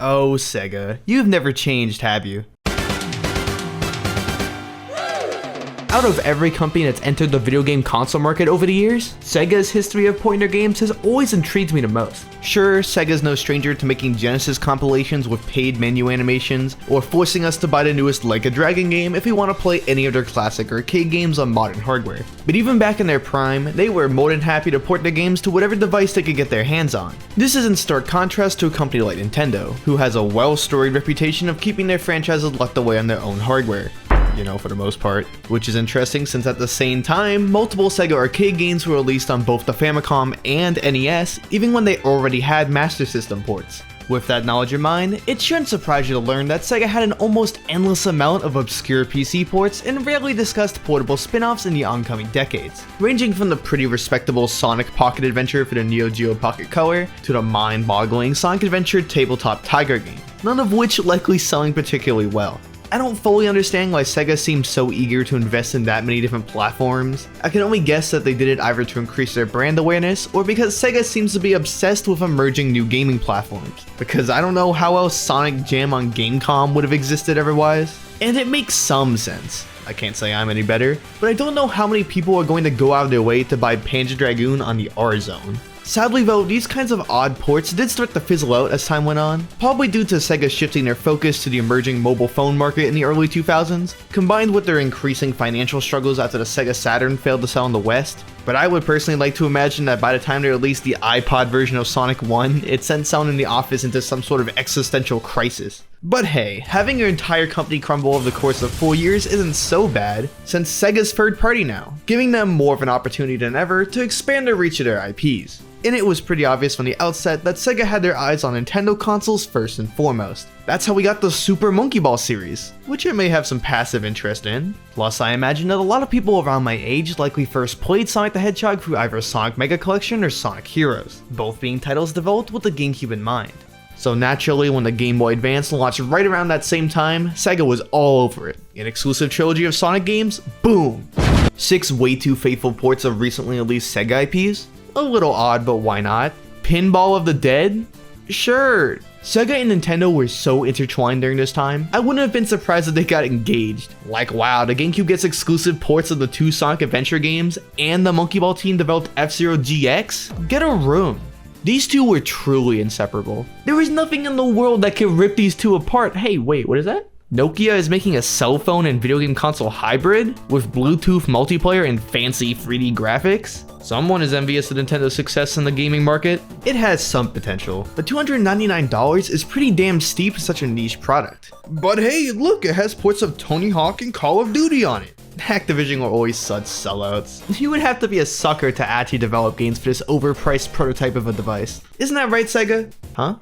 Oh, Sega, you've never changed, have you? Out of every company that's entered the video game console market over the years, Sega's history of porting their games has always intrigued me the most. Sure, Sega's no stranger to making Genesis compilations with paid menu animations, or forcing us to buy the newest Like a Dragon game if we want to play any of their classic arcade games on modern hardware. But even back in their prime, they were more than happy to port their games to whatever device they could get their hands on. This is in stark contrast to a company like Nintendo, who has a well-storied reputation of keeping their franchises locked away on their own hardware. You know, for the most part. Which is interesting since at the same time, multiple Sega arcade games were released on both the Famicom and NES, even when they already had Master System ports. With that knowledge in mind, it shouldn't surprise you to learn that Sega had an almost endless amount of obscure PC ports and rarely discussed portable spin-offs in the oncoming decades, ranging from the pretty respectable Sonic Pocket Adventure for the Neo Geo Pocket Color to the mind-boggling Sonic Adventure Tabletop Tiger game, none of which likely selling particularly well. I don't fully understand why Sega seems so eager to invest in that many different platforms. I can only guess that they did it either to increase their brand awareness or because Sega seems to be obsessed with emerging new gaming platforms. Because I don't know how else Sonic Jam on Gamecom would have existed otherwise. And it makes some sense. I can't say I'm any better, but I don't know how many people are going to go out of their way to buy Panzer Dragoon on the R-Zone. Sadly though, these kinds of odd ports did start to fizzle out as time went on, probably due to Sega shifting their focus to the emerging mobile phone market in the early 2000s, combined with their increasing financial struggles after the Sega Saturn failed to sell in the West. But I would personally like to imagine that by the time they released the iPod version of Sonic 1, it sent someone in the office into some sort of existential crisis. But hey, having your entire company crumble over the course of 4 years isn't so bad, since Sega's third party now, giving them more of an opportunity than ever to expand their reach of their IPs. And it was pretty obvious from the outset that Sega had their eyes on Nintendo consoles first and foremost. That's how we got the Super Monkey Ball series, which I may have some passive interest in. Plus, I imagine that a lot of people around my age likely first played Sonic the Hedgehog through either Sonic Mega Collection or Sonic Heroes, both being titles developed with the GameCube in mind. So naturally, when the Game Boy Advance launched right around that same time, Sega was all over it. An exclusive trilogy of Sonic games? Boom! 6 way too faithful ports of recently released Sega IPs? A little odd, but why not? Pinball of the Dead? Sure. Sega and Nintendo were so intertwined during this time, I wouldn't have been surprised if they got engaged. Like wow, the GameCube gets exclusive ports of the 2 Sonic Adventure games, and the Monkey Ball team developed F-Zero GX? Get a room. These two were truly inseparable. There was nothing in the world that could rip these two apart. Hey, wait, what is that? Nokia is making a cell phone and video game console hybrid with Bluetooth multiplayer and fancy 3D graphics? Someone is envious of Nintendo's success in the gaming market. It has some potential, but $299 is pretty damn steep for such a niche product. But hey, look, it has ports of Tony Hawk and Call of Duty on it. Activision are always such sellouts. You would have to be a sucker to actually develop games for this overpriced prototype of a device. Isn't that right, Sega? Huh?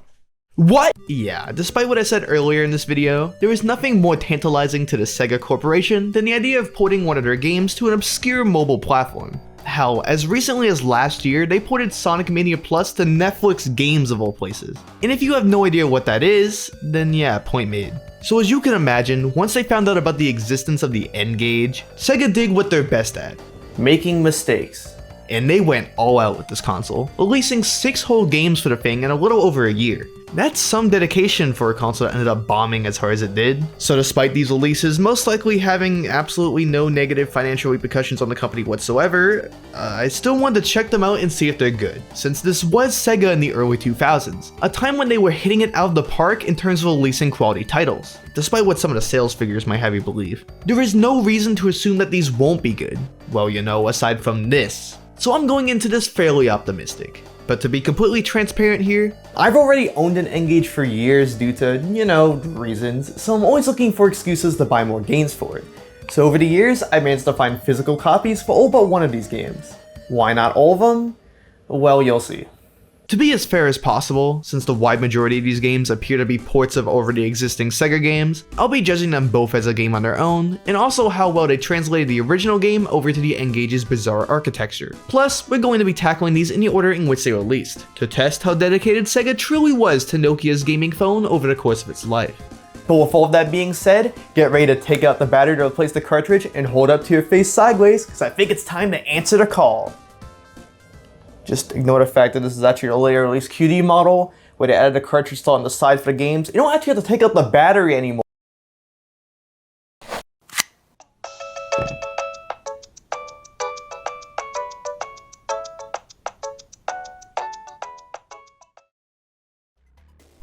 What? Yeah, despite what I said earlier in this video, there is nothing more tantalizing to the Sega Corporation than the idea of porting one of their games to an obscure mobile platform. Hell, as recently as last year, they ported Sonic Mania Plus to Netflix Games of all places. And if you have no idea what that is, then yeah, point made. So as you can imagine, once they found out about the existence of the N-Gage, Sega did what they're best at: making mistakes. And they went all out with this console, releasing 6 whole games for the thing in a little over a year. That's some dedication for a console that ended up bombing as hard as it did. So despite these releases most likely having absolutely no negative financial repercussions on the company whatsoever, I still wanted to check them out and see if they're good, since this was Sega in the early 2000s, a time when they were hitting it out of the park in terms of releasing quality titles, despite what some of the sales figures might have you believe. There is no reason to assume that these won't be good, well, you know, aside from this. So I'm going into this fairly optimistic. But to be completely transparent here, I've already owned an N-Gage for years due to, you know, reasons, so I'm always looking for excuses to buy more games for it. So over the years, I managed to find physical copies for all but one of these games. Why not all of them? Well, you'll see. To be as fair as possible, since the wide majority of these games appear to be ports of already existing Sega games, I'll be judging them both as a game on their own, and also how well they translated the original game over to the N-Gage's bizarre architecture. Plus, we're going to be tackling these in the order in which they were released, to test how dedicated Sega truly was to Nokia's gaming phone over the course of its life. But with all of that being said, get ready to take out the battery to replace the cartridge and hold up to your face sideways, because I think it's time to answer the call. Just ignore the fact that this is actually a later release QD model where they added a cartridge slot on the side for the games. You don't actually have to take out the battery anymore.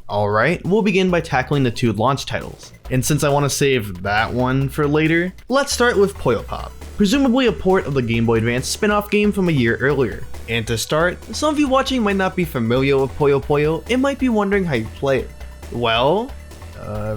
Alright, we'll begin by tackling the 2 launch titles. And since I want to save that one for later, let's start with Puyo Pop, presumably a port of the Game Boy Advance spin-off game from a year earlier. And to start, some of you watching might not be familiar with Puyo Puyo and might be wondering how you play it. Well,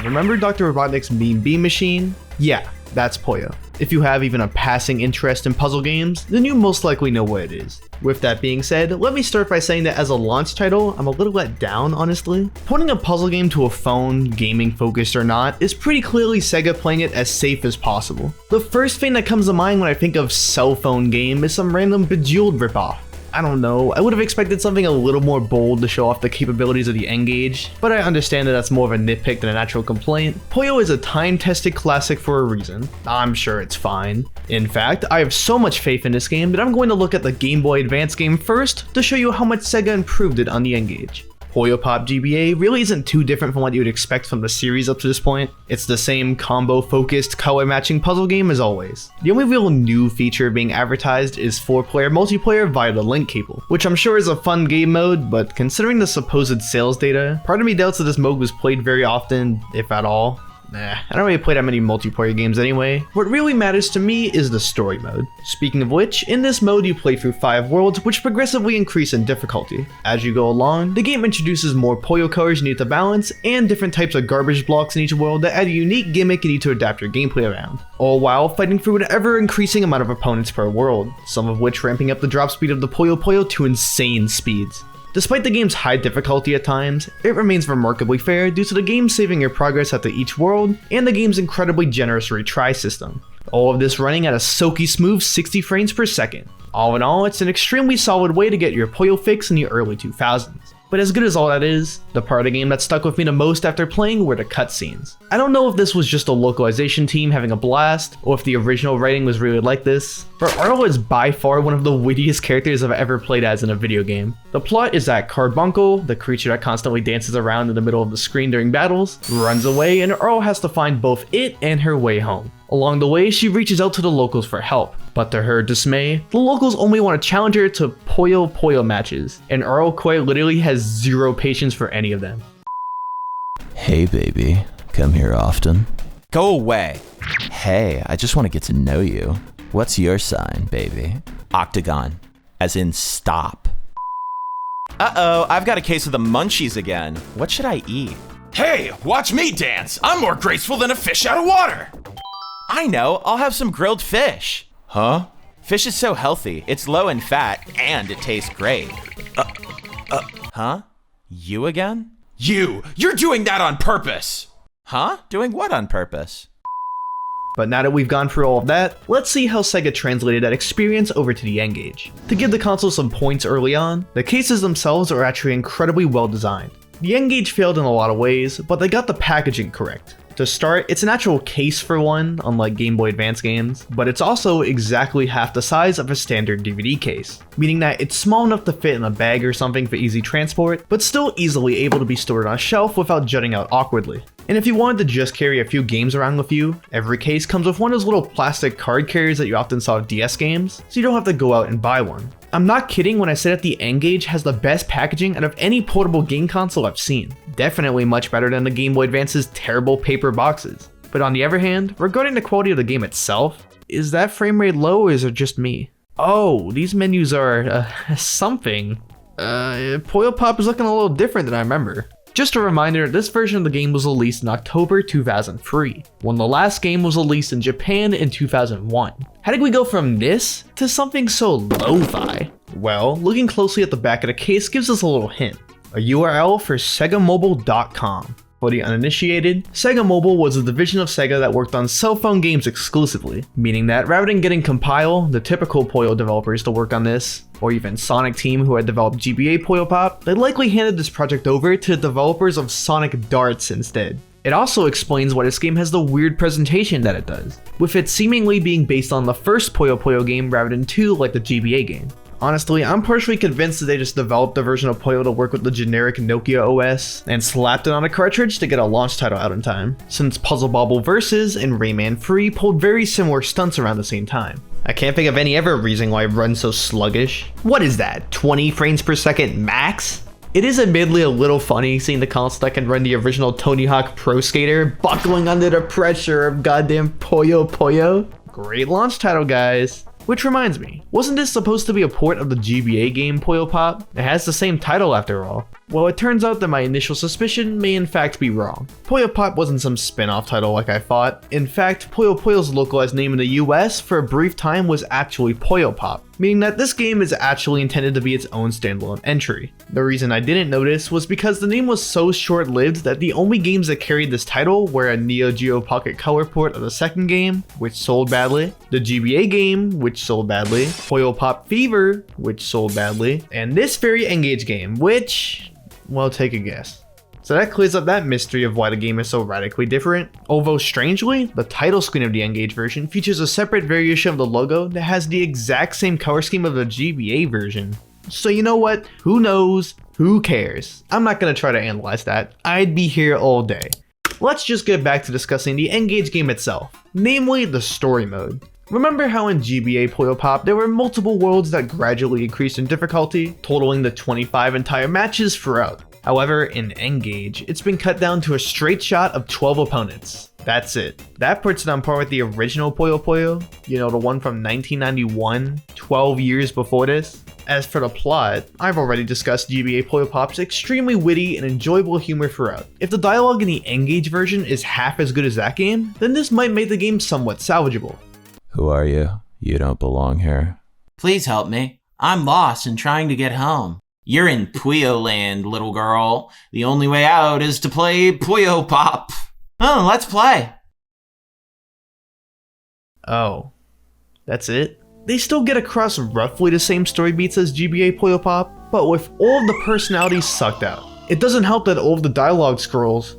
remember Dr. Robotnik's Mean Bean Machine? Yeah, that's Puyo. If you have even a passing interest in puzzle games, then you most likely know what it is. With that being said, let me start by saying that as a launch title, I'm a little let down, honestly. Porting a puzzle game to a phone, gaming focused or not, is pretty clearly Sega playing it as safe as possible. The first thing that comes to mind when I think of cell phone game is some random Bejeweled ripoff. I don't know, I would have expected something a little more bold to show off the capabilities of the N-Gage, but I understand that that's more of a nitpick than an actual complaint. Puyo is a time-tested classic for a reason. I'm sure it's fine. In fact, I have so much faith in this game that I'm going to look at the Game Boy Advance game first to show you how much Sega improved it on the N-Gage. Puyo Pop GBA really isn't too different from what you would expect from the series up to this point. It's the same combo-focused, color-matching puzzle game as always. The only real new feature being advertised is 4-player multiplayer via the link cable, which I'm sure is a fun game mode, but considering the supposed sales data, part of me doubts that this mode was played very often, if at all. I don't really play that many multiplayer games anyway. What really matters to me is the story mode. Speaking of which, in this mode you play through 5 worlds which progressively increase in difficulty. As you go along, the game introduces more Puyo colors you need to balance, and different types of garbage blocks in each world that add a unique gimmick you need to adapt your gameplay around. All while fighting through an ever-increasing amount of opponents per world, some of which ramping up the drop speed of the Puyo Puyo to insane speeds. Despite the game's high difficulty at times, it remains remarkably fair due to the game saving your progress after each world, and the game's incredibly generous retry system. All of this running at a silky smooth 60 frames per second. All in all, it's an extremely solid way to get your Puyo fix in the early 2000s. But as good as all that is, the part of the game that stuck with me the most after playing were the cutscenes. I don't know if this was just a localization team having a blast, or if the original writing was really like this, but Earl is by far one of the wittiest characters I've ever played as in a video game. The plot is that Carbuncle, the creature that constantly dances around in the middle of the screen during battles, runs away and Earl has to find both it and her way home. Along the way, she reaches out to the locals for help, but to her dismay, the locals only want to challenge her to Puyo Puyo matches, and Earl quite literally has zero patience for any of them. Hey baby, come here often? Go away. Hey, I just want to get to know you. What's your sign, baby? Octagon. As in stop. Uh-oh, I've got a case of the munchies again. What should I eat? Hey, watch me dance. I'm more graceful than a fish out of water. I know, I'll have some grilled fish. Huh? Fish is so healthy, it's low in fat, and it tastes great. Huh? You again? You're doing that on purpose. Huh? Doing what on purpose? But now that we've gone through all of that, let's see how Sega translated that experience over to the N-Gage. To give the console some points early on, the cases themselves are actually incredibly well designed. The N-Gage failed in a lot of ways, but they got the packaging correct. To start, it's an actual case for one, unlike Game Boy Advance games, but it's also exactly half the size of a standard DVD case, meaning that it's small enough to fit in a bag or something for easy transport, but still easily able to be stored on a shelf without jutting out awkwardly. And if you wanted to just carry a few games around with you, every case comes with one of those little plastic card carriers that you often saw with DS games, so you don't have to go out and buy one. I'm not kidding when I say that the N-Gage has the best packaging out of any portable game console I've seen. Definitely much better than the Game Boy Advance's terrible paper boxes. But on the other hand, regarding the quality of the game itself, is that frame rate low or is it just me? Oh, these menus are, something. Puyo Pop is looking a little different than I remember. Just a reminder, this version of the game was released in October 2003, when the last game was released in Japan in 2001. How did we go from this to something so lo-fi? Well, looking closely at the back of the case gives us a little hint. A URL for SegaMobile.com. For the uninitiated, Sega Mobile was a division of Sega that worked on cell phone games exclusively, meaning that rather than getting Compile, the typical Puyo developers, to work on this, or even Sonic Team who had developed GBA Puyo Pop, they likely handed this project over to the developers of Sonic Darts instead. It also explains why this game has the weird presentation that it does, with it seemingly being based on the first Puyo Puyo game rather than two like the GBA game. Honestly, I'm partially convinced that they just developed a version of Puyo to work with the generic Nokia OS and slapped it on a cartridge to get a launch title out in time, since Puzzle Bobble Versus and Rayman Free pulled very similar stunts around the same time. I can't think of any other reason why it runs so sluggish. What is that, 20 frames per second max? It is admittedly a little funny seeing the console that can run the original Tony Hawk Pro Skater buckling under the pressure of goddamn Puyo Puyo. Great launch title, guys. Which reminds me, wasn't this supposed to be a port of the GBA game Puyo Pop? It has the same title after all. Well, it turns out that my initial suspicion may in fact be wrong. Puyo Pop wasn't some spin-off title like I thought. In fact, Puyo Puyo's localized name in the US for a brief time was actually Puyo Pop, meaning that this game is actually intended to be its own standalone entry. The reason I didn't notice was because the name was so short-lived that the only games that carried this title were a Neo Geo Pocket Color port of the second game, which sold badly, the GBA game, which sold badly, Puyo Pop Fever, which sold badly, and this very N-Gage game, which, well, take a guess. So that clears up that mystery of why the game is so radically different. Although strangely, the title screen of the N-Gage version features a separate variation of the logo that has the exact same color scheme of the GBA version. So you know what? Who knows? Who cares? I'm not gonna try to analyze that. I'd be here all day. Let's just get back to discussing the N-Gage game itself, namely the story mode. Remember how in GBA Puyo Pop there were multiple worlds that gradually increased in difficulty, totaling the 25 entire matches throughout. However, in N-Gage, it's been cut down to a straight shot of 12 opponents. That's it. That puts it on par with the original Puyo Puyo, you know, the one from 1991, 12 years before this. As for the plot, I've already discussed GBA Puyo Pop's extremely witty and enjoyable humor throughout. If the dialogue in the N-Gage version is half as good as that game, then this might make the game somewhat salvageable. Who are you? You don't belong here. Please help me. I'm lost and trying to get home. You're in Puyo land, little girl. The only way out is to play Puyo Pop. Oh, let's play. Oh, that's it? They still get across roughly the same story beats as GBA Puyo Pop, but with all of the personalities sucked out. It doesn't help that all of the dialogue scrolls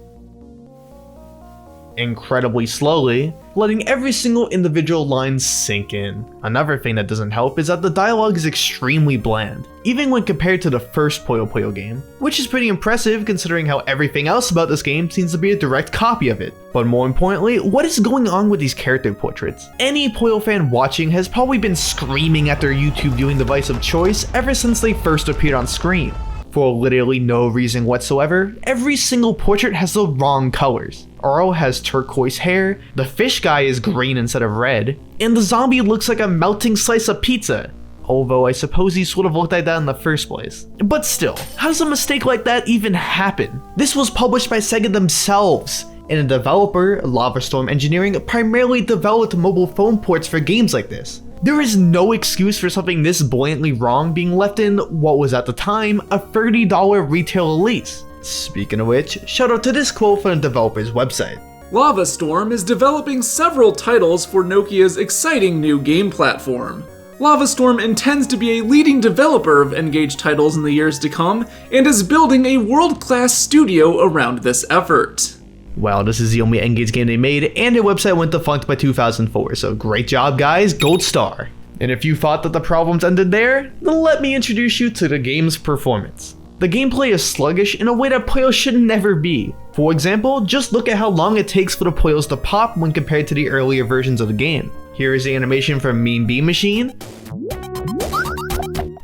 incredibly slowly, letting every single individual line sink in. Another thing that doesn't help is that the dialogue is extremely bland, even when compared to the first Puyo Puyo game, which is pretty impressive considering how everything else about this game seems to be a direct copy of it. But more importantly, what is going on with these character portraits? Any Puyo fan watching has probably been screaming at their YouTube viewing device of choice ever since they first appeared on screen. For literally no reason whatsoever, every single portrait has the wrong colors. Oro has turquoise hair, the fish guy is green instead of red, and the zombie looks like a melting slice of pizza. Although I suppose he sort of looked like that in the first place. But still, how does a mistake like that even happen? This was published by Sega themselves, and a developer, Lava Storm Engineering, primarily developed mobile phone ports for games like this. There is no excuse for something this blatantly wrong being left in what was at the time a $30 retail release. Speaking of which, shout out to this quote from the developer's website. Lava Storm is developing several titles for Nokia's exciting new game platform. Lava Storm intends to be a leading developer of N-Gage titles in the years to come, and is building a world-class studio around this effort. Well, this is the only N-Gage game they made, and their website went defunct by 2004, so great job guys, gold star. And if you thought that the problems ended there, then let me introduce you to the game's performance. The gameplay is sluggish in a way that Puyo should never be. For example, just look at how long it takes for the Puyos to pop when compared to the earlier versions of the game. Here is the animation for Mean Bean Machine,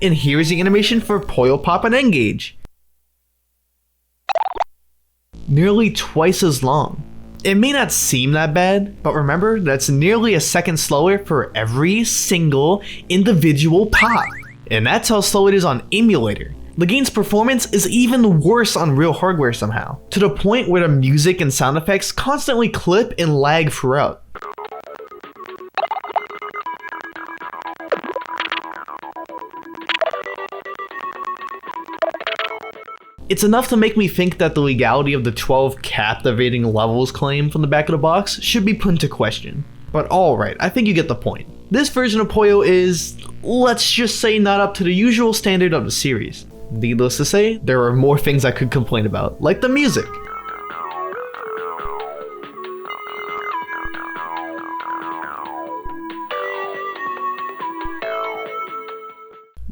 and here is the animation for Puyo Pop and N-Gage. Nearly twice as long. It may not seem that bad, but remember that's nearly a second slower for every single individual pop. And that's how slow it is on emulator. The game's performance is even worse on real hardware somehow, to the point where the music and sound effects constantly clip and lag throughout. It's enough to make me think that the legality of the 12 captivating levels claim from the back of the box should be put into question. But alright, I think you get the point. This version of Puyo is, let's just say, not up to the usual standard of the series. Needless to say, there are more things I could complain about, like the music.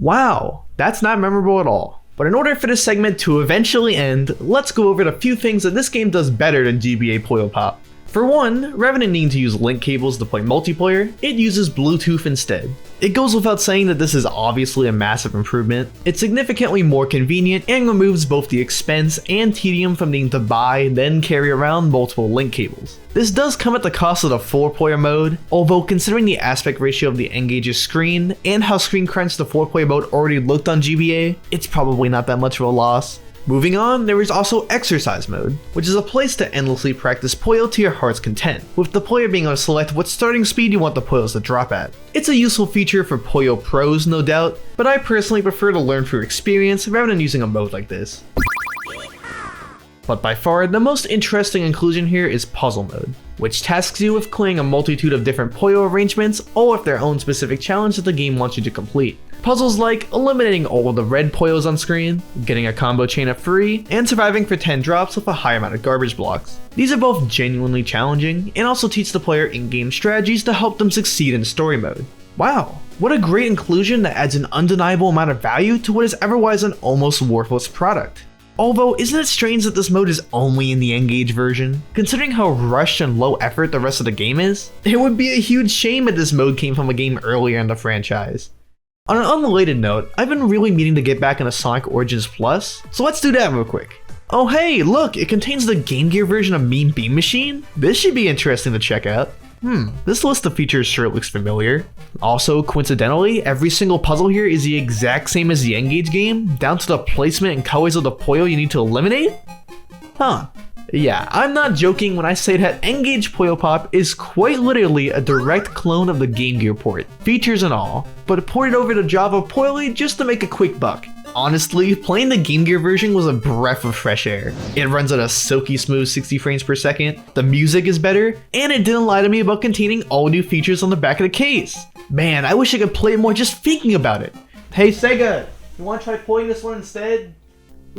Wow, that's not memorable at all. But in order for this segment to eventually end, let's go over the few things that this game does better than GBA Puyo Pop. For one, rather than needing to use link cables to play multiplayer, it uses Bluetooth instead. It goes without saying that this is obviously a massive improvement. It's significantly more convenient and removes both the expense and tedium from needing to buy then carry around multiple link cables. This does come at the cost of the 4-player mode, although considering the aspect ratio of the N-Gage's screen and how screen crunched the 4-player mode already looked on GBA, it's probably not that much of a loss. Moving on, there is also Exercise Mode, which is a place to endlessly practice Puyo to your heart's content, with the player being able to select what starting speed you want the Puyos to drop at. It's a useful feature for Puyo pros, no doubt, but I personally prefer to learn through experience rather than using a mode like this. But by far, the most interesting inclusion here is Puzzle Mode, which tasks you with clearing a multitude of different Puyo arrangements, all with their own specific challenge that the game wants you to complete. Puzzles like eliminating all of the red Puyos on screen, getting a combo chain of 3, and surviving for 10 drops with a high amount of garbage blocks. These are both genuinely challenging, and also teach the player in-game strategies to help them succeed in story mode. Wow, what a great inclusion that adds an undeniable amount of value to what is otherwise an almost worthless product. Although, isn't it strange that this mode is only in the N-Gage version? Considering how rushed and low effort the rest of the game is, it would be a huge shame if this mode came from a game earlier in the franchise. On an unrelated note, I've been really meaning to get back into Sonic Origins Plus, so let's do that real quick. Oh hey, look, it contains the Game Gear version of Mean Bean Machine? This should be interesting to check out. This list of features sure looks familiar. Also, coincidentally, every single puzzle here is the exact same as the N-Gage game, down to the placement and colors of the Puyo you need to eliminate? Huh. Yeah, I'm not joking when I say that N-Gage Puyo Pop is quite literally a direct clone of the Game Gear port, features and all, but ported over to Java poorly just to make a quick buck. Honestly, playing the Game Gear version was a breath of fresh air. It runs at a silky smooth 60 frames per second, the music is better, and it didn't lie to me about containing all new features on the back of the case. Man, I wish I could play it more just thinking about it. Hey Sega, you wanna try playing this one instead?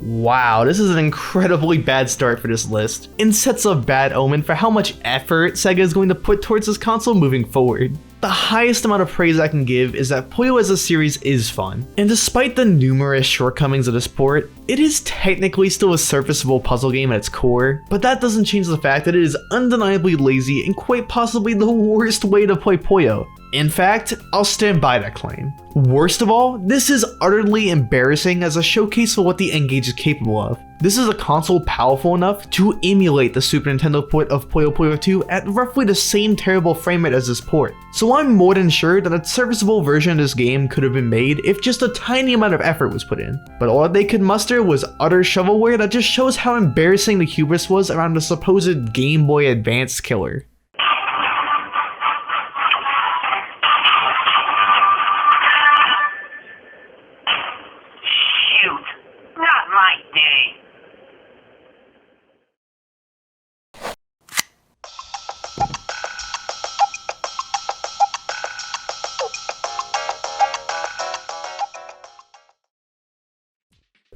Wow, this is an incredibly bad start for this list, and sets a bad omen for how much effort Sega is going to put towards this console moving forward. The highest amount of praise I can give is that Puyo as a series is fun, and despite the numerous shortcomings of this port, it is technically still a serviceable puzzle game at its core, but that doesn't change the fact that it is undeniably lazy and quite possibly the worst way to play Puyo. In fact, I'll stand by that claim. Worst of all, this is utterly embarrassing as a showcase for what the N-Gage is capable of. This is a console powerful enough to emulate the Super Nintendo port of Puyo Puyo 2 at roughly the same terrible frame rate as this port. So I'm more than sure that a serviceable version of this game could have been made if just a tiny amount of effort was put in. But all they could muster was utter shovelware that just shows how embarrassing the hubris was around the supposed Game Boy Advance killer.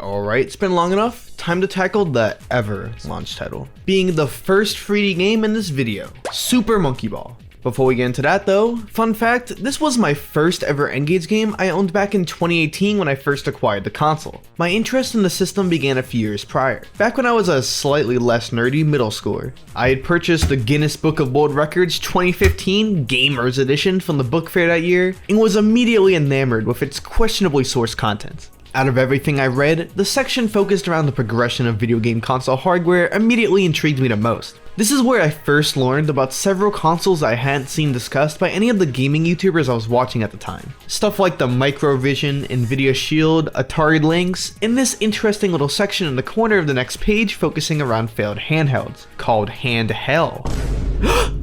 Alright, it's been long enough. Time to tackle the ever launch title, being the first 3D game in this video, Super Monkey Ball. Before we get into that though, fun fact, this was my first ever N-Gage game I owned back in 2018 when I first acquired the console. My interest in the system began a few years prior, back when I was a slightly less nerdy middle schooler. I had purchased the Guinness Book of World Records 2015 Gamers Edition from the book fair that year, and was immediately enamored with its questionably sourced content. Out of everything I read, the section focused around the progression of video game console hardware immediately intrigued me the most. This is where I first learned about several consoles I hadn't seen discussed by any of the gaming YouTubers I was watching at the time. Stuff like the Microvision, Nvidia Shield, Atari Lynx, and this interesting little section in the corner of the next page focusing around failed handhelds, called Hand Hell.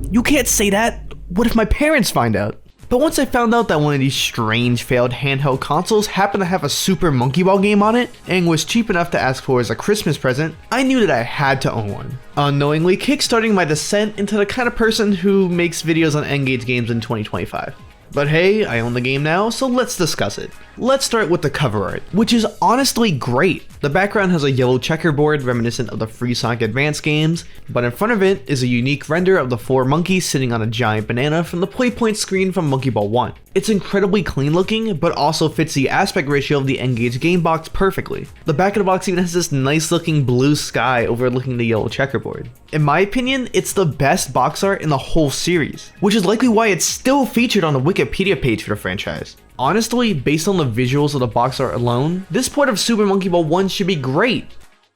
You can't say that! What if my parents find out? But once I found out that one of these strange failed handheld consoles happened to have a Super Monkey Ball game on it, and was cheap enough to ask for as a Christmas present, I knew that I had to own one, unknowingly kickstarting my descent into the kind of person who makes videos on N-Gage games in 2025. But hey, I own the game now, so let's discuss it. Let's start with the cover art, which is honestly great. The background has a yellow checkerboard reminiscent of the free Sonic Advance games, but in front of it is a unique render of the 4 monkeys sitting on a giant banana from the Playpoint screen from Monkey Ball 1. It's incredibly clean looking, but also fits the aspect ratio of the N-Gage game box perfectly. The back of the box even has this nice looking blue sky overlooking the yellow checkerboard. In my opinion, it's the best box art in the whole series, which is likely why it's still featured on the Wikipedia page for the franchise. Honestly, based on the visuals of the box art alone, this port of Super Monkey Ball 1 should be great.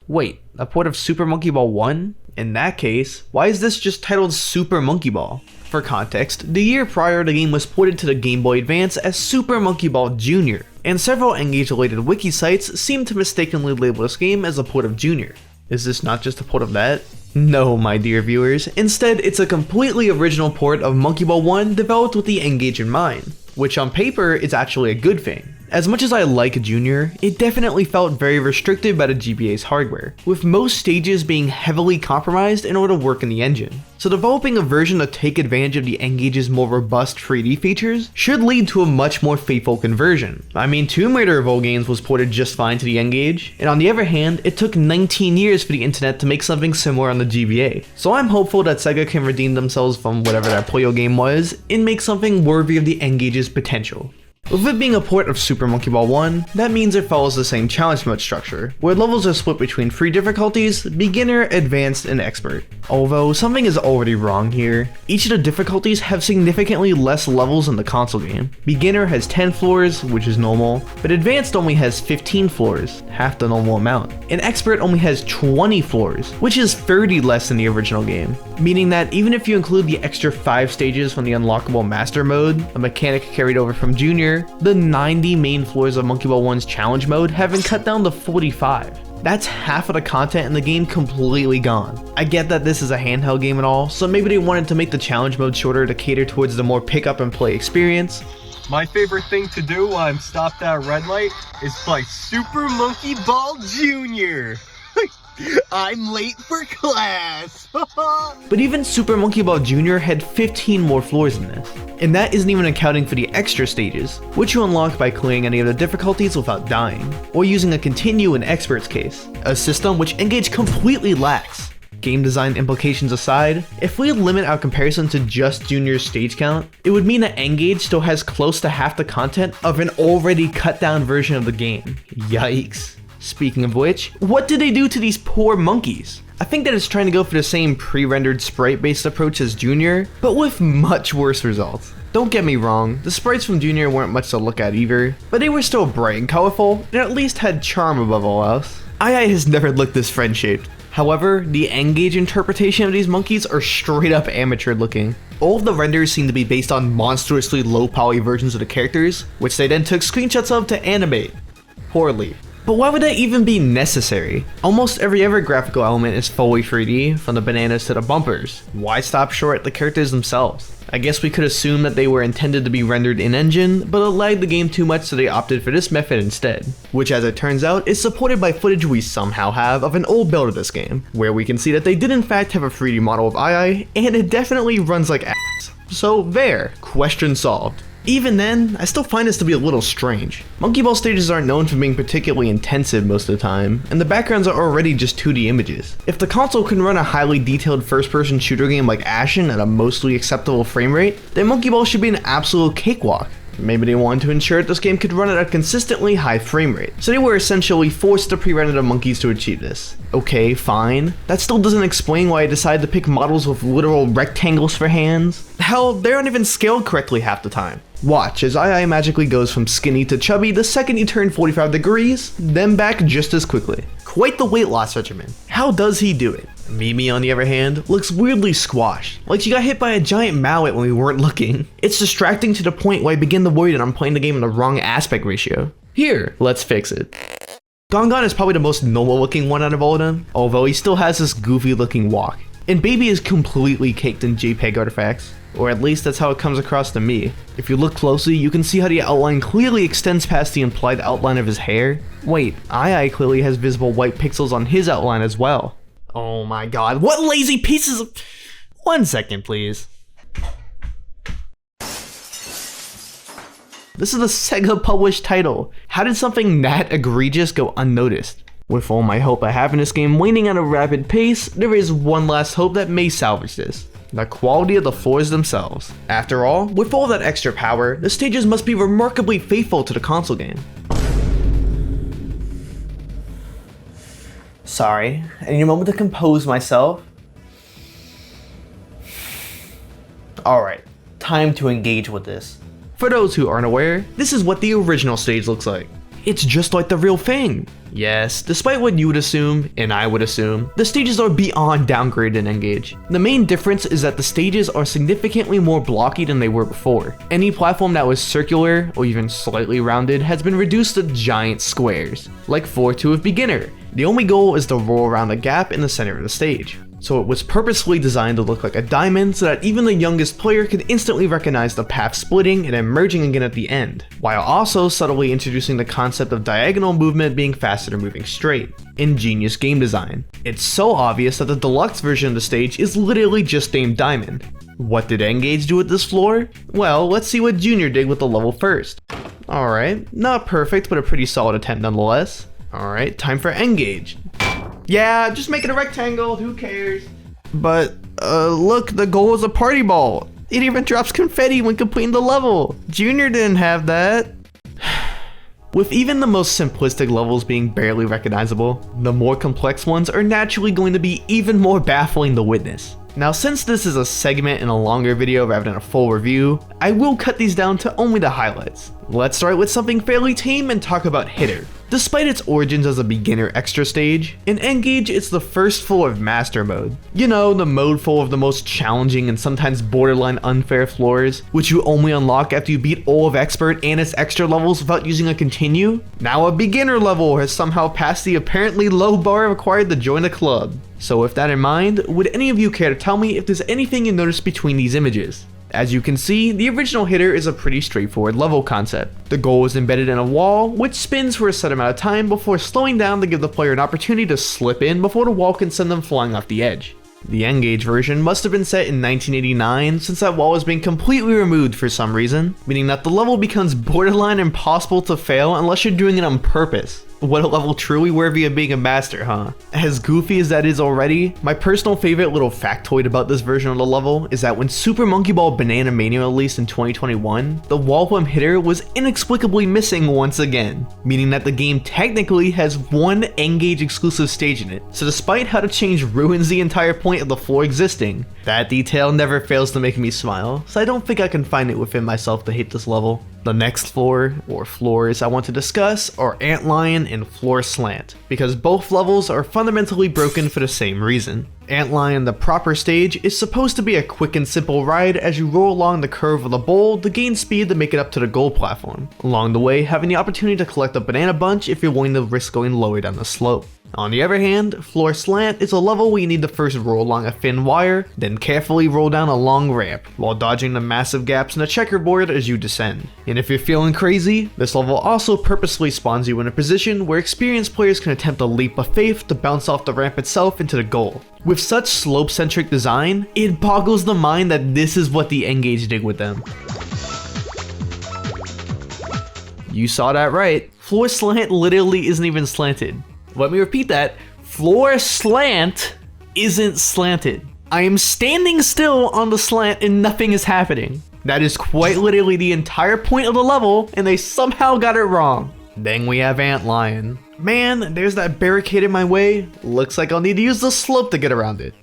Wait, a port of Super Monkey Ball 1? In that case, why is this just titled Super Monkey Ball? For context, the year prior the game was ported to the Game Boy Advance as Super Monkey Ball Jr., and several N-Gage related wiki sites seem to mistakenly label this game as a port of Junior. Is this not just a port of that? No, my dear viewers, instead it's a completely original port of Monkey Ball 1 developed with the N-Gage in mind, which on paper is actually a good thing. As much as I like Junior, it definitely felt very restricted by the GBA's hardware, with most stages being heavily compromised in order to work in the engine. So developing a version to take advantage of the N-Gage's more robust 3D features should lead to a much more faithful conversion. I mean, Tomb Raider of all games was ported just fine to the N-Gage, and on the other hand, it took 19 years for the internet to make something similar on the GBA. So I'm hopeful that Sega can redeem themselves from whatever that Puyo game was and make something worthy of the N-Gage's potential. With it being a port of Super Monkey Ball 1, that means it follows the same challenge mode structure, where levels are split between 3 difficulties: beginner, advanced, and expert. Although, something is already wrong here. Each of the difficulties have significantly less levels in the console game. Beginner has 10 floors, which is normal, but advanced only has 15 floors, half the normal amount, and expert only has 20 floors, which is 30 less than the original game, meaning that even if you include the extra 5 stages from the unlockable master mode, a mechanic carried over from Junior, the 90 main floors of Monkey Ball 1's challenge mode have been cut down to 45. That's half of the content in the game completely gone. I get that this is a handheld game and all, so maybe they wanted to make the challenge mode shorter to cater towards the more pick up and play experience. My favorite thing to do while I'm stopped at a red light is play Super Monkey Ball Jr. I'm late for class! But even Super Monkey Ball Jr. had 15 more floors in this. And that isn't even accounting for the extra stages, which you unlock by clearing any of the difficulties without dying, or using a continue in Expert's case, a system which N-Gage completely lacks. Game design implications aside, if we limit our comparison to just Junior's stage count, it would mean that N-Gage still has close to half the content of an already cut down version of the game. Yikes. Speaking of which, what did they do to these poor monkeys? I think that it's trying to go for the same pre-rendered sprite-based approach as Junior, but with much worse results. Don't get me wrong, the sprites from Junior weren't much to look at either, but they were still bright and colorful, and at least had charm above all else. II has never looked this friend-shaped. However, the N-Gage interpretation of these monkeys are straight up amateur looking. All of the renders seem to be based on monstrously low poly versions of the characters, which they then took screenshots of to animate. Poorly. But why would that even be necessary? Almost every other graphical element is fully 3D, from the bananas to the bumpers. Why stop short at the characters themselves? I guess we could assume that they were intended to be rendered in-engine, but it lagged the game too much so they opted for this method instead. Which, as it turns out, is supported by footage we somehow have of an old build of this game, where we can see that they did in fact have a 3D model of II, and it definitely runs like ass. So there, question solved. Even then, I still find this to be a little strange. Monkey Ball stages aren't known for being particularly intensive most of the time, and the backgrounds are already just 2D images. If the console can run a highly detailed first-person shooter game like Ashen at a mostly acceptable frame rate, then Monkey Ball should be an absolute cakewalk. Maybe they wanted to ensure that this game could run at a consistently high frame rate, so they were essentially forced to pre-render the monkeys to achieve this. Okay, fine. That still doesn't explain why I decided to pick models with literal rectangles for hands. Hell, they aren't even scaled correctly half the time. Watch as II magically goes from skinny to chubby the second you turn 45 degrees, then back just as quickly. Quite the weight loss regimen. How does he do it? Mimi, on the other hand, looks weirdly squashed, like she got hit by a giant mallet when we weren't looking. It's distracting to the point where I begin to worry that I'm playing the game in the wrong aspect ratio. Here, let's fix it. Gongon is probably the most normal looking one out of all of them, although he still has this goofy looking walk. And Baby is completely caked in JPEG artifacts, or at least that's how it comes across to me. If you look closely, you can see how the outline clearly extends past the implied outline of his hair. Wait, II clearly has visible white pixels on his outline as well. Oh my god, what lazy pieces of... 1 second, please. This is a Sega published title. How did something that egregious go unnoticed? With all my hope I have in this game waning at a rapid pace, there is one last hope that may salvage this. The quality of the floors themselves. After all, with all that extra power, the stages must be remarkably faithful to the console game. Sorry, I need a moment to compose myself. Alright, time to engage with this. For those who aren't aware, this is what the original stage looks like. It's just like the real thing. Yes, despite what you would assume, and I would assume, the stages are beyond downgraded in N-Gage. The main difference is that the stages are significantly more blocky than they were before. Any platform that was circular, or even slightly rounded, has been reduced to giant squares, like 4-2 of Beginner. The only goal is to roll around the gap in the center of the stage. So it was purposefully designed to look like a diamond so that even the youngest player could instantly recognize the path splitting and then merging again at the end, while also subtly introducing the concept of diagonal movement being faster than moving straight. Ingenious game design. It's so obvious that the deluxe version of the stage is literally just named Diamond. What did N-Gage do with this floor? Well, let's see what Junior did with the level first. Alright, not perfect, but a pretty solid attempt nonetheless. Alright, time for N-Gage. Yeah, just make it a rectangle, who cares? But, look, the goal is a party ball. It even drops confetti when completing the level. Junior didn't have that. With even the most simplistic levels being barely recognizable, the more complex ones are naturally going to be even more baffling to witness. Now, since this is a segment in a longer video rather than a full review, I will cut these down to only the highlights. Let's start with something fairly tame and talk about Hitter. Despite its origins as a beginner extra stage, in N-Gage it's the first floor of Master Mode. You know, the mode full of the most challenging and sometimes borderline unfair floors, which you only unlock after you beat all of Expert and its extra levels without using a continue. Now a beginner level has somehow passed the apparently low bar required to join the club. So with that in mind, would any of you care to tell me if there's anything you noticed between these images? As you can see, the original Hitter is a pretty straightforward level concept. The goal is embedded in a wall, which spins for a set amount of time before slowing down to give the player an opportunity to slip in before the wall can send them flying off the edge. The N-Gage version must have been set in 1989 since that wall has been completely removed for some reason, meaning that the level becomes borderline impossible to fail unless you're doing it on purpose. What a level truly worthy of being a master, huh? As goofy as that is already, my personal favorite little factoid about this version of the level is that when Super Monkey Ball Banana Mania released in 2021, the wall from Hitter was inexplicably missing once again, meaning that the game technically has one N-Gage exclusive stage in it. So despite how to change ruins the entire point of the floor existing, that detail never fails to make me smile, so I don't think I can find it within myself to hate this level. The next floor, or floors, I want to discuss are Antlion and Floor Slant, because both levels are fundamentally broken for the same reason. Antlion, the proper stage, is supposed to be a quick and simple ride as you roll along the curve of the bowl to gain speed to make it up to the goal platform. Along the way, having the opportunity to collect a banana bunch if you're willing to risk going lower down the slope. On the other hand, Floor Slant is a level where you need to first roll along a thin wire, then carefully roll down a long ramp, while dodging the massive gaps in the checkerboard as you descend. And if you're feeling crazy, this level also purposely spawns you in a position where experienced players can attempt a leap of faith to bounce off the ramp itself into the goal. With such slope-centric design, it boggles the mind that this is what the N-Gage did with them. You saw that right. Floor Slant literally isn't even slanted. Let me repeat that. Floor Slant isn't slanted. I am standing still on the slant and nothing is happening. That is quite literally the entire point of the level, and they somehow got it wrong. Then we have Antlion. Man, there's that barricade in my way. Looks like I'll need to use the slope to get around it.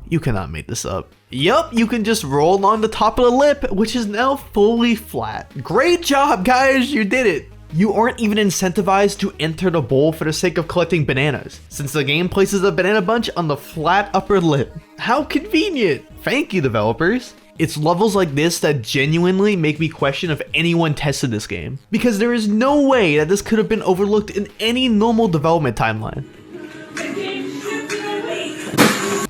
You cannot make this up. Yup, you can just roll on the top of the lip, which is now fully flat. Great job, guys, you did it. You aren't even incentivized to enter the bowl for the sake of collecting bananas, since the game places a banana bunch on the flat upper lip. How convenient! Thank you, developers. It's levels like this that genuinely make me question if anyone tested this game, because there is no way that this could have been overlooked in any normal development timeline.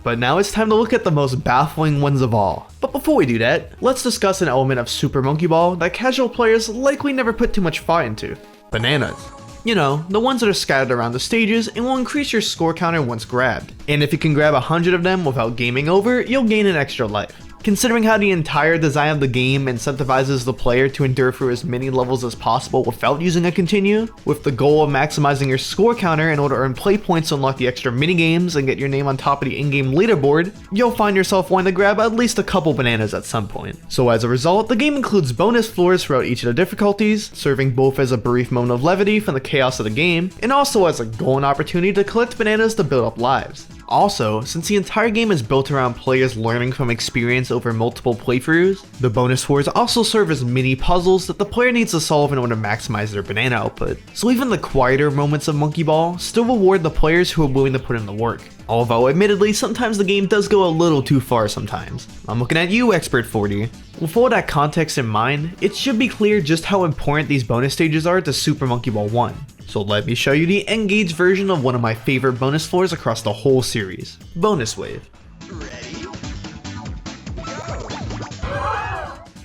But now it's time to look at the most baffling ones of all. But before we do that, let's discuss an element of Super Monkey Ball that casual players likely never put too much thought into. Bananas. You know, the ones that are scattered around the stages and will increase your score counter once grabbed. And if you can grab 100 of them without gaming over, you'll gain an extra life. Considering how the entire design of the game incentivizes the player to endure through as many levels as possible without using a continue, with the goal of maximizing your score counter in order to earn play points to unlock the extra minigames and get your name on top of the in-game leaderboard, you'll find yourself wanting to grab at least a couple bananas at some point. So as a result, the game includes bonus floors throughout each of the difficulties, serving both as a brief moment of levity from the chaos of the game, and also as a goal and opportunity to collect bananas to build up lives. Also, since the entire game is built around players learning from experience over multiple playthroughs, the bonus floors also serve as mini puzzles that the player needs to solve in order to maximize their banana output. So even the quieter moments of Monkey Ball still reward the players who are willing to put in the work. Although admittedly, sometimes the game does go a little too far sometimes. I'm looking at you, Expert 40. With all that context in mind, it should be clear just how important these bonus stages are to Super Monkey Ball 1. So let me show you the N-Gage version of one of my favorite bonus floors across the whole series, Bonus Wave. Ready?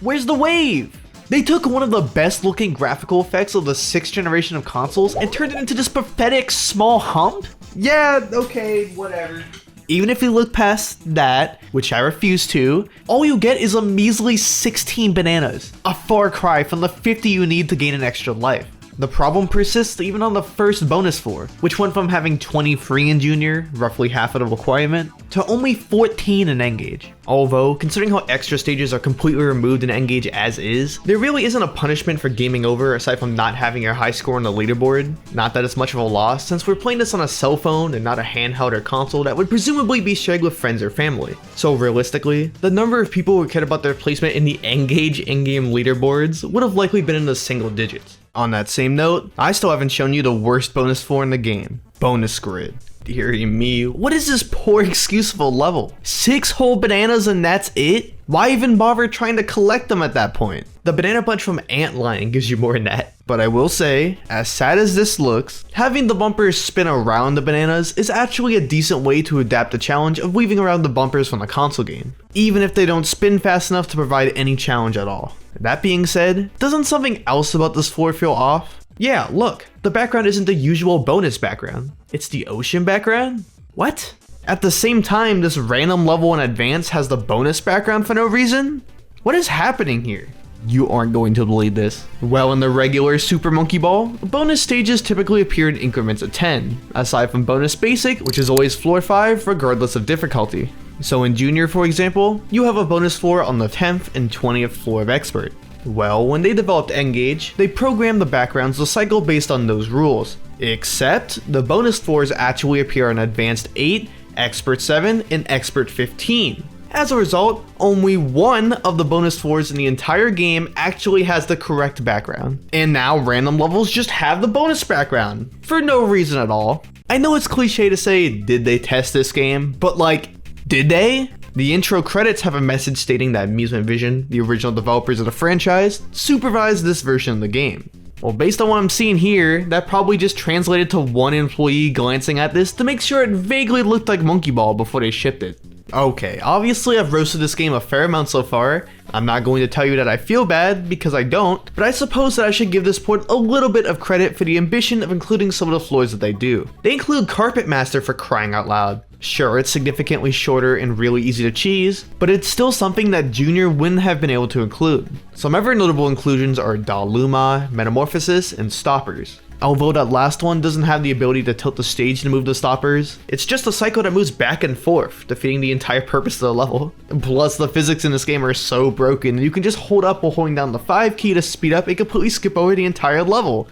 Where's the wave? They took one of the best looking graphical effects of the 6th generation of consoles and turned it into this pathetic small hump? Yeah, okay, whatever. Even if you look past that, which I refuse to, all you get is a measly 16 bananas, a far cry from the 50 you need to gain an extra life. The problem persists even on the first bonus floor, which went from having 20 free in Junior, roughly half of the requirement, to only 14 in N-Gage. Although, considering how extra stages are completely removed in N-Gage as is, there really isn't a punishment for gaming over aside from not having your high score on the leaderboard. Not that it's much of a loss, since we're playing this on a cell phone and not a handheld or console that would presumably be shared with friends or family. So realistically, the number of people who cared about their placement in the N-Gage in-game leaderboards would have likely been in the single digits. On that same note, I still haven't shown you the worst bonus floor in the game, Bonus Grid. Dearie me, what is this poor excuse of a level? 6 whole bananas and that's it? Why even bother trying to collect them at that point? The banana bunch from Antlion gives you more than that. But I will say, as sad as this looks, having the bumpers spin around the bananas is actually a decent way to adapt the challenge of weaving around the bumpers from the console game, even if they don't spin fast enough to provide any challenge at all. That being said, doesn't something else about this floor feel off? Yeah, look, the background isn't the usual bonus background. It's the ocean background? What? At the same time, this random level in advance has the bonus background for no reason? What is happening here? You aren't going to believe this. Well, in the regular Super Monkey Ball, bonus stages typically appear in increments of 10, aside from bonus basic, which is always floor 5 regardless of difficulty. So in Junior, for example, you have a bonus floor on the 10th and 20th floor of Expert. Well, when they developed N-Gage, they programmed the backgrounds to cycle based on those rules, except the bonus floors actually appear on Advanced 8, Expert 7, and Expert 15. As a result, only one of the bonus floors in the entire game actually has the correct background. And now random levels just have the bonus background, for no reason at all. I know it's cliche to say, did they test this game? But like, did they? The intro credits have a message stating that Amusement Vision, the original developers of the franchise, supervised this version of the game. Well, based on what I'm seeing here, that probably just translated to one employee glancing at this to make sure it vaguely looked like Monkey Ball before they shipped it. Okay, obviously I've roasted this game a fair amount so far. I'm not going to tell you that I feel bad, because I don't, but I suppose that I should give this port a little bit of credit for the ambition of including some of the floors that they do. They include Carpet Master for crying out loud. Sure, it's significantly shorter and really easy to cheese, but it's still something that Junior wouldn't have been able to include. Some other notable inclusions are Daluma, Metamorphosis, and Stoppers. Although that last one doesn't have the ability to tilt the stage to move the stoppers, it's just a cycle that moves back and forth, defeating the entire purpose of the level. Plus, the physics in this game are so broken, you can just hold up while holding down the 5 key to speed up and completely skip over the entire level.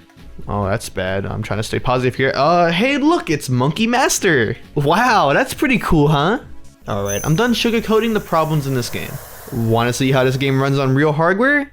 Oh, that's bad. I'm trying to stay positive here. Hey, look, it's Monkey Master. Wow, that's pretty cool, huh? Alright, I'm done sugarcoating the problems in this game. Want to see how this game runs on real hardware?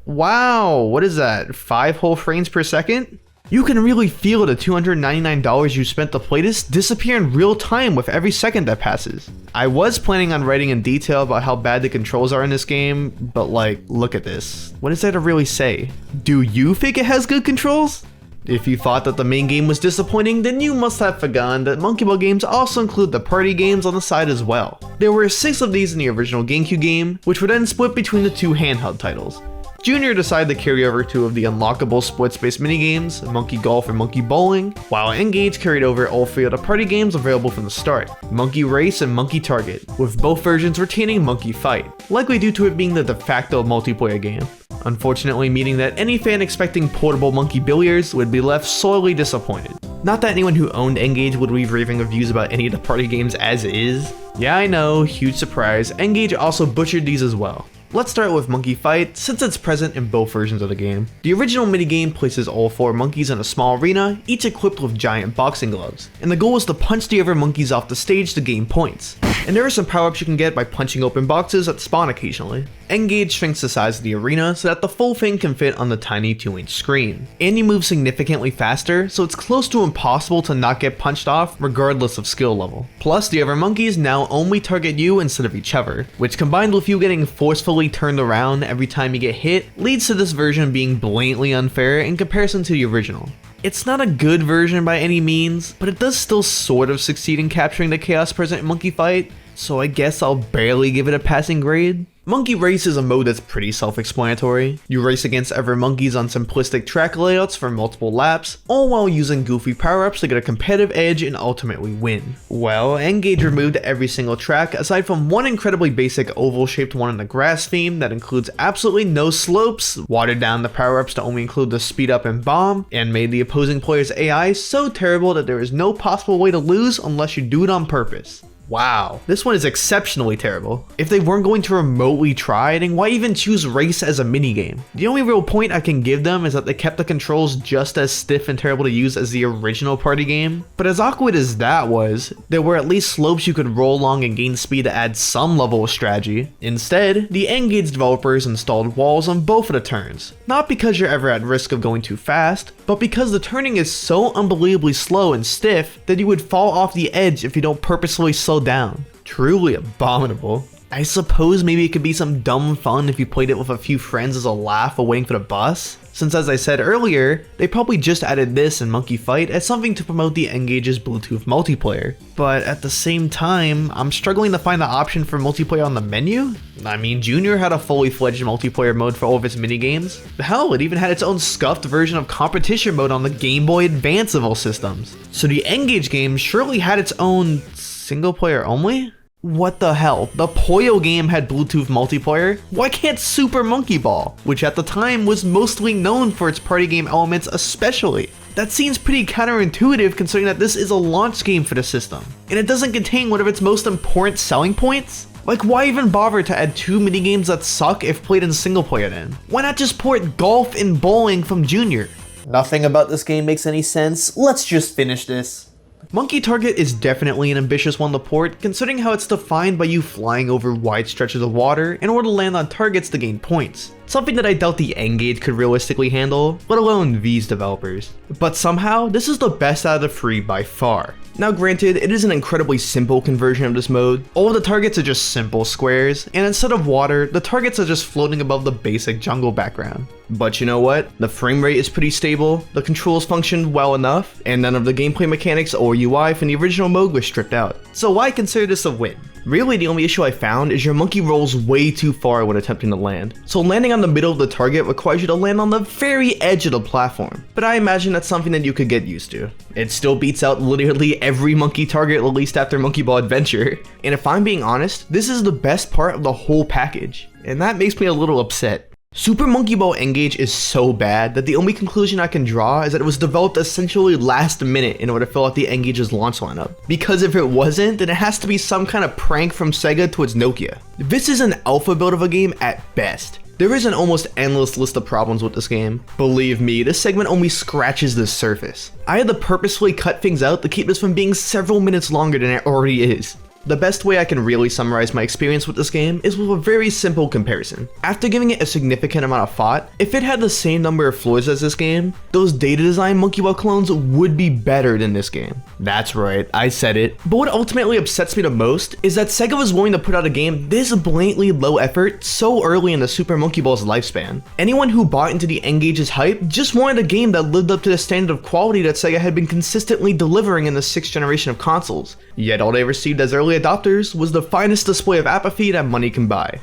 Wow, what is that, 5 whole frames per second? You can really feel the $299 you spent to play this disappear in real time with every second that passes. I was planning on writing in detail about how bad the controls are in this game, but like, look at this. What is there to really say? Do you think it has good controls? If you thought that the main game was disappointing, then you must have forgotten that Monkey Ball games also include the party games on the side as well. There were 6 of these in the original GameCube game, which were then split between the 2 handheld titles. Junior decided to carry over two of the unlockable split-space minigames, Monkey Golf and Monkey Bowling, while N-Gage carried over all three of the party games available from the start, Monkey Race and Monkey Target, with both versions retaining Monkey Fight, likely due to it being the de facto multiplayer game. Unfortunately, meaning that any fan expecting portable Monkey Billiards would be left sorely disappointed. Not that anyone who owned N-Gage would leave raving reviews about any of the party games as is. Yeah, I know, huge surprise, N-Gage also butchered these as well. Let's start with Monkey Fight, since it's present in both versions of the game. The original minigame places all four monkeys in a small arena, each equipped with giant boxing gloves, and the goal is to punch the other monkeys off the stage to gain points. And there are some power-ups you can get by punching open boxes that spawn occasionally. N-Gage shrinks the size of the arena so that the full thing can fit on the tiny 2-inch screen. And you move significantly faster, so it's close to impossible to not get punched off regardless of skill level. Plus, the other monkeys now only target you instead of each other, which combined with you getting forcefully turned around every time you get hit, leads to this version being blatantly unfair in comparison to the original. It's not a good version by any means, but it does still sort of succeed in capturing the chaos present in Monkey Fight, so I guess I'll barely give it a passing grade. Monkey Race is a mode that's pretty self-explanatory. You race against other monkeys on simplistic track layouts for multiple laps, all while using goofy power-ups to get a competitive edge and ultimately win. Well, N-Gage removed every single track aside from one incredibly basic oval-shaped one in the grass theme that includes absolutely no slopes, watered down the power-ups to only include the speed up and bomb, and made the opposing player's AI so terrible that there is no possible way to lose unless you do it on purpose. Wow, this one is exceptionally terrible. If they weren't going to remotely try, then why even choose race as a minigame? The only real point I can give them is that they kept the controls just as stiff and terrible to use as the original party game. But as awkward as that was, there were at least slopes you could roll along and gain speed to add some level of strategy. Instead, the N-Gage developers installed walls on both of the turns. Not because you're ever at risk of going too fast, but because the turning is so unbelievably slow and stiff that you would fall off the edge if you don't purposefully slow down. Truly abominable. I suppose maybe it could be some dumb fun if you played it with a few friends as a laugh while waiting for the bus, since as I said earlier, they probably just added this in Monkey Fight as something to promote the N-Gage's Bluetooth multiplayer. But at the same time, I'm struggling to find the option for multiplayer on the menu. I mean, Junior had a fully fledged multiplayer mode for all of its minigames. Hell, it even had its own scuffed version of competition mode on the Game Boy Advance of all systems. So the N-Gage game surely had its own single player only? What the hell? The Puyo game had Bluetooth multiplayer? Why can't Super Monkey Ball, which at the time was mostly known for its party game elements especially? That seems pretty counterintuitive considering that this is a launch game for the system, and it doesn't contain one of its most important selling points? Like, why even bother to add two minigames that suck if played in single player then? Why not just port golf and bowling from Junior? Nothing about this game makes any sense. Let's just finish this. Monkey Target is definitely an ambitious one to port, considering how it's defined by you flying over wide stretches of water in order to land on targets to gain points. Something that I doubt the N-Gage could realistically handle, let alone these developers. But somehow, this is the best out of the three by far. Now granted, it is an incredibly simple conversion of this mode. All of the targets are just simple squares, and instead of water, the targets are just floating above the basic jungle background. But you know what? The frame rate is pretty stable, the controls function well enough, and none of the gameplay mechanics or UI from the original mode were stripped out. So why consider this a win? Really, the only issue I found is your monkey rolls way too far when attempting to land. So landing on the middle of the target requires you to land on the very edge of the platform. But I imagine that's something that you could get used to. It still beats out literally every monkey target released after Monkey Ball Adventure. And if I'm being honest, this is the best part of the whole package. And that makes me a little upset. Super Monkey Ball N-Gage is so bad that the only conclusion I can draw is that it was developed essentially last minute in order to fill out the N-Gage's launch lineup. Because if it wasn't, then it has to be some kind of prank from Sega towards Nokia. This is an alpha build of a game at best. There is an almost endless list of problems with this game. Believe me, this segment only scratches the surface. I had to purposefully cut things out to keep this from being several minutes longer than it already is. The best way I can really summarize my experience with this game is with a very simple comparison. After giving it a significant amount of thought, if it had the same number of floors as this game, those data design Monkey Ball clones would be better than this game. That's right, I said it. But what ultimately upsets me the most is that Sega was willing to put out a game this blatantly low effort so early in the Super Monkey Ball's lifespan. Anyone who bought into the N-Gage's hype just wanted a game that lived up to the standard of quality that Sega had been consistently delivering in the 6th generation of consoles. Yet all they received as early adopters was the finest display of apathy that money can buy.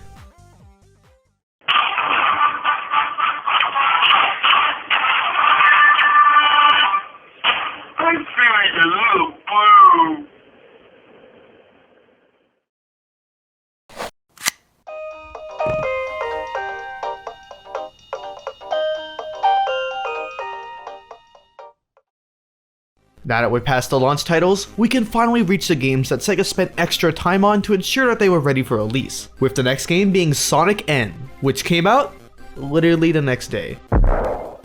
Now that we're past the launch titles, we can finally reach the games that Sega spent extra time on to ensure that they were ready for release, with the next game being SonicN, which came out literally the next day.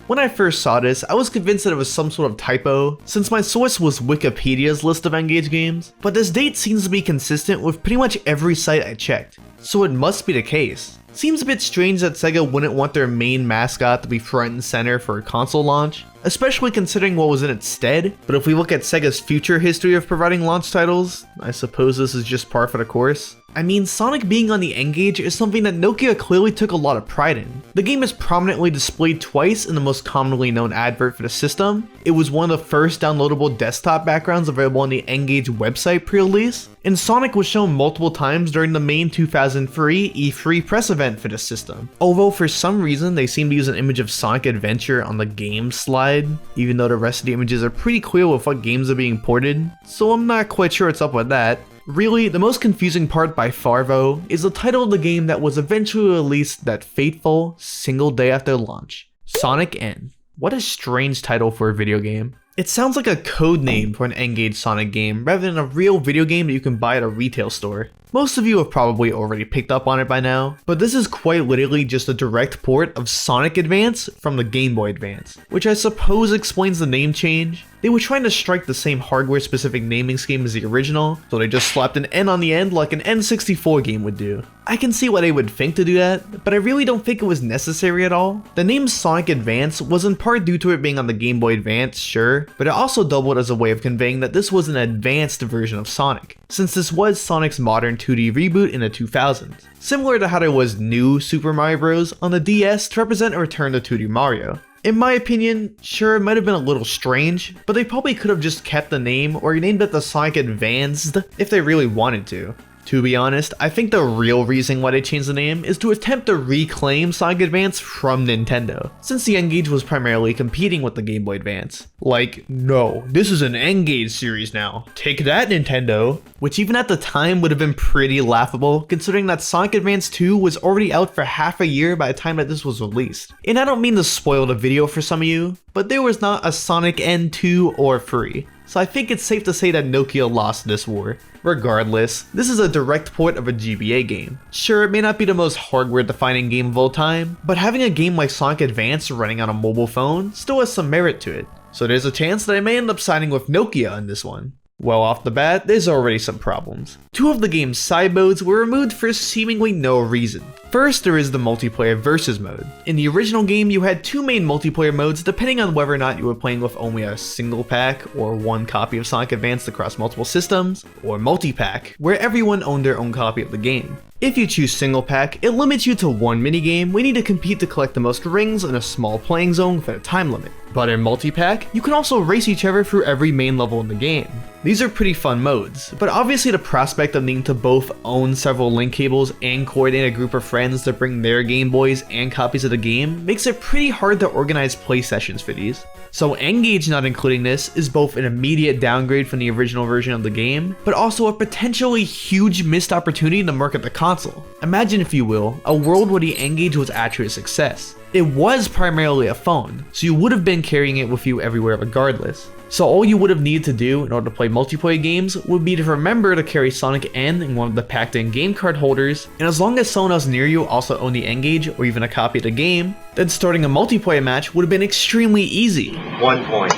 When I first saw this, I was convinced that it was some sort of typo, since my source was Wikipedia's list of N-Gage games, but this date seems to be consistent with pretty much every site I checked, so it must be the case. Seems a bit strange that Sega wouldn't want their main mascot to be front and center for a console launch, especially considering what was in its stead, but if we look at Sega's future history of providing launch titles, I suppose this is just par for the course. I mean, Sonic being on the N-Gage is something that Nokia clearly took a lot of pride in. The game is prominently displayed twice in the most commonly known advert for the system. It was one of the first downloadable desktop backgrounds available on the N-Gage website pre-release, and Sonic was shown multiple times during the main 2003 E3 press event for the system. Although for some reason they seem to use an image of Sonic Adventure on the game slide, even though the rest of the images are pretty clear with what games are being ported, so I'm not quite sure what's up with that. Really, the most confusing part by far though, is the title of the game that was eventually released that fateful single day after launch, SonicN. What a strange title for a video game. It sounds like a code name for an N-Gage Sonic game rather than a real video game that you can buy at a retail store. Most of you have probably already picked up on it by now, but this is quite literally just a direct port of Sonic Advance from the Game Boy Advance, which I suppose explains the name change. They were trying to strike the same hardware-specific naming scheme as the original, so they just slapped an N on the end like an N64 game would do. I can see why they would think to do that, but I really don't think it was necessary at all. The name Sonic Advance was in part due to it being on the Game Boy Advance, sure, but it also doubled as a way of conveying that this was an advanced version of Sonic, since this was Sonic's modern 2D reboot in the 2000s. Similar to how there was new Super Mario Bros. On the DS to represent a return to 2D Mario. In my opinion, sure, it might have been a little strange, but they probably could have just kept the name or renamed it the Sonic Advanced if they really wanted to. To be honest, I think the real reason why they changed the name is to attempt to reclaim Sonic Advance from Nintendo, since the N-Gage was primarily competing with the Game Boy Advance. Like, no, this is an N-Gage series now, take that Nintendo, which even at the time would have been pretty laughable, considering that Sonic Advance 2 was already out for half a year by the time that this was released. And I don't mean to spoil the video for some of you, but there was not a Sonic N2 or 3. So I think it's safe to say that Nokia lost this war. Regardless, this is a direct port of a GBA game. Sure, it may not be the most hardware-defining game of all time, but having a game like Sonic Advance running on a mobile phone still has some merit to it. So there's a chance that I may end up siding with Nokia on this one. Well, off the bat, there's already some problems. Two of the game's side modes were removed for seemingly no reason. First, there is the multiplayer versus mode. In the original game, you had two main multiplayer modes depending on whether or not you were playing with only a single pack or one copy of Sonic Advance across multiple systems, or multi-pack, where everyone owned their own copy of the game. If you choose single pack, it limits you to one minigame where you need to compete to collect the most rings in a small playing zone within a time limit. But in multi-pack, you can also race each other through every main level in the game. These are pretty fun modes, but obviously the prospect of needing to both own several link cables and coordinate a group of friends to bring their Game Boys and copies of the game makes it pretty hard to organize play sessions for these. So N-Gage not including this is both an immediate downgrade from the original version of the game, but also a potentially huge missed opportunity to market the console. Imagine, if you will, a world where the N-Gage was actually a success. It was primarily a phone, so you would have been carrying it with you everywhere regardless. So all you would have needed to do in order to play multiplayer games would be to remember to carry Sonic N in one of the packed in game card holders, and as long as someone else near you also owned the N-Gage or even a copy of the game, then starting a multiplayer match would have been extremely easy. 1 point.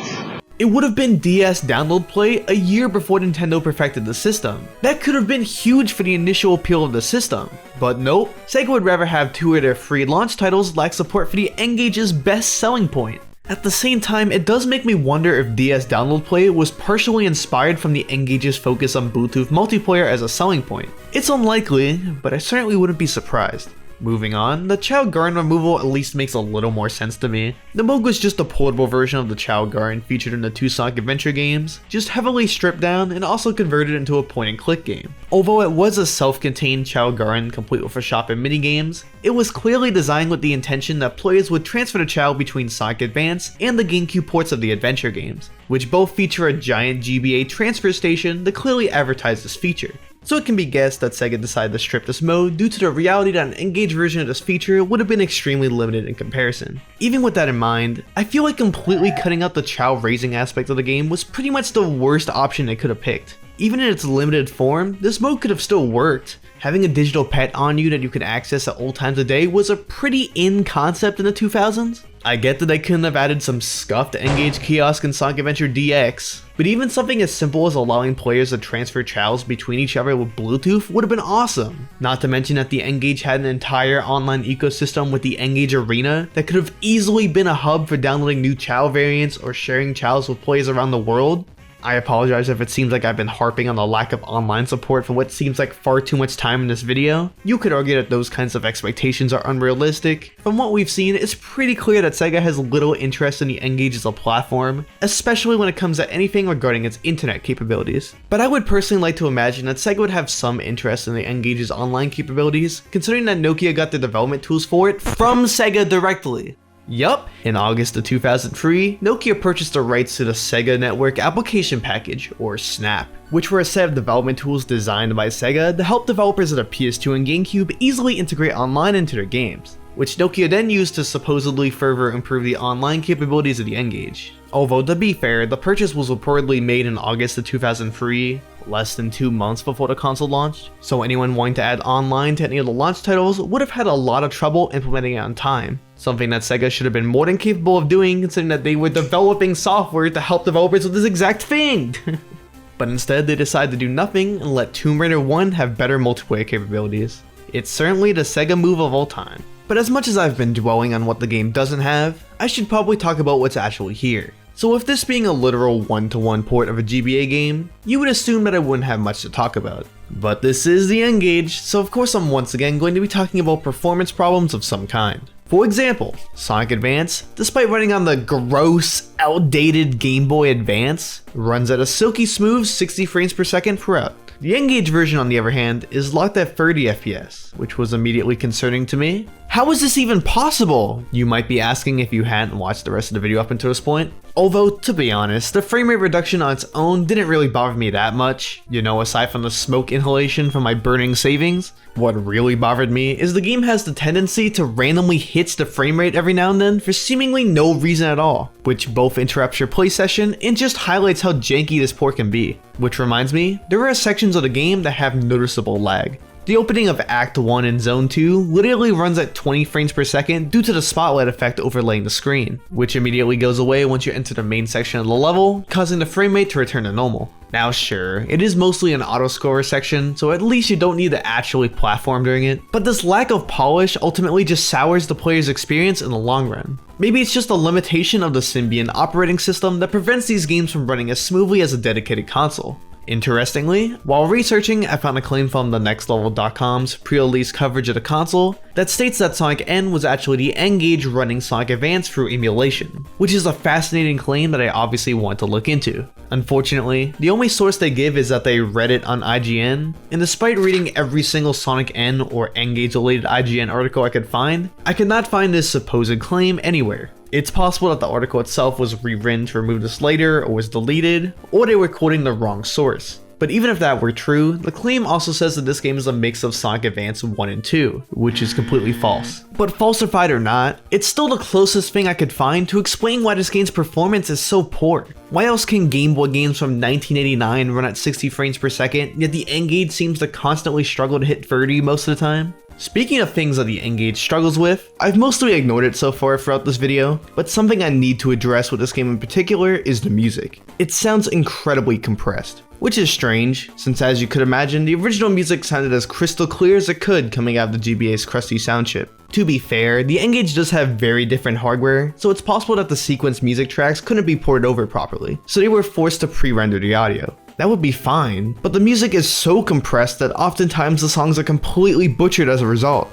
It would have been DS download play a year before Nintendo perfected the system. That could have been huge for the initial appeal of the system. But nope, Sega would rather have two of their free launch titles lack support for the N-Gage's best selling point. At the same time, it does make me wonder if DS download play was partially inspired from the N-Gage's focus on Bluetooth multiplayer as a selling point. It's unlikely, but I certainly wouldn't be surprised. Moving on, the Chao Garn removal at least makes a little more sense to me. The mode was just a portable version of the Chao Garn featured in the two Sonic Adventure games, just heavily stripped down and also converted into a point-and-click game. Although it was a self-contained Chao Garn complete with a shop and minigames, it was clearly designed with the intention that players would transfer the Chao between Sonic Advance and the GameCube ports of the adventure games, which both feature a giant GBA transfer station that clearly advertised this feature. So it can be guessed that Sega decided to strip this mode due to the reality that an N-Gage version of this feature would have been extremely limited in comparison. Even with that in mind, I feel like completely cutting out the child raising aspect of the game was pretty much the worst option they could have picked. Even in its limited form, this mode could have still worked. Having a digital pet on you that you can access at all times of day was a pretty in concept in the 2000s. I get that they couldn't have added some scuffed N-Gage kiosk in Sonic Adventure DX, but even something as simple as allowing players to transfer channels between each other with Bluetooth would have been awesome. Not to mention that the N-Gage had an entire online ecosystem with the N-Gage Arena that could have easily been a hub for downloading new channel variants or sharing channels with players around the world. I apologize if it seems like I've been harping on the lack of online support for what seems like far too much time in this video. You could argue that those kinds of expectations are unrealistic. From what we've seen, it's pretty clear that Sega has little interest in the N-Gage as a platform, especially when it comes to anything regarding its internet capabilities. But I would personally like to imagine that Sega would have some interest in the N-Gage's online capabilities, considering that Nokia got the development tools for it from Sega directly. Yup, in August of 2003, Nokia purchased the rights to the Sega Network Application Package, or SNAP, which were a set of development tools designed by Sega to help developers of the PS2 and GameCube easily integrate online into their games, which Nokia then used to supposedly further improve the online capabilities of the N-Gage. Although to be fair, the purchase was reportedly made in August of 2003, less than 2 months before the console launched, so anyone wanting to add online to any of the launch titles would have had a lot of trouble implementing it on time. Something that Sega should have been more than capable of doing, considering that they were developing software to help developers with this exact thing! But instead they decided to do nothing and let Tomb Raider 1 have better multiplayer capabilities. It's certainly the Sega move of all time. But as much as I've been dwelling on what the game doesn't have, I should probably talk about what's actually here. So with this being a literal one-to-one port of a GBA game, you would assume that I wouldn't have much to talk about. But this is the N-Gage, so of course I'm once again going to be talking about performance problems of some kind. For example, Sonic Advance, despite running on the gross, outdated Game Boy Advance, runs at a silky smooth 60 frames per second throughout. The N-Gage version, on the other hand, is locked at 30 FPS, which was immediately concerning to me. How is this even possible? You might be asking if you hadn't watched the rest of the video up until this point. Although, to be honest, the frame rate reduction on its own didn't really bother me that much, you know, aside from the smoke inhalation from my burning savings. What really bothered me is the game has the tendency to randomly hit the frame rate every now and then for seemingly no reason at all, which both interrupts your play session and just highlights how janky this port can be. Which reminds me, there are sections of the game that have noticeable lag. The opening of Act 1 and Zone 2 literally runs at 20 frames per second due to the spotlight effect overlaying the screen, which immediately goes away once you enter the main section of the level, causing the frame rate to return to normal. Now sure, it is mostly an auto-scorer section, so at least you don't need to actually platform during it, but this lack of polish ultimately just sours the player's experience in the long run. Maybe it's just a limitation of the Symbian operating system that prevents these games from running as smoothly as a dedicated console. Interestingly, while researching, I found a claim from thenextlevel.com's pre-release coverage of the console that states that Sonic N was actually the N-Gage running Sonic Advance through emulation, which is a fascinating claim that I obviously want to look into. Unfortunately, the only source they give is that they read it on IGN, and despite reading every single Sonic N or N-Gage related IGN article I could not find this supposed claim anywhere. It's possible that the article itself was rewritten to remove this later, or was deleted, or they were quoting the wrong source. But even if that were true, the claim also says that this game is a mix of Sonic Advance 1 and 2, which is completely false. But falsified or not, it's still the closest thing I could find to explain why this game's performance is so poor. Why else can Game Boy games from 1989 run at 60 frames per second, yet the N-Gage seems to constantly struggle to hit 30 most of the time? Speaking of things that the N-Gage struggles with, I've mostly ignored it so far throughout this video, but something I need to address with this game in particular is the music. It sounds incredibly compressed, which is strange, since as you could imagine, the original music sounded as crystal clear as it could coming out of the GBA's crusty sound chip. To be fair, the N-Gage does have very different hardware, so it's possible that the sequence music tracks couldn't be ported over properly, so they were forced to pre-render the audio. That would be fine, but the music is so compressed that oftentimes the songs are completely butchered as a result.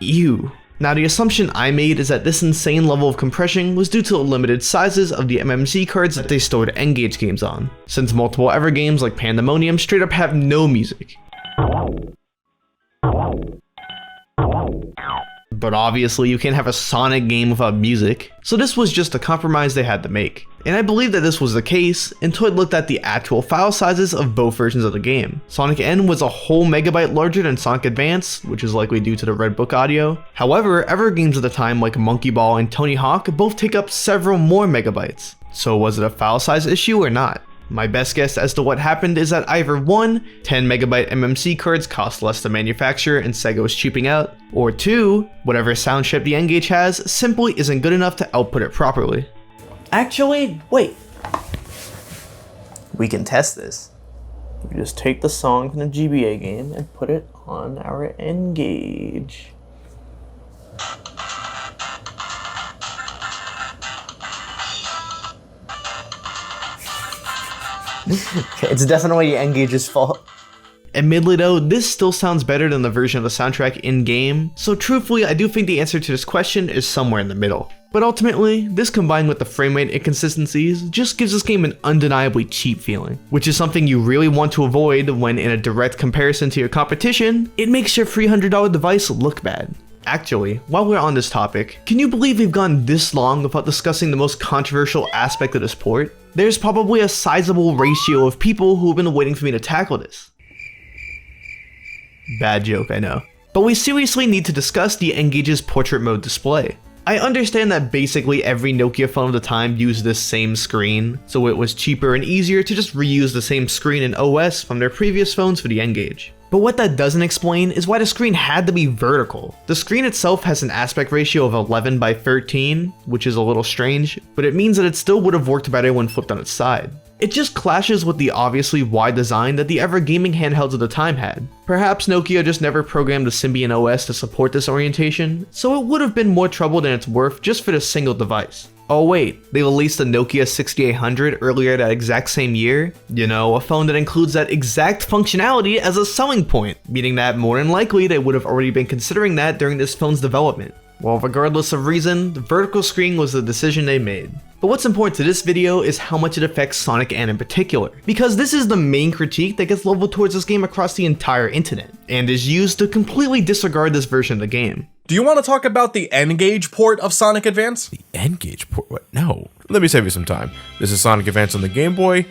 Ew. Now the assumption I made is that this insane level of compression was due to the limited sizes of the MMC cards that they stored N-Gage games on, since multiple ever games like Pandemonium straight up have no music. But obviously you can't have a Sonic game without music, so this was just a compromise they had to make. And I believe that this was the case until I looked at the actual file sizes of both versions of the game. SonicN was a whole megabyte larger than Sonic Advance, which is likely due to the Red Book audio. However, other games at the time like Monkey Ball and Tony Hawk both take up several more megabytes. So was it a file size issue or not? My best guess as to what happened is that either 1, 10 megabyte MMC cards cost less to manufacture and Sega was cheaping out, or 2, whatever sound chip the N-Gage has simply isn't good enough to output it properly. Actually, wait. We can test this. We just take the song from the GBA game and put it on our N-Gage. It's definitely N-Gage's fault. Admittedly though, this still sounds better than the version of the soundtrack in-game, so truthfully I do think the answer to this question is somewhere in the middle. But ultimately, this combined with the frame rate inconsistencies just gives this game an undeniably cheap feeling, which is something you really want to avoid when in a direct comparison to your competition, it makes your $300 device look bad. Actually, while we're on this topic, can you believe we've gone this long without discussing the most controversial aspect of this port? There's probably a sizable ratio of people who have been waiting for me to tackle this. Bad joke, I know. But we seriously need to discuss the N-Gage's portrait mode display. I understand that basically every Nokia phone of the time used this same screen, so it was cheaper and easier to just reuse the same screen and OS from their previous phones for the N-Gage. But what that doesn't explain is why the screen had to be vertical. The screen itself has an aspect ratio of 11 by 13, which is a little strange, but it means that it still would have worked better when flipped on its side. It just clashes with the obviously wide design that the ever gaming handhelds of the time had. Perhaps Nokia just never programmed the Symbian OS to support this orientation, so it would have been more trouble than it's worth just for this single device. Oh wait, they released the Nokia 6800 earlier that exact same year? You know, a phone that includes that exact functionality as a selling point, meaning that more than likely they would have already been considering that during this phone's development. Well, regardless of reason, the vertical screen was the decision they made. But what's important to this video is how much it affects SonicN in particular, because this is the main critique that gets leveled towards this game across the entire internet, and is used to completely disregard this version of the game. Do you want to talk about the N-Gage port of Sonic Advance? The N-Gage port? What? No. Let me save you some time. This is Sonic Advance on the Game Boy.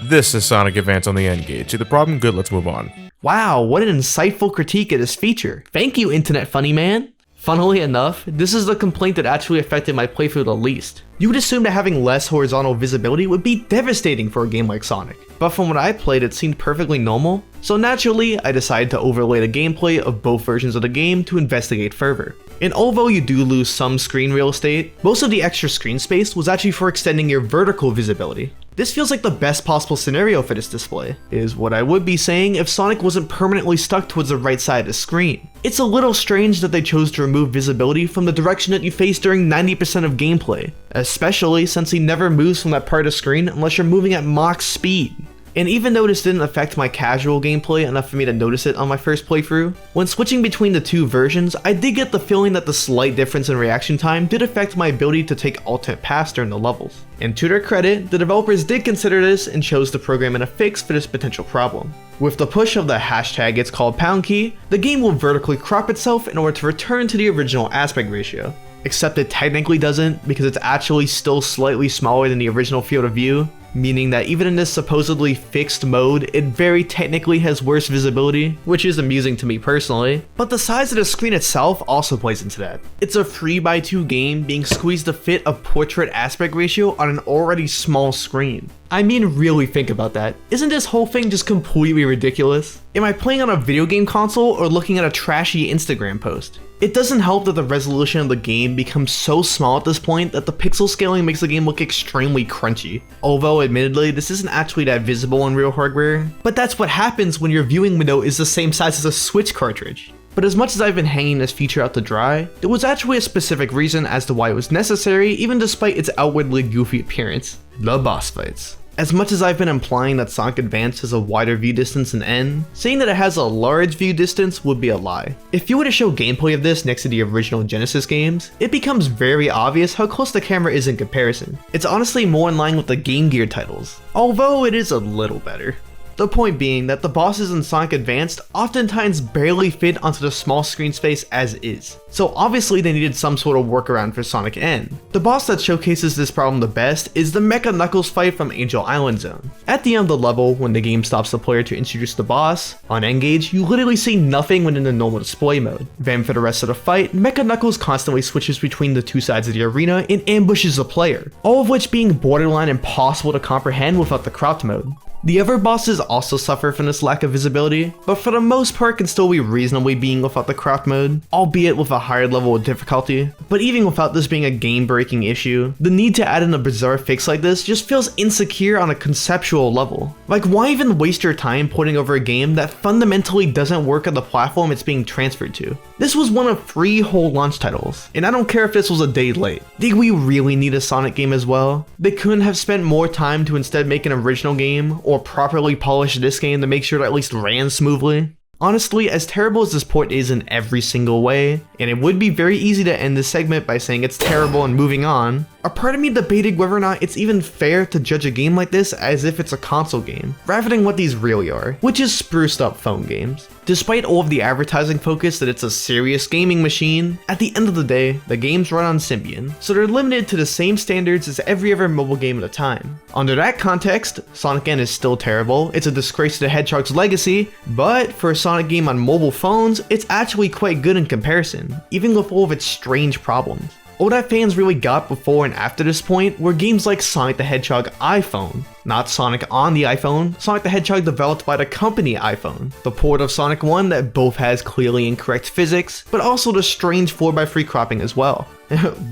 This is Sonic Advance on the N-Gage. See the problem? Good, let's move on. Wow, what an insightful critique of this feature. Thank you, Internet Funny Man. Funnily enough, this is the complaint that actually affected my playthrough the least. You would assume that having less horizontal visibility would be devastating for a game like Sonic, but from what I played it seemed perfectly normal, so naturally I decided to overlay the gameplay of both versions of the game to investigate further. And although you do lose some screen real estate, most of the extra screen space was actually for extending your vertical visibility. This feels like the best possible scenario for this display, is what I would be saying if Sonic wasn't permanently stuck towards the right side of the screen. It's a little strange that they chose to remove visibility from the direction that you face during 90% of gameplay, especially since he never moves from that part of the screen unless you're moving at Mach speed. And even though this didn't affect my casual gameplay enough for me to notice it on my first playthrough, when switching between the two versions, I did get the feeling that the slight difference in reaction time did affect my ability to take alternate paths during the levels. And to their credit, the developers did consider this and chose to program in a fix for this potential problem. With the push of the hashtag it's called pound key, the game will vertically crop itself in order to return to the original aspect ratio. Except it technically doesn't, because it's actually still slightly smaller than the original field of view, meaning that even in this supposedly fixed mode, it very technically has worse visibility, which is amusing to me personally. But the size of the screen itself also plays into that. It's a 3x2 game being squeezed to fit a portrait aspect ratio on an already small screen. I mean, really think about that. Isn't this whole thing just completely ridiculous? Am I playing on a video game console or looking at a trashy Instagram post? It doesn't help that the resolution of the game becomes so small at this point that the pixel scaling makes the game look extremely crunchy. Although admittedly, this isn't actually that visible on real hardware, but that's what happens when your viewing window is the same size as a Switch cartridge. But as much as I've been hanging this feature out to dry, there was actually a specific reason as to why it was necessary even despite its outwardly goofy appearance: the boss fights. As much as I've been implying that Sonic Advance has a wider view distance than N, saying that it has a large view distance would be a lie. If you were to show gameplay of this next to the original Genesis games, it becomes very obvious how close the camera is in comparison. It's honestly more in line with the Game Gear titles, although it is a little better. The point being that the bosses in Sonic Advanced oftentimes barely fit onto the small screen space as is, so obviously they needed some sort of workaround for Sonic N. The boss that showcases this problem the best is the Mecha Knuckles fight from Angel Island Zone. At the end of the level, when the game stops the player to introduce the boss, on N-Gage you literally see nothing when in the normal display mode. Then for the rest of the fight, Mecha Knuckles constantly switches between the two sides of the arena and ambushes the player, all of which being borderline impossible to comprehend without the cropped mode. The other bosses also suffer from this lack of visibility, but for the most part can still be reasonably being without the cropped mode, albeit with a higher level of difficulty. But even without this being a game-breaking issue, the need to add in a bizarre fix like this just feels insecure on a conceptual level. Like, why even waste your time porting over a game that fundamentally doesn't work on the platform it's being transferred to? This was one of 3 whole launch titles, and I don't care if this was a day late. Did we really need a Sonic game as well? They couldn't have spent more time to instead make an original game, or properly polish this game to make sure it at least ran smoothly? Honestly, as terrible as this port is in every single way, and it would be very easy to end this segment by saying it's terrible and moving on, a part of me debated whether or not it's even fair to judge a game like this as if it's a console game, rather than what these really are, which is spruced up phone games. Despite all of the advertising focus that it's a serious gaming machine, at the end of the day, the games run on Symbian, so they're limited to the same standards as every other mobile game at the time. Under that context, Sonic N is still terrible, it's a disgrace to the Hedgehog's legacy, but for a Sonic game on mobile phones, it's actually quite good in comparison, even with all of its strange problems. All that fans really got before and after this point were games like Sonic the Hedgehog iPhone, not Sonic on the iPhone, Sonic the Hedgehog developed by the company iPhone, the port of Sonic 1 that both has clearly incorrect physics, but also the strange 4x3 cropping as well.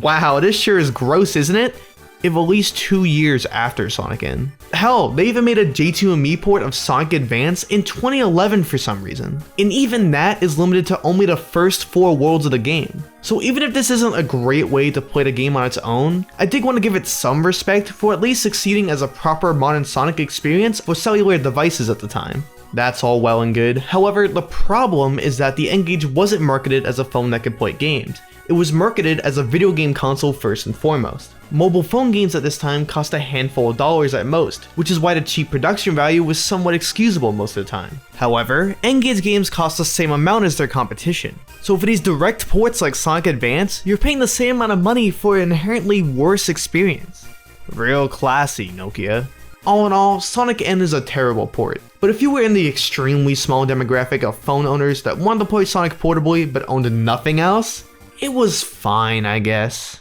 Wow, this sure is gross, isn't it? If at least 2 years after Sonic N. Hell, they even made a J2ME port of Sonic Advance in 2011 for some reason. And even that is limited to only the first 4 worlds of the game. So even if this isn't a great way to play the game on its own, I did want to give it some respect for at least succeeding as a proper modern Sonic experience for cellular devices at the time. That's all well and good, however the problem is that the N-Gage wasn't marketed as a phone that could play games. It was marketed as a video game console first and foremost. Mobile phone games at this time cost a handful of dollars at most, which is why the cheap production value was somewhat excusable most of the time. However, N-Gage games cost the same amount as their competition. So for these direct ports like Sonic Advance, you're paying the same amount of money for an inherently worse experience. Real classy, Nokia. All in all, Sonic N is a terrible port, but if you were in the extremely small demographic of phone owners that wanted to play Sonic portably but owned nothing else, it was fine, I guess.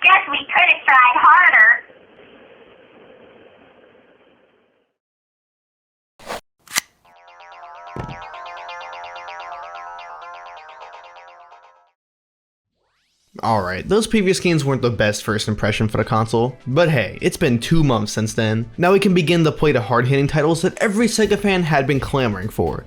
Guess we could have tried harder. Alright, those previous games weren't the best first impression for the console, but hey, it's been 2 months since then. Now we can begin to play the hard-hitting titles that every Sega fan had been clamoring for.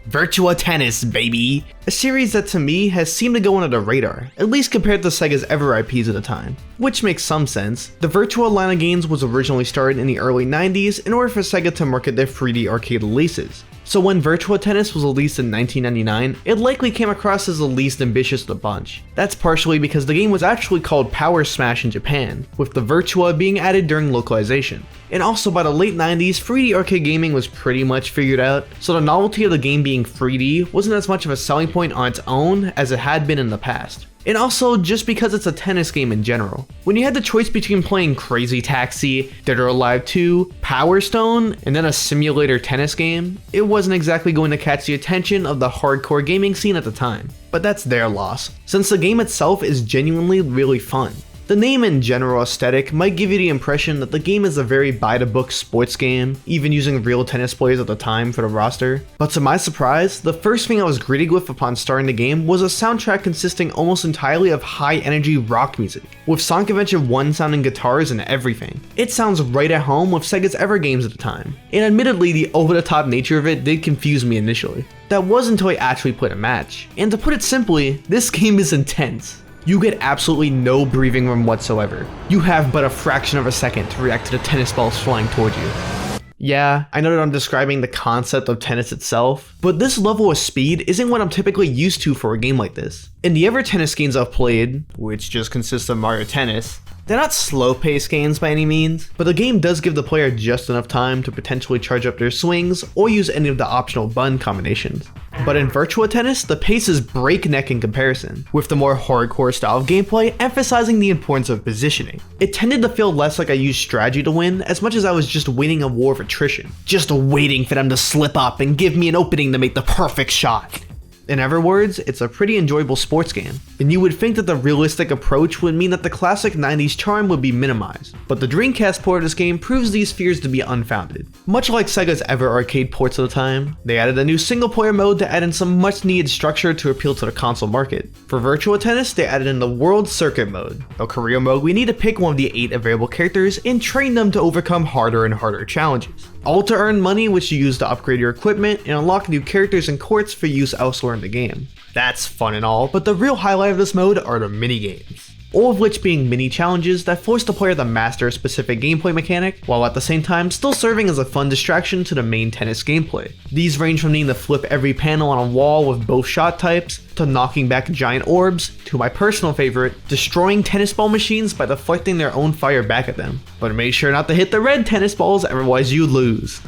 Virtua Tennis, baby! A series that to me has seemed to go under the radar, at least compared to Sega's ever IPs at the time. Which makes some sense. The Virtua line of games was originally started in the early 90s in order for Sega to market their 3D arcade releases. So when Virtua Tennis was released in 1999, it likely came across as the least ambitious of the bunch. That's partially because the game was actually called Power Smash in Japan, with the Virtua being added during localization. And also by the late 90s, 3D arcade gaming was pretty much figured out, so the novelty of the game being 3D wasn't as much of a selling point on its own as it had been in the past. And also just because it's a tennis game in general. When you had the choice between playing Crazy Taxi, Dead or Alive 2, Power Stone, and then a simulator tennis game, it wasn't exactly going to catch the attention of the hardcore gaming scene at the time. But that's their loss, since the game itself is genuinely really fun. The name and general aesthetic might give you the impression that the game is a very by-the-book sports game, even using real tennis players at the time for the roster. But to my surprise, the first thing I was greeted with upon starting the game was a soundtrack consisting almost entirely of high-energy rock music, with Sonic Adventure 1 sounding guitars and everything. It sounds right at home with Sega's ever games at the time, and admittedly the over-the-top nature of it did confuse me initially. That was until I actually played a match, and to put it simply, this game is intense. you get absolutely no breathing room whatsoever. You have but a fraction of a second to react to the tennis balls flying towards you. Yeah, I know that I'm describing the concept of tennis itself, but this level of speed isn't what I'm typically used to for a game like this. In the other tennis games I've played, which just consists of Mario Tennis, they're not slow-paced games by any means, but the game does give the player just enough time to potentially charge up their swings or use any of the optional button combinations. But in Virtua Tennis, the pace is breakneck in comparison, with the more hardcore style of gameplay emphasizing the importance of positioning. It tended to feel less like I used strategy to win as much as I was just winning a war of attrition, just waiting for them to slip up and give me an opening to make the perfect shot. In other words, it's a pretty enjoyable sports game, and you would think that the realistic approach would mean that the classic 90s charm would be minimized, but the Dreamcast port of this game proves these fears to be unfounded. Much like Sega's ever arcade ports of the time, they added a new single player mode to add in some much needed structure to appeal to the console market. For Virtua Tennis, they added in the World Circuit mode, a career mode we need to pick one of the 8 available characters and train them to overcome harder and harder challenges. All to earn money, which you use to upgrade your equipment and unlock new characters and courts for use elsewhere in the game. That's fun and all, but the real highlight of this mode are the mini-games. All of which being mini challenges that force the player to master a specific gameplay mechanic, while at the same time still serving as a fun distraction to the main tennis gameplay. These range from needing to flip every panel on a wall with both shot types, to knocking back giant orbs, to my personal favorite, destroying tennis ball machines by deflecting their own fire back at them. But make sure not to hit the red tennis balls, otherwise you lose.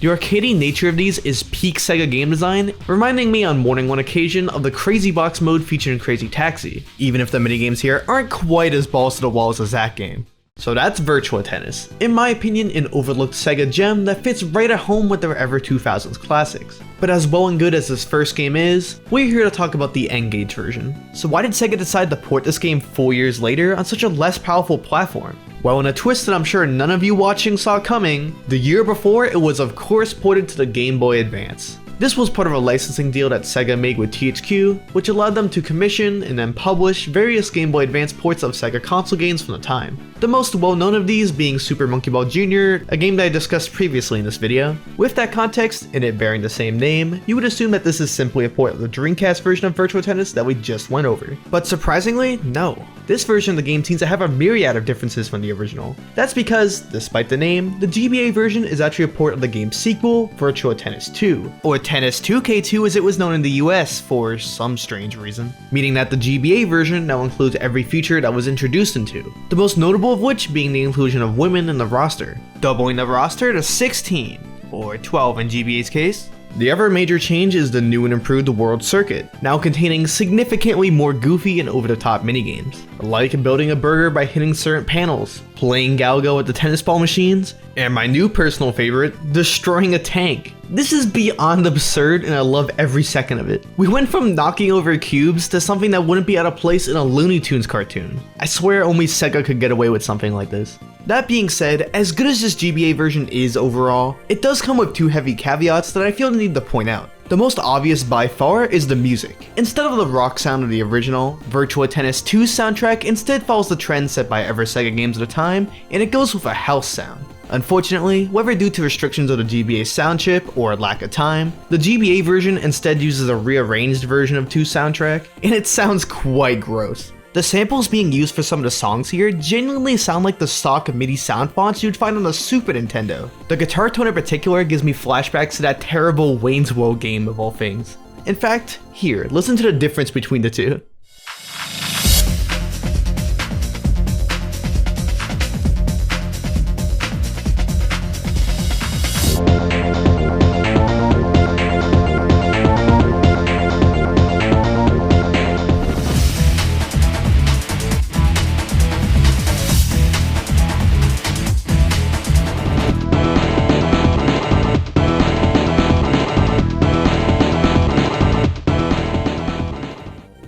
The arcadey nature of these is peak Sega game design, reminding me on more than one occasion of the Crazy Box mode featured in Crazy Taxi, even if the minigames here aren't quite as balls to the walls as that game. So that's Virtua Tennis, in my opinion an overlooked Sega gem that fits right at home with their ever 2000s classics. But as well and good as this first game is, we're here to talk about the N-Gage version. So why did Sega decide to port this game 4 years later on such a less powerful platform? Well, in a twist that I'm sure none of you watching saw coming, the year before it was of course ported to the Game Boy Advance. This was part of a licensing deal that Sega made with THQ, which allowed them to commission and then publish various Game Boy Advance ports of Sega console games from the time. The most well-known of these being Super Monkey Ball Jr., a game that I discussed previously in this video. With that context, and it bearing the same name, you would assume that this is simply a port of the Dreamcast version of Virtua Tennis that we just went over. But surprisingly, no. This version of the game seems to have a myriad of differences from the original. That's because, despite the name, the GBA version is actually a port of the game's sequel, Virtua Tennis 2, or Tennis 2K2 as it was known in the US for some strange reason, meaning that the GBA version now includes every feature that was introduced into, the most notable of which being the inclusion of women in the roster, doubling the roster to 16, or 12 in GBA's case. The other major change is the new and improved World Circuit, now containing significantly more goofy and over-the-top minigames, like building a burger by hitting certain panels, playing Galgo at the tennis ball machines, and my new personal favorite, destroying a tank. This is beyond absurd and I love every second of it. We went from knocking over cubes to something that wouldn't be out of place in a Looney Tunes cartoon. I swear only Sega could get away with something like this. That being said, as good as this GBA version is overall, it does come with 2 heavy caveats that I feel the need to point out. The most obvious by far is the music. Instead of the rock sound of the original, Virtua Tennis 2's soundtrack instead follows the trend set by ever Sega games at the time, and it goes with a house sound. Unfortunately, whether due to restrictions of the GBA sound chip or lack of time, the GBA version instead uses a rearranged version of 2's soundtrack, and it sounds quite gross. The samples being used for some of the songs here genuinely sound like the stock MIDI sound fonts you'd find on the Super Nintendo. The guitar tone in particular gives me flashbacks to that terrible Wayne's World game of all things. In fact, here, listen to the difference between the two.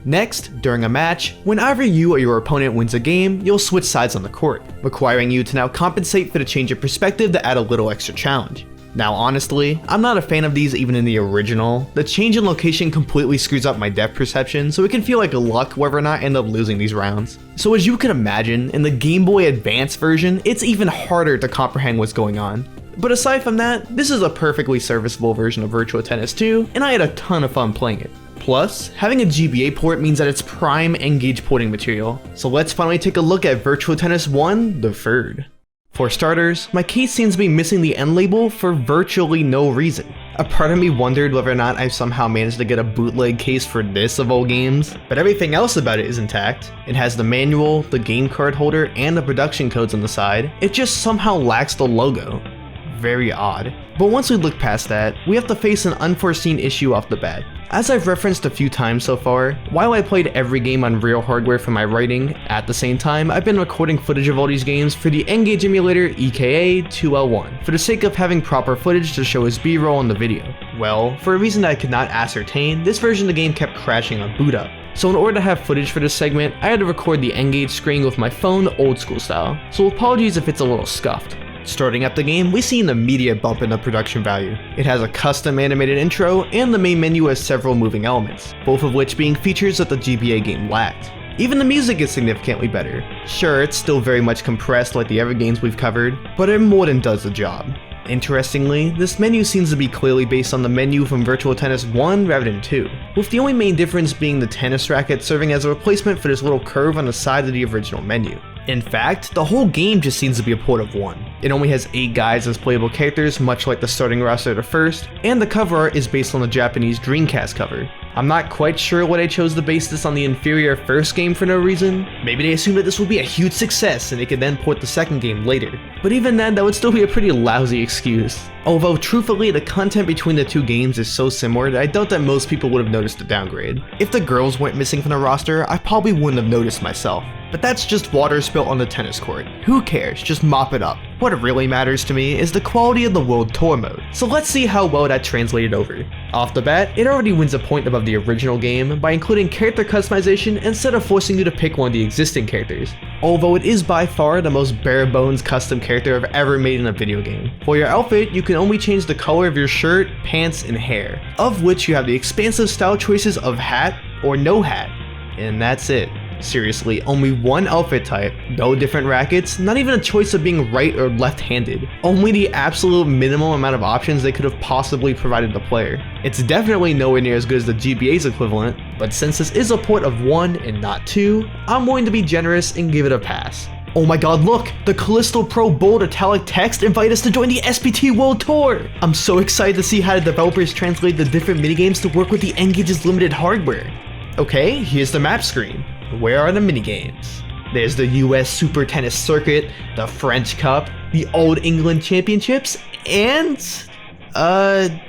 Next, during a match, when either you or your opponent wins a game, you'll switch sides on the court, requiring you to now compensate for the change of perspective to add a little extra challenge. Now honestly, I'm not a fan of these even in the original. The change in location completely screws up my depth perception, so it can feel like luck whether or not I end up losing these rounds. So as you can imagine, in the Game Boy Advance version, it's even harder to comprehend what's going on. But aside from that, this is a perfectly serviceable version of Virtua Tennis 2, and I had a ton of fun playing it. Plus, having a GBA port means that it's prime N-Gage porting material. So let's finally take a look at Virtua Tennis 1, the third. For starters, my case seems to be missing the N label for virtually no reason. A part of me wondered whether or not I somehow managed to get a bootleg case for this of all games, but everything else about it is intact. It has the manual, the game card holder, and the production codes on the side. It just somehow lacks the logo. Very odd. But once we look past that, we have to face an unforeseen issue off the bat. As I've referenced a few times so far, while I played every game on real hardware for my writing, at the same time I've been recording footage of all these games for the N-Gage emulator EKA 2L1, for the sake of having proper footage to show as B-roll in the video. Well, for a reason that I could not ascertain, this version of the game kept crashing on boot up. So in order to have footage for this segment, I had to record the N-Gage screen with my phone old school style, so apologies if it's a little scuffed. Starting up the game, we see an immediate bump in the production value. It has a custom animated intro, and the main menu has several moving elements, both of which being features that the GBA game lacked. Even the music is significantly better. Sure, it's still very much compressed like the other games we've covered, but it more than does the job. Interestingly, this menu seems to be clearly based on the menu from Virtua Tennis 1 rather than 2, with the only main difference being the tennis racket serving as a replacement for this little curve on the side of the original menu. In fact, the whole game just seems to be a port of 1. It only has 8 guys as playable characters, much like the starting roster of the first, and the cover art is based on the Japanese Dreamcast cover. I'm not quite sure why they chose to base this on the inferior first game for no reason. Maybe they assumed that this would be a huge success and they could then port the second game later. But even then, that would still be a pretty lousy excuse. Although truthfully, the content between the two games is so similar that I doubt that most people would have noticed the downgrade. If the girls went missing from the roster, I probably wouldn't have noticed myself. But that's just water spilt on the tennis court. Who cares? Just mop it up. What really matters to me is the quality of the World Tour mode. So let's see how well that translated over. Off the bat, it already wins a point above the original game by including character customization instead of forcing you to pick one of the existing characters. Although it is by far the most bare bones custom character I've ever made in a video game. For your outfit, you can only change the color of your shirt, pants, and hair, of which you have the expansive style choices of hat or no hat. And that's it. Seriously, only one outfit type, no different rackets, not even a choice of being right or left-handed. Only the absolute minimum amount of options they could have possibly provided the player. It's definitely nowhere near as good as the GBA's equivalent, but since this is a port of 1 and not 2, I'm willing to be generous and give it a pass. Oh my god, look! The Callisto Pro bold italic text invite us to join the SPT World Tour! I'm so excited to see how the developers translate the different minigames to work with the N-Gage's limited hardware. Okay, here's the map screen. Where are the minigames? There's the US Super Tennis Circuit, the French Cup, the Old England Championships, and...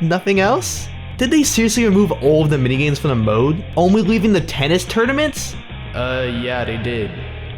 nothing else? Did they seriously remove all of the minigames from the mode, only leaving the tennis tournaments? Yeah, they did.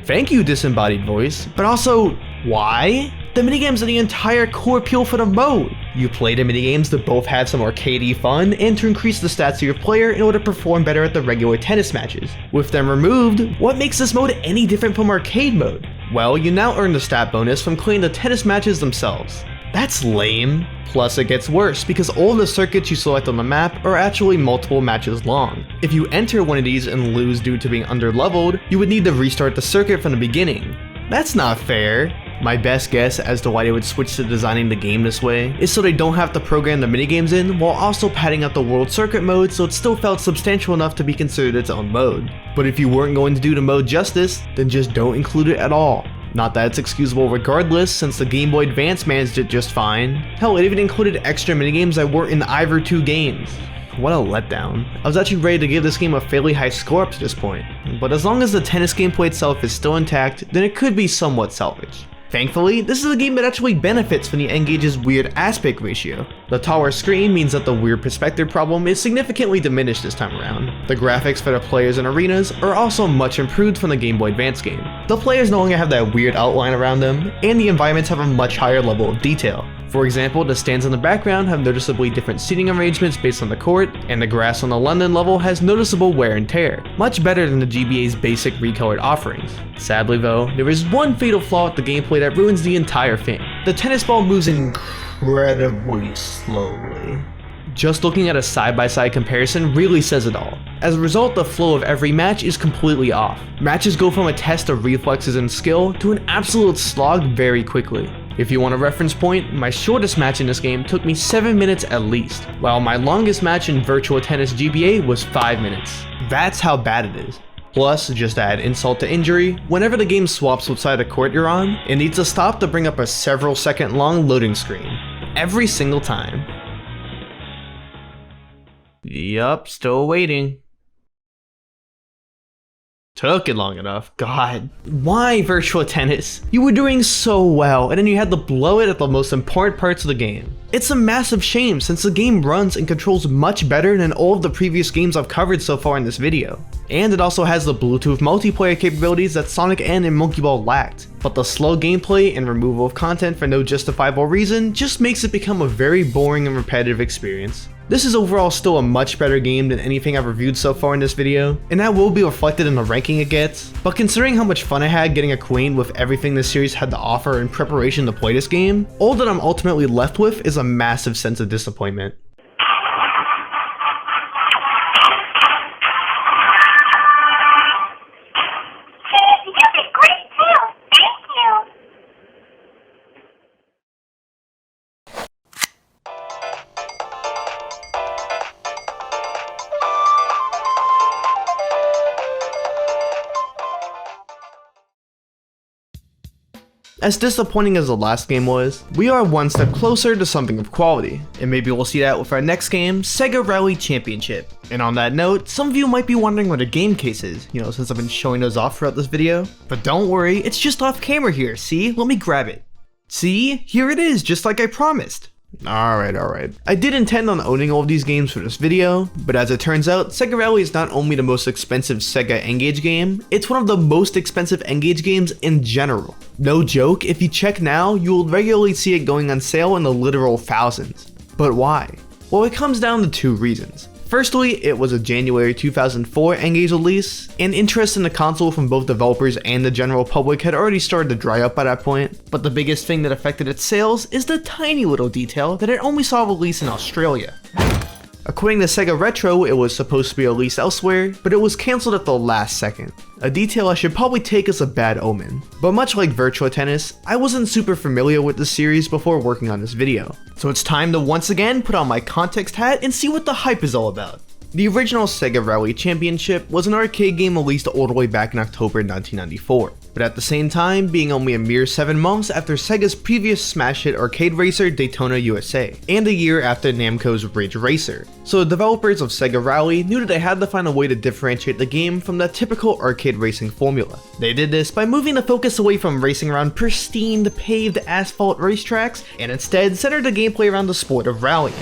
Thank you, disembodied voice, but also, why? The minigames are the entire core appeal for the mode. You play the minigames to both have some arcadey fun and to increase the stats of your player in order to perform better at the regular tennis matches. With them removed, what makes this mode any different from arcade mode? Well, you now earn the stat bonus from playing the tennis matches themselves. That's lame. Plus it gets worse because all the circuits you select on the map are actually multiple matches long. If you enter one of these and lose due to being underleveled, you would need to restart the circuit from the beginning. That's not fair. My best guess as to why they would switch to designing the game this way is so they don't have to program the minigames in while also padding out the world circuit mode so it still felt substantial enough to be considered its own mode. But if you weren't going to do the mode justice, then just don't include it at all. Not that it's excusable regardless, since the Game Boy Advance managed it just fine. Hell, it even included extra minigames that weren't in either two games. What a letdown. I was actually ready to give this game a fairly high score up to this point, but as long as the tennis gameplay itself is still intact, then it could be somewhat salvaged. Thankfully, this is a game that actually benefits from the N-Gage's weird aspect ratio. The taller screen means that the weird perspective problem is significantly diminished this time around. The graphics for the players and arenas are also much improved from the Game Boy Advance game. The players no longer have that weird outline around them, and the environments have a much higher level of detail. For example, the stands in the background have noticeably different seating arrangements based on the court, and the grass on the London level has noticeable wear and tear, much better than the GBA's basic recolored offerings. Sadly though, there is one fatal flaw with the gameplay that ruins the entire thing. The tennis ball moves incredibly slowly. Just looking at a side-by-side comparison really says it all. As a result, the flow of every match is completely off. Matches go from a test of reflexes and skill to an absolute slog very quickly. If you want a reference point, my shortest match in this game took me 7 minutes at least, while my longest match in Virtua Tennis GBA was 5 minutes. That's how bad it is. Plus, just to add insult to injury, whenever the game swaps what side of the court you're on, it needs to stop to bring up a several second long loading screen. Every single time. Yup, still waiting. Took it long enough. God. Why Virtua Tennis? You were doing so well, and then you had to blow it at the most important parts of the game. It's a massive shame since the game runs and controls much better than all of the previous games I've covered so far in this video. And it also has the Bluetooth multiplayer capabilities that SonicN and Monkey Ball lacked. But the slow gameplay and removal of content for no justifiable reason just makes it become a very boring and repetitive experience. This is overall still a much better game than anything I've reviewed so far in this video, and that will be reflected in the ranking it gets, but considering how much fun I had getting acquainted with everything this series had to offer in preparation to play this game, all that I'm ultimately left with is a massive sense of disappointment. As disappointing as the last game was, we are one step closer to something of quality, and maybe we'll see that with our next game, Sega Rally Championship. And on that note, some of you might be wondering where the game case is, since I've been showing those off throughout this video. But don't worry, it's just off camera here, see? Let me grab it. See? Here it is, just like I promised. Alright. I did intend on owning all of these games for this video, but as it turns out, Sega Rally is not only the most expensive Sega N-Gage game, it's one of the most expensive N-Gage games in general. No joke, if you check now, you will regularly see it going on sale in the literal thousands. But why? Well, it comes down to two reasons. Firstly, it was a January 2004 N-Gage release, and interest in the console from both developers and the general public had already started to dry up by that point, but the biggest thing that affected its sales is the tiny little detail that it only saw release in Australia. According to Sega Retro, it was supposed to be released elsewhere, but it was cancelled at the last second. A detail I should probably take as a bad omen. But much like Virtua Tennis, I wasn't super familiar with the series before working on this video. So it's time to once again put on my context hat and see what the hype is all about. The original Sega Rally Championship was an arcade game released all the way back in October 1994, but at the same time being only a mere 7 months after Sega's previous smash hit arcade racer Daytona USA, and a year after Namco's Ridge Racer. So the developers of Sega Rally knew that they had to find a way to differentiate the game from the typical arcade racing formula. They did this by moving the focus away from racing around pristine paved asphalt racetracks, and instead centered the gameplay around the sport of rallying,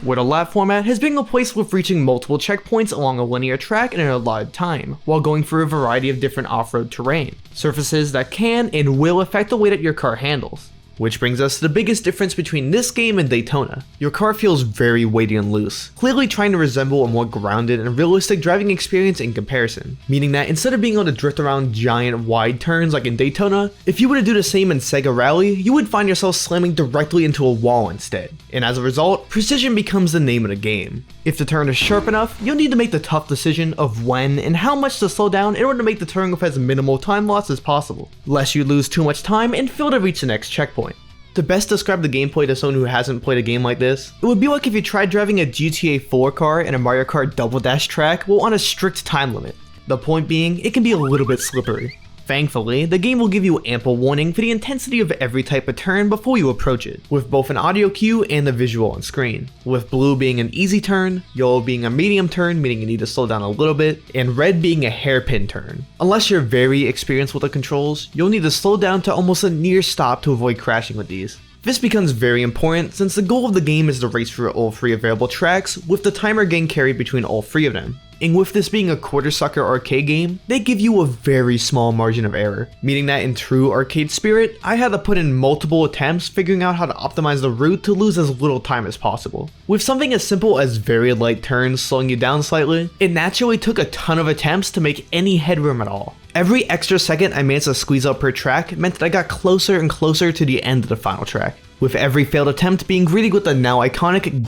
where the lap format has been replaced with reaching multiple checkpoints along a linear track in an allotted time, while going through a variety of different off-road terrain, surfaces that can and will affect the way that your car handles. Which brings us to the biggest difference between this game and Daytona. Your car feels very weighty and loose, clearly trying to resemble a more grounded and realistic driving experience in comparison, meaning that instead of being able to drift around giant wide turns like in Daytona, if you were to do the same in Sega Rally, you would find yourself slamming directly into a wall instead, and as a result, precision becomes the name of the game. If the turn is sharp enough, you'll need to make the tough decision of when and how much to slow down in order to make the turn with as minimal time loss as possible, lest you lose too much time and fail to reach the next checkpoint. To best describe the gameplay to someone who hasn't played a game like this, it would be like if you tried driving a GTA 4 car in a Mario Kart Double Dash track while on a strict time limit. The point being, it can be a little bit slippery. Thankfully, the game will give you ample warning for the intensity of every type of turn before you approach it, with both an audio cue and the visual on screen, with blue being an easy turn, yellow being a medium turn meaning you need to slow down a little bit, and red being a hairpin turn. Unless you're very experienced with the controls, you'll need to slow down to almost a near stop to avoid crashing with these. This becomes very important since the goal of the game is to race through all 3 available tracks, with the timer getting carried between all 3 of them. And with this being a quarter sucker arcade game, they give you a very small margin of error, meaning that in true arcade spirit, I had to put in multiple attempts figuring out how to optimize the route to lose as little time as possible. With something as simple as very light turns slowing you down slightly, it naturally took a ton of attempts to make any headroom at all. Every extra second I managed to squeeze out per track meant that I got closer and closer to the end of the final track, with every failed attempt being greeted with the now iconic.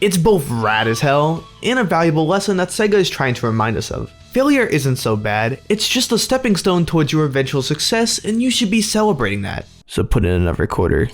It's both rad as hell, and a valuable lesson that Sega is trying to remind us of. Failure isn't so bad, it's just a stepping stone towards your eventual success and you should be celebrating that. So put in another quarter.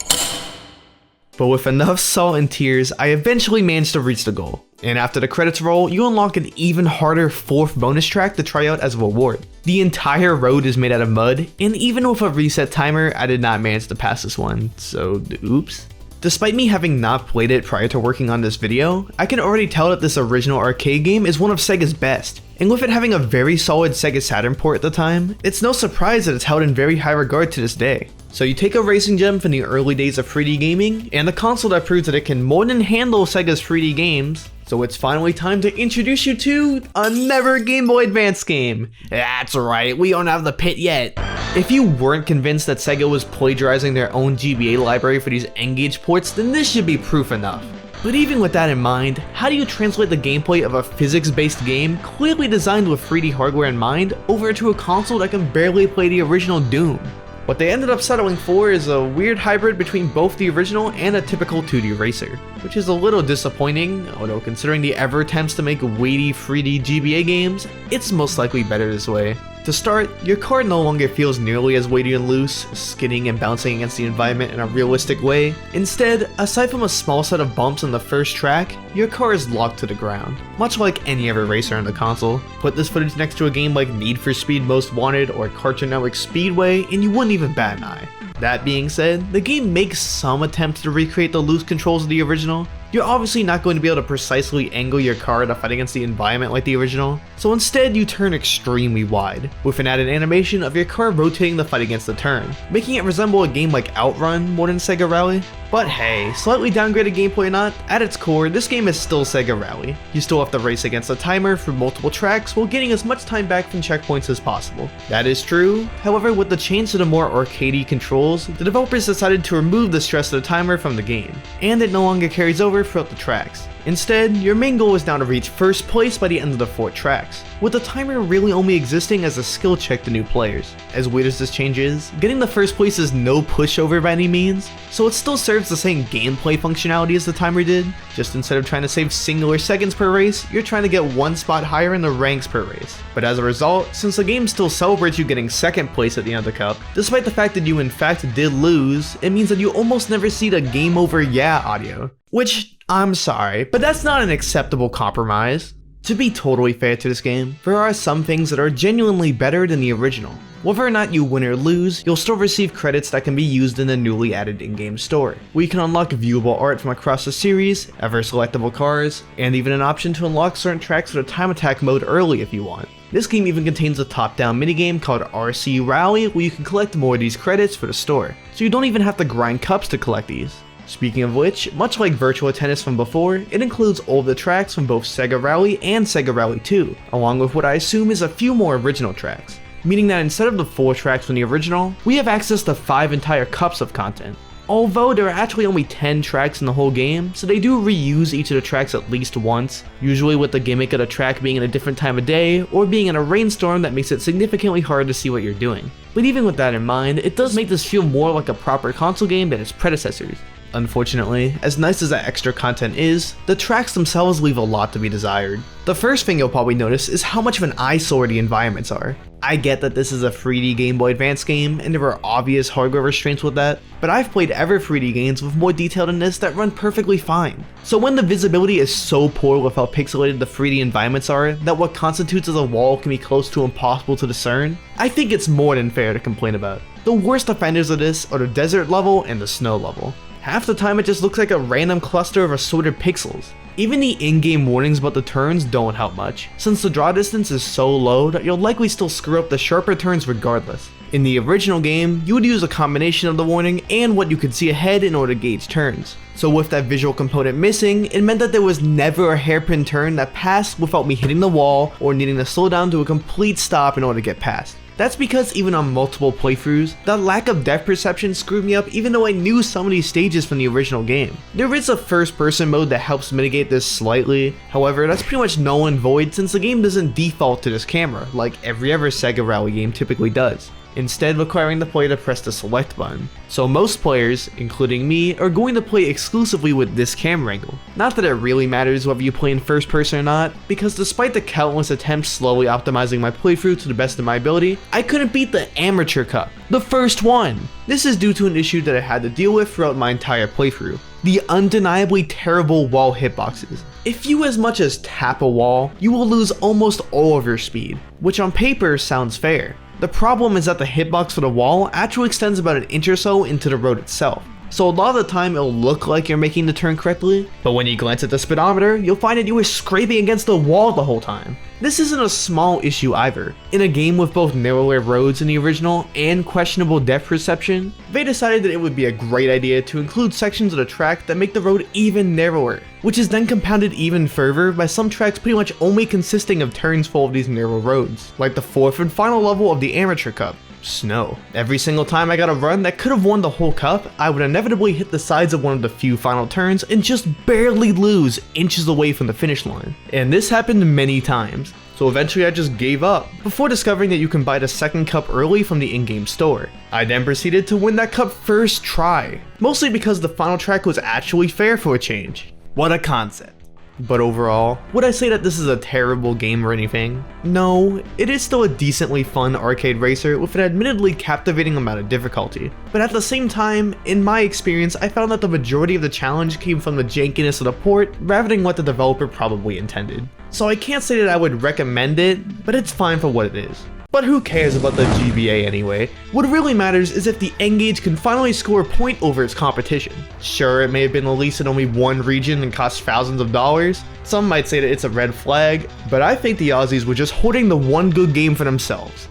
But with enough salt and tears, I eventually managed to reach the goal. And after the credits roll, you unlock an even harder 4th bonus track to try out as a reward. The entire road is made out of mud, and even with a reset timer, I did not manage to pass this one, so oops. Despite me having not played it prior to working on this video, I can already tell that this original arcade game is one of Sega's best. And with it having a very solid Sega Saturn port at the time, it's no surprise that it's held in very high regard to this day. So you take a racing gem from the early days of 3D gaming, and a console that proves that it can more than handle Sega's 3D games, so it's finally time to introduce you to another Game Boy Advance game. That's right, we don't have the pit yet. If you weren't convinced that Sega was plagiarizing their own GBA library for these N-Gage ports, then this should be proof enough. But even with that in mind, how do you translate the gameplay of a physics-based game clearly designed with 3D hardware in mind over to a console that can barely play the original Doom? What they ended up settling for is a weird hybrid between both the original and a typical 2D racer, which is a little disappointing, although considering the ever attempts to make weighty 3D GBA games, it's most likely better this way. To start, your car no longer feels nearly as weighty and loose, skidding and bouncing against the environment in a realistic way. Instead, aside from a small set of bumps on the first track, your car is locked to the ground, much like any other racer on the console. Put this footage next to a game like Need for Speed Most Wanted or Cartoon Network Speedway and you wouldn't even bat an eye. That being said, the game makes some attempts to recreate the loose controls of the original. You're obviously not going to be able to precisely angle your car to fight against the environment like the original, so instead you turn extremely wide, with an added animation of your car rotating to fight against the turn, making it resemble a game like Outrun more than Sega Rally. But hey, slightly downgraded gameplay or not, at its core, this game is still Sega Rally. You still have to race against a timer through multiple tracks while getting as much time back from checkpoints as possible. That is true, however with the change to the more arcadey controls, the developers decided to remove the stress of the timer from the game, and it no longer carries over throughout the tracks. Instead, your main goal is now to reach first place by the end of the 4 tracks, with the timer really only existing as a skill check to new players. As weird as this change is, getting the first place is no pushover by any means, so it still serves the same gameplay functionality as the timer did, just instead of trying to save singular seconds per race, you're trying to get one spot higher in the ranks per race. But as a result, since the game still celebrates you getting second place at the end of the cup, despite the fact that you in fact did lose, it means that you almost never see the game over yeah audio. Which, I'm sorry, but that's not an acceptable compromise. To be totally fair to this game, there are some things that are genuinely better than the original. Whether or not you win or lose, you'll still receive credits that can be used in the newly added in-game store, where you can unlock viewable art from across the series, ever selectable cars, and even an option to unlock certain tracks with a time attack mode early if you want. This game even contains a top-down minigame called RC Rally where you can collect more of these credits for the store, so you don't even have to grind cups to collect these. Speaking of which, much like Virtua Tennis from before, it includes all of the tracks from both Sega Rally and Sega Rally 2, along with what I assume is a few more original tracks, meaning that instead of the 4 tracks from the original, we have access to 5 entire cups of content. Although there are actually only 10 tracks in the whole game, so they do reuse each of the tracks at least once, usually with the gimmick of the track being in a different time of day, or being in a rainstorm that makes it significantly harder to see what you're doing. But even with that in mind, it does make this feel more like a proper console game than its predecessors. Unfortunately, as nice as that extra content is, the tracks themselves leave a lot to be desired. The first thing you'll probably notice is how much of an eyesore the environments are. I get that this is a 3D Game Boy Advance game and there are obvious hardware restraints with that, but I've played other 3D games with more detail than this that run perfectly fine. So when the visibility is so poor with how pixelated the 3D environments are that what constitutes as a wall can be close to impossible to discern, I think it's more than fair to complain about. The worst offenders of this are the desert level and the snow level. Half the time it just looks like a random cluster of assorted pixels. Even the in-game warnings about the turns don't help much, since the draw distance is so low that you'll likely still screw up the sharper turns regardless. In the original game, you would use a combination of the warning and what you could see ahead in order to gauge turns. So with that visual component missing, it meant that there was never a hairpin turn that passed without me hitting the wall or needing to slow down to a complete stop in order to get past. That's because even on multiple playthroughs, the lack of depth perception screwed me up even though I knew some of these stages from the original game. There is a first person mode that helps mitigate this slightly, however that's pretty much null and void since the game doesn't default to this camera like every other Sega Rally game typically does. instead requiring the player to press the select button. So most players, including me, are going to play exclusively with this camera angle. Not that it really matters whether you play in first person or not, because despite the countless attempts slowly optimizing my playthrough to the best of my ability, I couldn't beat the Amateur Cup, the first one. This is due to an issue that I had to deal with throughout my entire playthrough: the undeniably terrible wall hitboxes. If you as much as tap a wall, you will lose almost all of your speed, which on paper sounds fair. The problem is that the hitbox for the wall actually extends about an inch or so into the road itself. So a lot of the time it'll look like you're making the turn correctly, but when you glance at the speedometer, you'll find that you were scraping against the wall the whole time. This isn't a small issue either. In a game with both narrower roads in the original and questionable depth perception, they decided that it would be a great idea to include sections of the track that make the road even narrower, which is then compounded even further by some tracks pretty much only consisting of turns full of these narrow roads, like the fourth and final level of the Amateur Cup, Snow. Every single time I got a run that could have won the whole cup, I would inevitably hit the sides of one of the few final turns and just barely lose inches away from the finish line. And this happened many times, so eventually I just gave up, before discovering that you can buy the second cup early from the in-game store. I then proceeded to win that cup first try, mostly because the final track was actually fair for a change. What a concept. But overall, would I say that this is a terrible game or anything? No, it is still a decently fun arcade racer with an admittedly captivating amount of difficulty. But at the same time, in my experience, I found that the majority of the challenge came from the jankiness of the port rather than what the developer probably intended. So I can't say that I would recommend it, but it's fine for what it is. But who cares about the GBA anyway? What really matters is if the N-Gage can finally score a point over its competition. Sure, it may have been released in only one region and cost thousands of dollars. Some might say that it's a red flag, but I think the Aussies were just holding the one good game for themselves.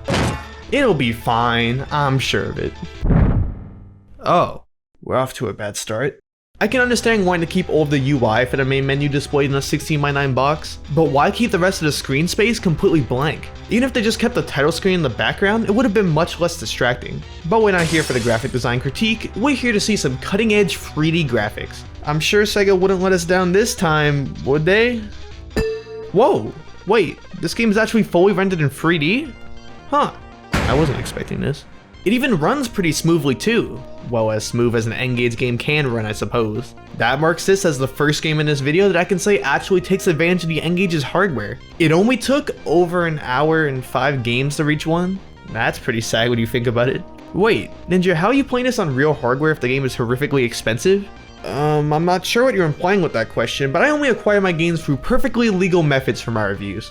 It'll be fine, I'm sure of it. Oh, we're off to a bad start. I can understand wanting to keep all of the UI for the main menu displayed in a 16:9 box, but why keep the rest of the screen space completely blank? Even if they just kept the title screen in the background, it would have been much less distracting. But we're not here for the graphic design critique, we're here to see some cutting edge 3D graphics. I'm sure Sega wouldn't let us down this time, would they? Whoa, wait, this game is actually fully rendered in 3D? Huh, I wasn't expecting this. It even runs pretty smoothly too. Well, as smooth as an N-Gage game can run, I suppose. That marks this as the first game in this video that I can say actually takes advantage of the N-Gage's hardware. It only took over an hour and 5 games to reach one. That's pretty sad when you think about it. Wait, Ninja, how are you playing this on real hardware if the game is horrifically expensive? I'm not sure what you're implying with that question, but I only acquire my games through perfectly legal methods for my reviews.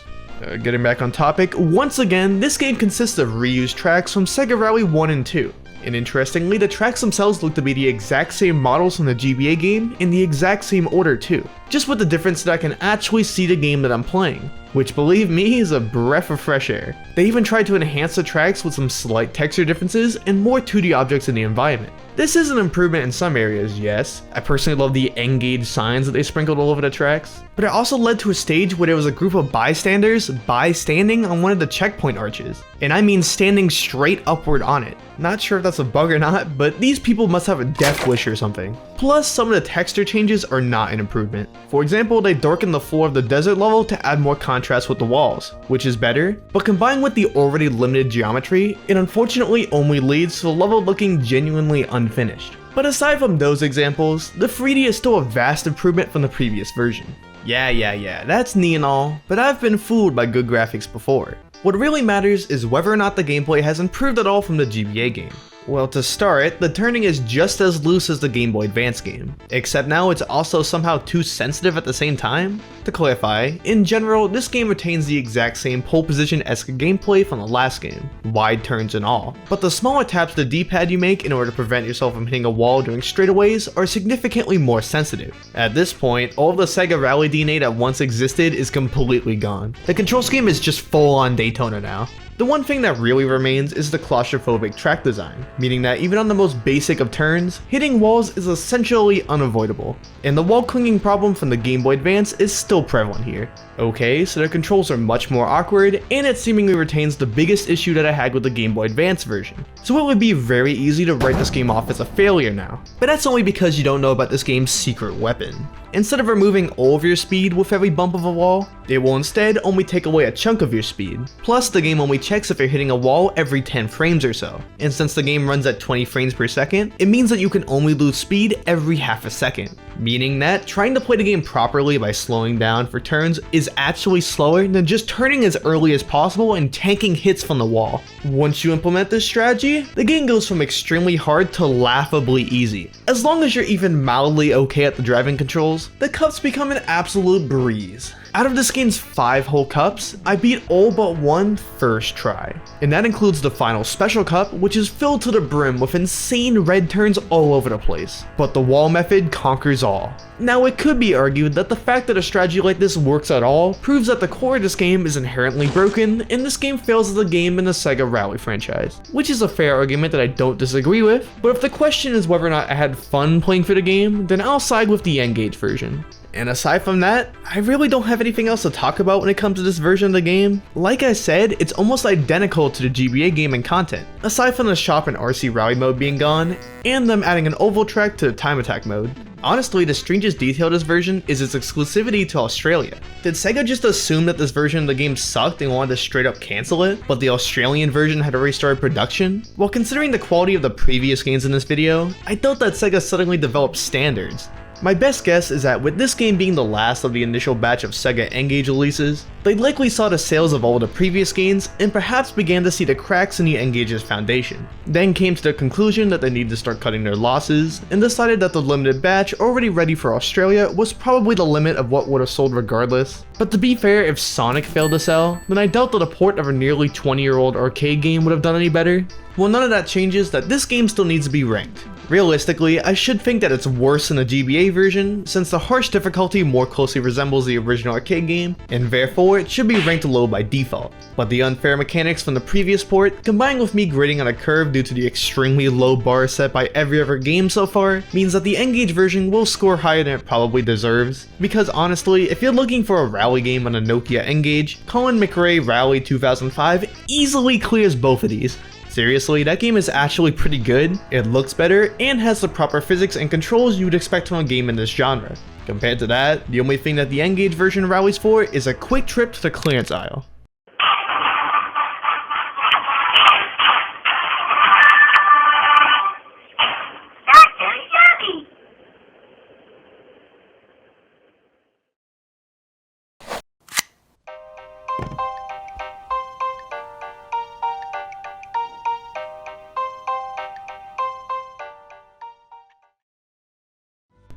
Getting back on topic, once again, this game consists of reused tracks from Sega Rally 1 and 2. And interestingly, the tracks themselves look to be the exact same models from the GBA game in the exact same order too. Just with the difference that I can actually see the game that I'm playing, which believe me is a breath of fresh air. They even tried to enhance the tracks with some slight texture differences and more 2D objects in the environment. This is an improvement in some areas, yes. I personally love the N-Gage signs that they sprinkled all over the tracks, but it also led to a stage where there was a group of bystanders standing on one of the checkpoint arches. And I mean standing straight upward on it. Not sure if that's a bug or not, but these people must have a death wish or something. Plus, some of the texture changes are not an improvement. For example, they darkened the floor of the desert level to add more contrast with the walls, which is better, but combined with the already limited geometry, it unfortunately only leads to the level looking genuinely unfinished. But aside from those examples, the 3D is still a vast improvement from the previous version. Yeah, that's neat and all, but I've been fooled by good graphics before. What really matters is whether or not the gameplay has improved at all from the GBA game. Well, to start, the turning is just as loose as the Game Boy Advance game, except now it's also somehow too sensitive at the same time. To clarify, in general, this game retains the exact same pole position-esque gameplay from the last game, wide turns and all, but the smaller taps to the D-pad you make in order to prevent yourself from hitting a wall during straightaways are significantly more sensitive. At this point, all of the Sega Rally DNA that once existed is completely gone. The control scheme is just full-on Daytona now. The one thing that really remains is the claustrophobic track design, meaning that even on the most basic of turns, hitting walls is essentially unavoidable. And the wall clinging problem from the Game Boy Advance is still prevalent here. Okay, so the controls are much more awkward, and it seemingly retains the biggest issue that I had with the Game Boy Advance version. So it would be very easy to write this game off as a failure now. But that's only because you don't know about this game's secret weapon. Instead of removing all of your speed with every bump of a wall, it will instead only take away a chunk of your speed. Plus, the game only checks if you're hitting a wall every 10 frames or so. And since the game runs at 20 frames per second, it means that you can only lose speed every half a second. Meaning that trying to play the game properly by slowing down for turns is actually slower than just turning as early as possible and tanking hits from the wall. Once you implement this strategy, the game goes from extremely hard to laughably easy. As long as you're even mildly okay at the driving controls, the cups become an absolute breeze. Out of this game's 5 whole cups, I beat all but one first try. And that includes the final special cup, which is filled to the brim with insane red turns all over the place. But the wall method conquers all. Now, it could be argued that the fact that a strategy like this works at all proves that the core of this game is inherently broken, and this game fails as a game in the Sega Rally franchise, which is a fair argument that I don't disagree with, but if the question is whether or not I had fun playing through the game, then I'll side with the N-Gage version. And aside from that, I really don't have anything else to talk about when it comes to this version of the game. Like I said, it's almost identical to the GBA game in content, aside from the shop and RC Rally mode being gone, and them adding an oval track to the time attack mode. Honestly, the strangest detail of this version is its exclusivity to Australia. Did Sega just assume that this version of the game sucked and wanted to straight up cancel it, but the Australian version had already started production? Well, considering the quality of the previous games in this video, I doubt that Sega suddenly developed standards. My best guess is that with this game being the last of the initial batch of Sega N-Gage releases, they likely saw the sales of all the previous games and perhaps began to see the cracks in the N-Gage's foundation. Then came to the conclusion that they needed to start cutting their losses, and decided that the limited batch already ready for Australia was probably the limit of what would have sold regardless. But to be fair, if Sonic failed to sell, then I doubt that a port of a nearly 20-year-old arcade game would have done any better. Well, none of that changes that this game still needs to be ranked. Realistically, I should think that it's worse than the GBA version, since the harsh difficulty more closely resembles the original arcade game, and therefore it should be ranked low by default. But the unfair mechanics from the previous port, combined with me grading on a curve due to the extremely low bar set by every other game so far, means that the N-Gage version will score higher than it probably deserves. Because honestly, if you're looking for a rally game on a Nokia N-Gage, Colin McRae Rally 2005 easily clears both of these. Seriously, that game is actually pretty good, it looks better, and has the proper physics and controls you would expect from a game in this genre. Compared to that, the only thing that the N-Gage version rallies for is a quick trip to the clearance aisle.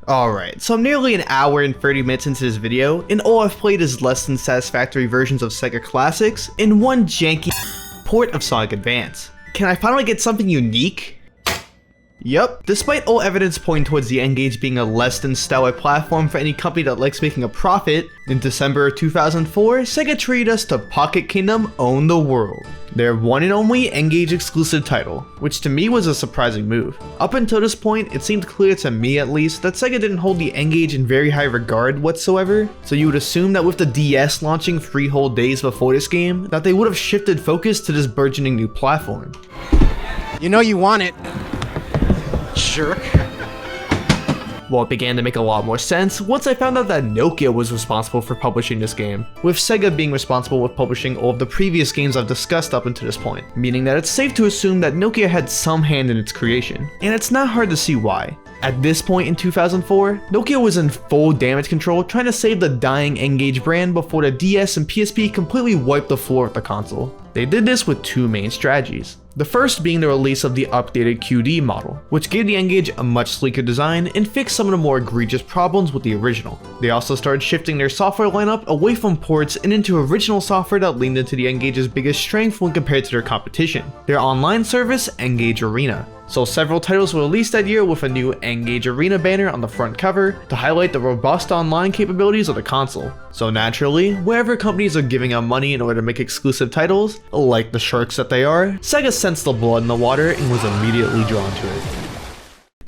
Alright, so I'm nearly an hour and 30 minutes into this video, and all I've played is less than satisfactory versions of Sega classics and one janky port of Sonic Advance. Can I finally get something unique? Yup, despite all evidence pointing towards the N-Gage being a less than stellar platform for any company that likes making a profit, in December 2004, Sega treated us to Pocket Kingdom Own the World, their one and only N-Gage exclusive title, which to me was a surprising move. Up until this point, it seemed clear to me at least that Sega didn't hold the N-Gage in very high regard whatsoever, so you would assume that with the DS launching 3 whole days before this game, that they would have shifted focus to this burgeoning new platform. You know you want it. Jerk. Well, it began to make a lot more sense once I found out that Nokia was responsible for publishing this game, with Sega being responsible with publishing all of the previous games I've discussed up until this point, meaning that it's safe to assume that Nokia had some hand in its creation, and it's not hard to see why. At this point in 2004, Nokia was in full damage control trying to save the dying N-Gage brand before the DS and PSP completely wiped the floor with the console. They did this with 2 main strategies. The first being the release of the updated QD model, which gave the N-Gage a much sleeker design and fixed some of the more egregious problems with the original. They also started shifting their software lineup away from ports and into original software that leaned into the N-Gage's biggest strength when compared to their competition, their online service, N-Gage Arena. So several titles were released that year with a new N-Gage Arena banner on the front cover to highlight the robust online capabilities of the console. So naturally, wherever companies are giving out money in order to make exclusive titles, like the sharks that they are, Sega sensed the blood in the water and was immediately drawn to it.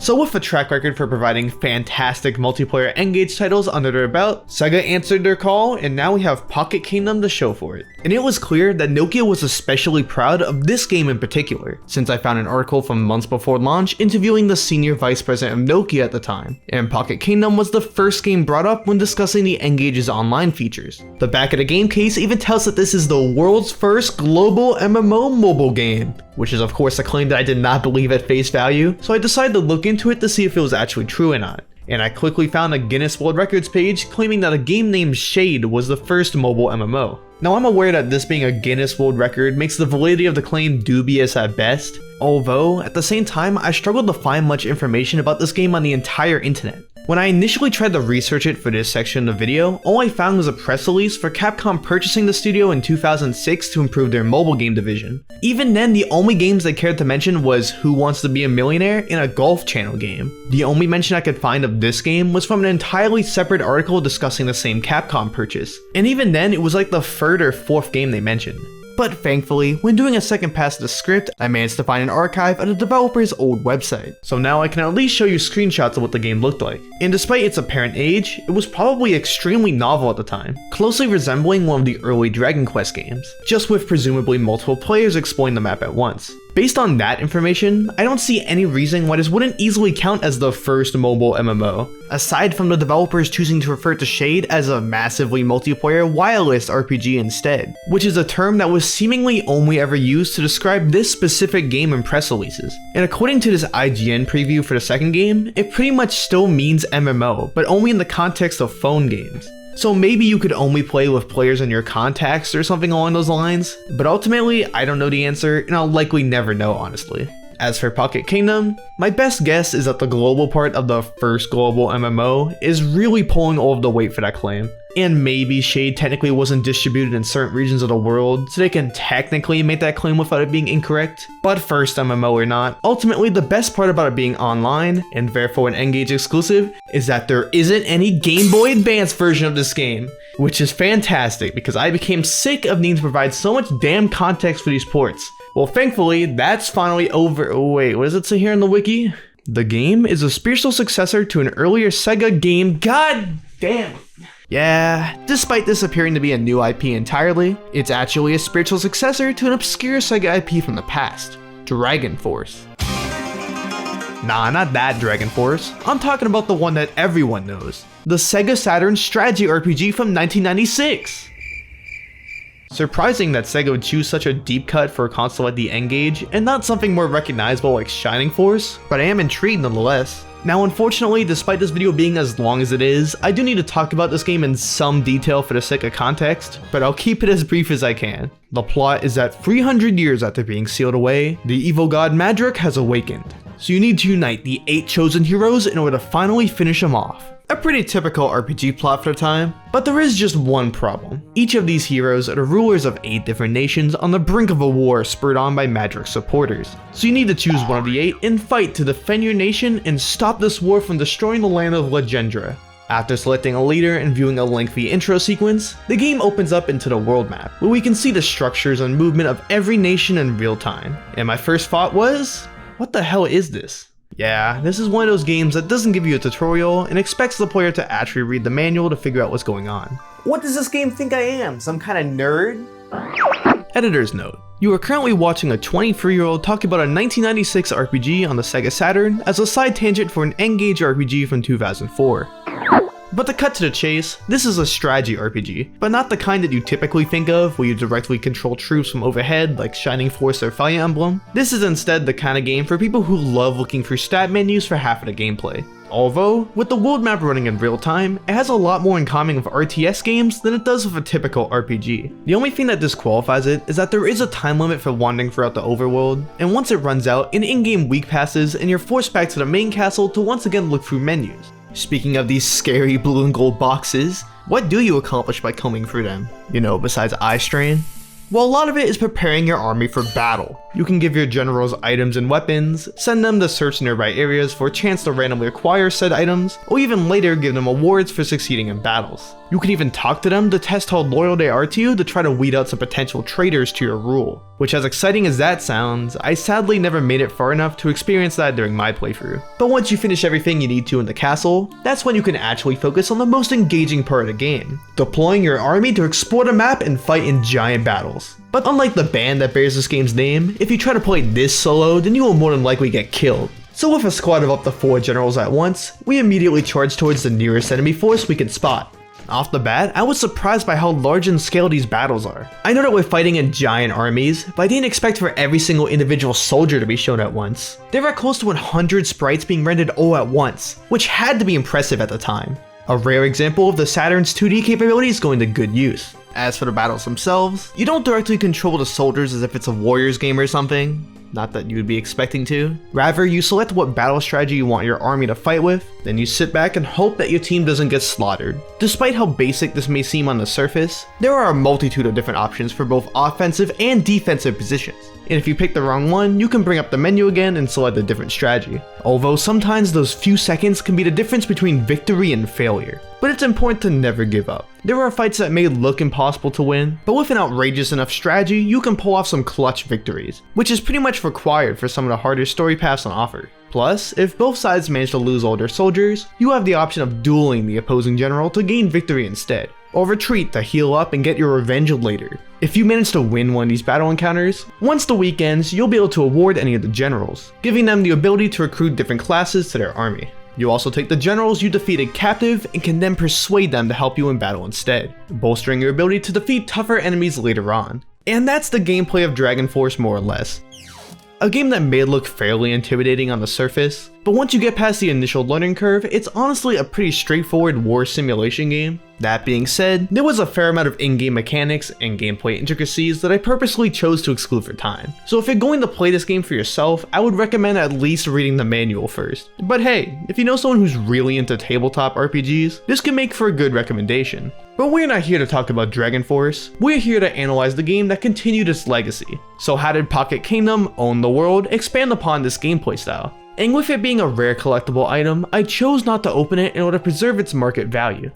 So with a track record for providing fantastic multiplayer N-Gage titles under their belt, Sega answered their call, and now we have Pocket Kingdom to show for it. And it was clear that Nokia was especially proud of this game in particular, since I found an article from months before launch interviewing the senior vice president of Nokia at the time, and Pocket Kingdom was the first game brought up when discussing the N-Gage's online features. The back of the game case even tells that this is the world's first global MMO mobile game, which is of course a claim that I did not believe at face value, so I decided to look into it to see if it was actually true or not. And I quickly found a Guinness World Records page claiming that a game named Shade was the first mobile MMO. Now I'm aware that this being a Guinness World Record makes the validity of the claim dubious at best, although at the same time I struggled to find much information about this game on the entire internet. When I initially tried to research it for this section of the video, all I found was a press release for Capcom purchasing the studio in 2006 to improve their mobile game division. Even then, the only games they cared to mention was Who Wants to Be a Millionaire and a Golf Channel game. The only mention I could find of this game was from an entirely separate article discussing the same Capcom purchase, and even then it was like the third or fourth game they mentioned. But thankfully, when doing a second pass of the script, I managed to find an archive at the developer's old website. So now I can at least show you screenshots of what the game looked like. And despite its apparent age, it was probably extremely novel at the time, closely resembling one of the early Dragon Quest games, just with presumably multiple players exploring the map at once. Based on that information, I don't see any reason why this wouldn't easily count as the first mobile MMO, aside from the developers choosing to refer to Shade as a massively multiplayer wireless RPG instead, which is a term that was seemingly only ever used to describe this specific game in press releases. And according to this IGN preview for the second game, it pretty much still means MMO, but only in the context of phone games. So maybe you could only play with players in your contacts or something along those lines, but ultimately I don't know the answer and I'll likely never know honestly. As for Pocket Kingdom, my best guess is that the global part of the first global MMO is really pulling all of the weight for that claim. And maybe Shade technically wasn't distributed in certain regions of the world, so they can technically make that claim without it being incorrect. But first MMO or not, ultimately the best part about it being online, and therefore an N-Gage exclusive, is that there isn't any Game Boy Advance version of this game. Which is fantastic, because I became sick of needing to provide so much damn context for these ports. Well, thankfully, that's finally over. Oh wait, what does it say here in the wiki? The game is a spiritual successor to an earlier Sega game. God damn. Yeah, despite this appearing to be a new IP entirely, it's actually a spiritual successor to an obscure Sega IP from the past, Dragon Force. Nah, not that Dragon Force. I'm talking about the one that everyone knows. The Sega Saturn strategy RPG from 1996. Surprising that Sega would choose such a deep cut for a console like the N-Gage and not something more recognizable like Shining Force, but I am intrigued nonetheless. Now unfortunately, despite this video being as long as it is, I do need to talk about this game in some detail for the sake of context, but I'll keep it as brief as I can. The plot is that 300 years after being sealed away, the evil god Madruk has awakened. So you need to unite the 8 chosen heroes in order to finally finish him off. A pretty typical RPG plot for the time, but there is just one problem. Each of these heroes are the rulers of 8 different nations on the brink of a war spurred on by Madruk's supporters. So you need to choose one of the 8 and fight to defend your nation and stop this war from destroying the land of Legendra. After selecting a leader and viewing a lengthy intro sequence, the game opens up into the world map, where we can see the structures and movement of every nation in real time. And my first thought was, what the hell is this? Yeah, this is one of those games that doesn't give you a tutorial and expects the player to actually read the manual to figure out what's going on. What does this game think I am? Some kind of nerd? Editor's note. You are currently watching a 23-year-old talk about a 1996 RPG on the Sega Saturn as a side tangent for an N-Gage RPG from 2004. But to cut to the chase, this is a strategy RPG, but not the kind that you typically think of where you directly control troops from overhead like Shining Force or Fire Emblem. This is instead the kind of game for people who love looking through stat menus for half of the gameplay. Although, with the world map running in real time, it has a lot more in common with RTS games than it does with a typical RPG. The only thing that disqualifies it is that there is a time limit for wandering throughout the overworld, and once it runs out, an in-game week passes and you're forced back to the main castle to once again look through menus. Speaking of these scary blue and gold boxes, what do you accomplish by combing through them? You know, besides eye strain? Well, a lot of it is preparing your army for battle. You can give your generals items and weapons, send them to search nearby areas for a chance to randomly acquire said items, or even later give them awards for succeeding in battles. You can even talk to them to test how loyal they are to you to try to weed out some potential traitors to your rule. Which, as exciting as that sounds, I sadly never made it far enough to experience that during my playthrough. But once you finish everything you need to in the castle, that's when you can actually focus on the most engaging part of the game, deploying your army to explore the map and fight in giant battles. But unlike the band that bears this game's name, if you try to play this solo, then you will more than likely get killed. So with a squad of up to 4 generals at once, we immediately charge towards the nearest enemy force we can spot. Off the bat, I was surprised by how large in scale these battles are. I know that we're fighting in giant armies, but I didn't expect for every single individual soldier to be shown at once. There are close to 100 sprites being rendered all at once, which had to be impressive at the time. A rare example of the Saturn's 2D capabilities going to good use. As for the battles themselves, you don't directly control the soldiers as if it's a Warriors game or something. Not that you would be expecting to. Rather, you select what battle strategy you want your army to fight with, then you sit back and hope that your team doesn't get slaughtered. Despite how basic this may seem on the surface, there are a multitude of different options for both offensive and defensive positions. And if you pick the wrong one, you can bring up the menu again and select a different strategy. Although sometimes those few seconds can be the difference between victory and failure. But it's important to never give up. There are fights that may look impossible to win, but with an outrageous enough strategy, you can pull off some clutch victories, which is pretty much required for some of the harder story paths on offer. Plus, if both sides manage to lose all their soldiers, you have the option of dueling the opposing general to gain victory instead, or retreat to heal up and get your revenge later. If you manage to win one of these battle encounters, once the week ends, you'll be able to award any of the generals, giving them the ability to recruit different classes to their army. You also take the generals you defeated captive and can then persuade them to help you in battle instead, bolstering your ability to defeat tougher enemies later on. And that's the gameplay of Dragon Force more or less. A game that may look fairly intimidating on the surface, but once you get past the initial learning curve, it's honestly a pretty straightforward war simulation game. That being said, there was a fair amount of in-game mechanics and gameplay intricacies that I purposely chose to exclude for time. So if you're going to play this game for yourself, I would recommend at least reading the manual first. But hey, if you know someone who's really into tabletop RPGs, this can make for a good recommendation. But we're not here to talk about Dragon Force, we're here to analyze the game that continued its legacy. So how did Pocket Kingdom, Own the World, expand upon this gameplay style? And with it being a rare collectible item, I chose not to open it in order to preserve its market value.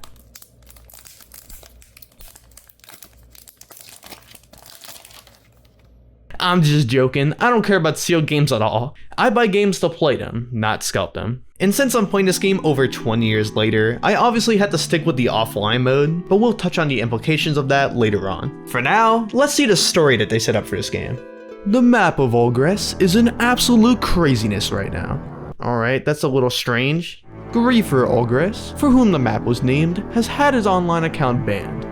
I'm just joking, I don't care about sealed games at all. I buy games to play them, not scalp them. And since I'm playing this game over 20 years later, I obviously had to stick with the offline mode, but we'll touch on the implications of that later on. For now, let's see the story that they set up for this game. The map of Olgress is an absolute craziness right now. Alright, that's a little strange. Griefer Olgress, for whom the map was named, has had his online account banned.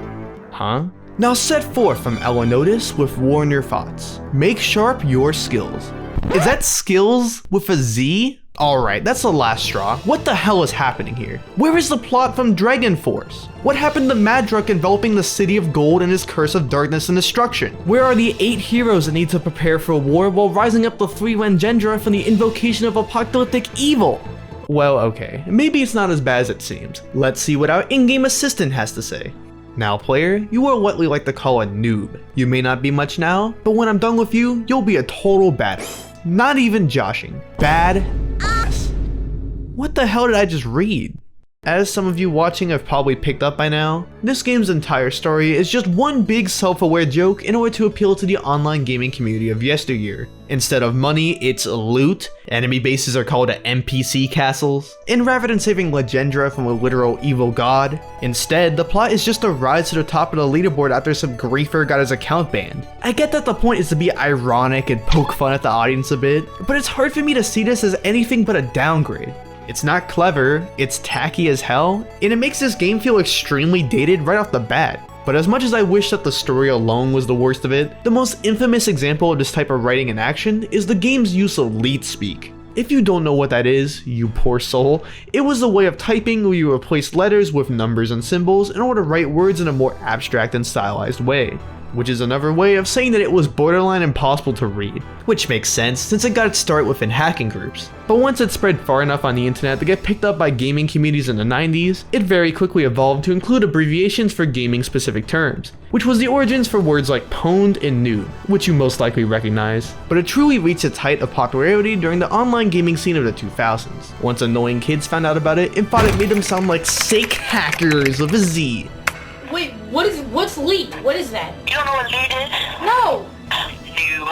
Huh? Now set forth from Elenotis with warn your thoughts. Make sharp your skills. Is that skills with a Z? Alright, that's the last straw. What the hell is happening here? Where is the plot from Dragon Force? What happened to Madruk enveloping the City of Gold and his curse of darkness and destruction? Where are the 8 heroes that need to prepare for war while rising up the 3 Wengendra from the invocation of apocalyptic evil? Well, okay, maybe it's not as bad as it seems. Let's see what our in-game assistant has to say. Now player, you are what we like to call a noob. You may not be much now, but when I'm done with you, you'll be a total bad. Not even joshing. Bad ass. What the hell did I just read? As some of you watching have probably picked up by now, this game's entire story is just one big self-aware joke in order to appeal to the online gaming community of yesteryear. Instead of money, it's loot, enemy bases are called NPC castles, and rather than saving Legendra from a literal evil god, instead the plot is just a rise to the top of the leaderboard after some griefer got his account banned. I get that the point is to be ironic and poke fun at the audience a bit, but it's hard for me to see this as anything but a downgrade. It's not clever, it's tacky as hell, and it makes this game feel extremely dated right off the bat. But as much as I wish that the story alone was the worst of it, the most infamous example of this type of writing in action is the game's use of leet speak. If you don't know what that is, you poor soul, it was a way of typing where you replaced letters with numbers and symbols in order to write words in a more abstract and stylized way. which is another way of saying that it was borderline impossible to read, which makes sense since it got its start within hacking groups. But once it spread far enough on the internet to get picked up by gaming communities in the 90s, it very quickly evolved to include abbreviations for gaming specific terms, which was the origins for words like pwned and noob, which you most likely recognize. But it truly reached its height of popularity during the online gaming scene of the 2000s. Once annoying kids found out about it and thought it made them sound like sick hackers with a Z. Wait, what's leap? What is that? You don't know what lead is? No! You.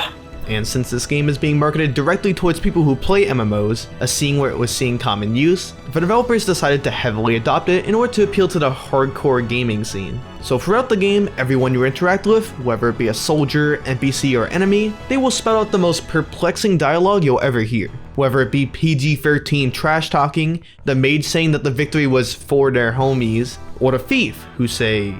And since this game is being marketed directly towards people who play MMOs, a scene where it was seeing common use, the developers decided to heavily adopt it in order to appeal to the hardcore gaming scene. So throughout the game, everyone you interact with, whether it be a soldier, NPC, or enemy, they will spout out the most perplexing dialogue you'll ever hear. Whether it be PG-13 trash talking, the mage saying that the victory was for their homies, or the thief who say,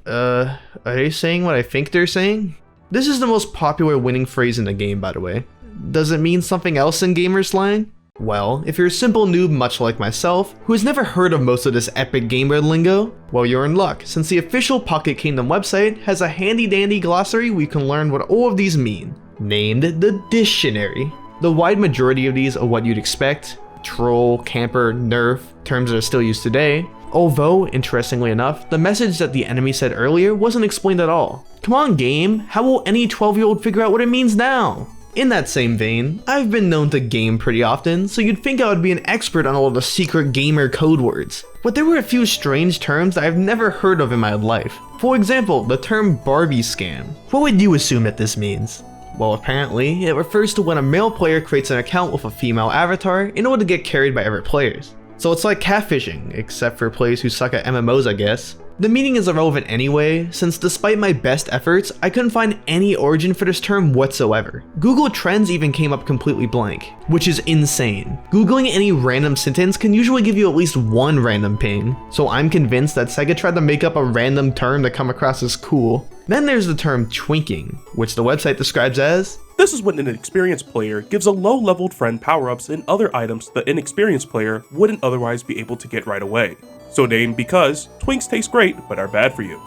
are they saying what I think they're saying? This is the most popular winning phrase in the game, by the way. Does it mean something else in gamer slang? Well, if you're a simple noob much like myself, who has never heard of most of this epic gamer lingo, well, you're in luck, since the official Pocket Kingdom website has a handy dandy glossary where you can learn what all of these mean, named the Dictionary. The wide majority of these are what you'd expect: troll, camper, nerf, terms that are still used today. Although, interestingly enough, the message that the enemy said earlier wasn't explained at all. Come on game, how will any 12-year-old figure out what it means now? In that same vein, I've been known to game pretty often, so you'd think I would be an expert on all of the secret gamer code words. But there were a few strange terms that I've never heard of in my life. For example, the term Barbie scam. What would you assume that this means? Well, apparently, it refers to when a male player creates an account with a female avatar in order to get carried by other players. So it's like catfishing, except for players who suck at MMOs, I guess. The meaning is irrelevant anyway, since despite my best efforts, I couldn't find any origin for this term whatsoever. Google Trends even came up completely blank, which is insane. Googling any random sentence can usually give you at least one random ping, so I'm convinced that Sega tried to make up a random term to come across as cool. Then there's the term twinking, which the website describes as, this is when an experienced player gives a low-leveled friend power-ups and other items the inexperienced player wouldn't otherwise be able to get right away. So named because twinks taste great but are bad for you.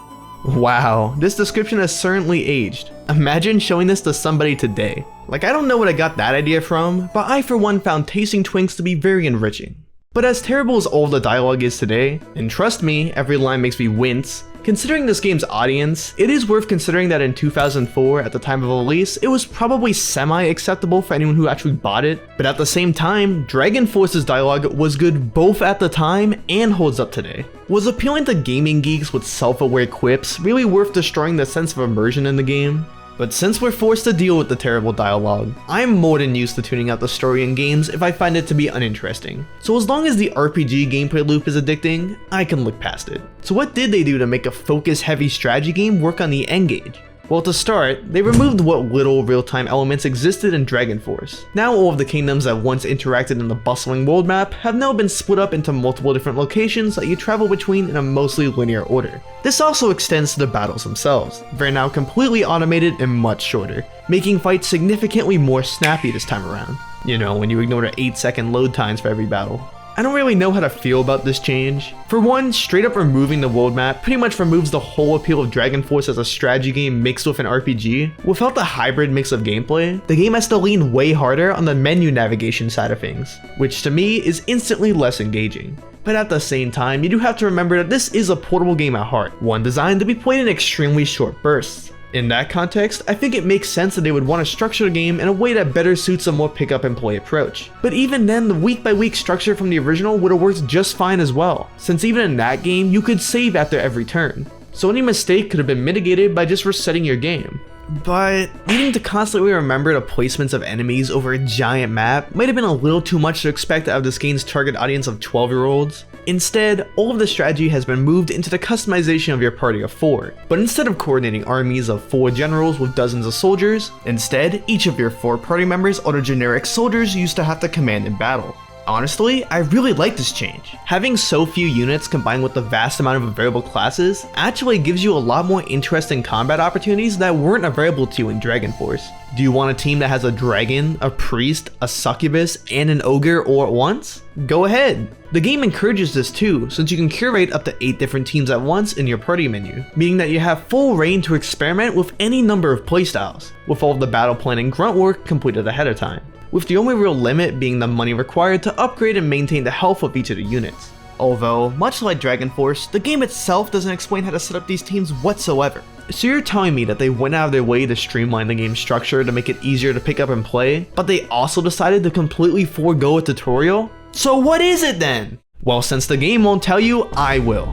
Wow, this description has certainly aged. Imagine showing this to somebody today. Like, I don't know what I got that idea from, but I for one found tasting twinks to be very enriching. But as terrible as all the dialogue is today, and trust me, every line makes me wince, considering this game's audience, it is worth considering that in 2004, at the time of release, it was probably semi-acceptable for anyone who actually bought it, but at the same time, Dragon Force's dialogue was good both at the time and holds up today. Was appealing to gaming geeks with self-aware quips really worth destroying the sense of immersion in the game? But since we're forced to deal with the terrible dialogue, I'm more than used to tuning out the story in games if I find it to be uninteresting. So as long as the RPG gameplay loop is addicting, I can look past it. So what did they do to make a focus-heavy strategy game work on the N-Gage? Well, to start, they removed what little real-time elements existed in Dragon Force. Now all of the kingdoms that once interacted in the bustling world map have now been split up into multiple different locations that you travel between in a mostly linear order. This also extends to the battles themselves. They're now completely automated and much shorter, making fights significantly more snappy this time around. You know, when you ignore the 8-second load times for every battle. I don't really know how to feel about this change. For one, straight up removing the world map pretty much removes the whole appeal of Dragon Force as a strategy game mixed with an RPG. Without the hybrid mix of gameplay, the game has to lean way harder on the menu navigation side of things, which to me is instantly less engaging. But at the same time, you do have to remember that this is a portable game at heart, one designed to be played in extremely short bursts. In that context, I think it makes sense that they would want to structure the game in a way that better suits a more pick up and play approach. But even then, the week by week structure from the original would have worked just fine as well, since even in that game, you could save after every turn. So any mistake could have been mitigated by just resetting your game. But needing to constantly remember the placements of enemies over a giant map might have been a little too much to expect out of this game's target audience of 12-year-olds. Instead, all of the strategy has been moved into the customization of your party of 4. But instead of coordinating armies of 4 generals with dozens of soldiers, instead, each of your 4 party members are the generic soldiers you used to have to command in battle. Honestly, I really like this change. Having so few units combined with the vast amount of available classes actually gives you a lot more interesting combat opportunities that weren't available to you in Dragon Force. Do you want a team that has a dragon, a priest, a succubus, and an ogre all at once? Go ahead. The game encourages this too, since you can curate up to 8 different teams at once in your party menu, meaning that you have full reign to experiment with any number of playstyles, with all of the battle planning grunt work completed ahead of time, with the only real limit being the money required to upgrade and maintain the health of each of the units. Although, much like Dragon Force, the game itself doesn't explain how to set up these teams whatsoever. So you're telling me that they went out of their way to streamline the game's structure to make it easier to pick up and play, but they also decided to completely forego a tutorial? So what is it then? Well, since the game won't tell you, I will.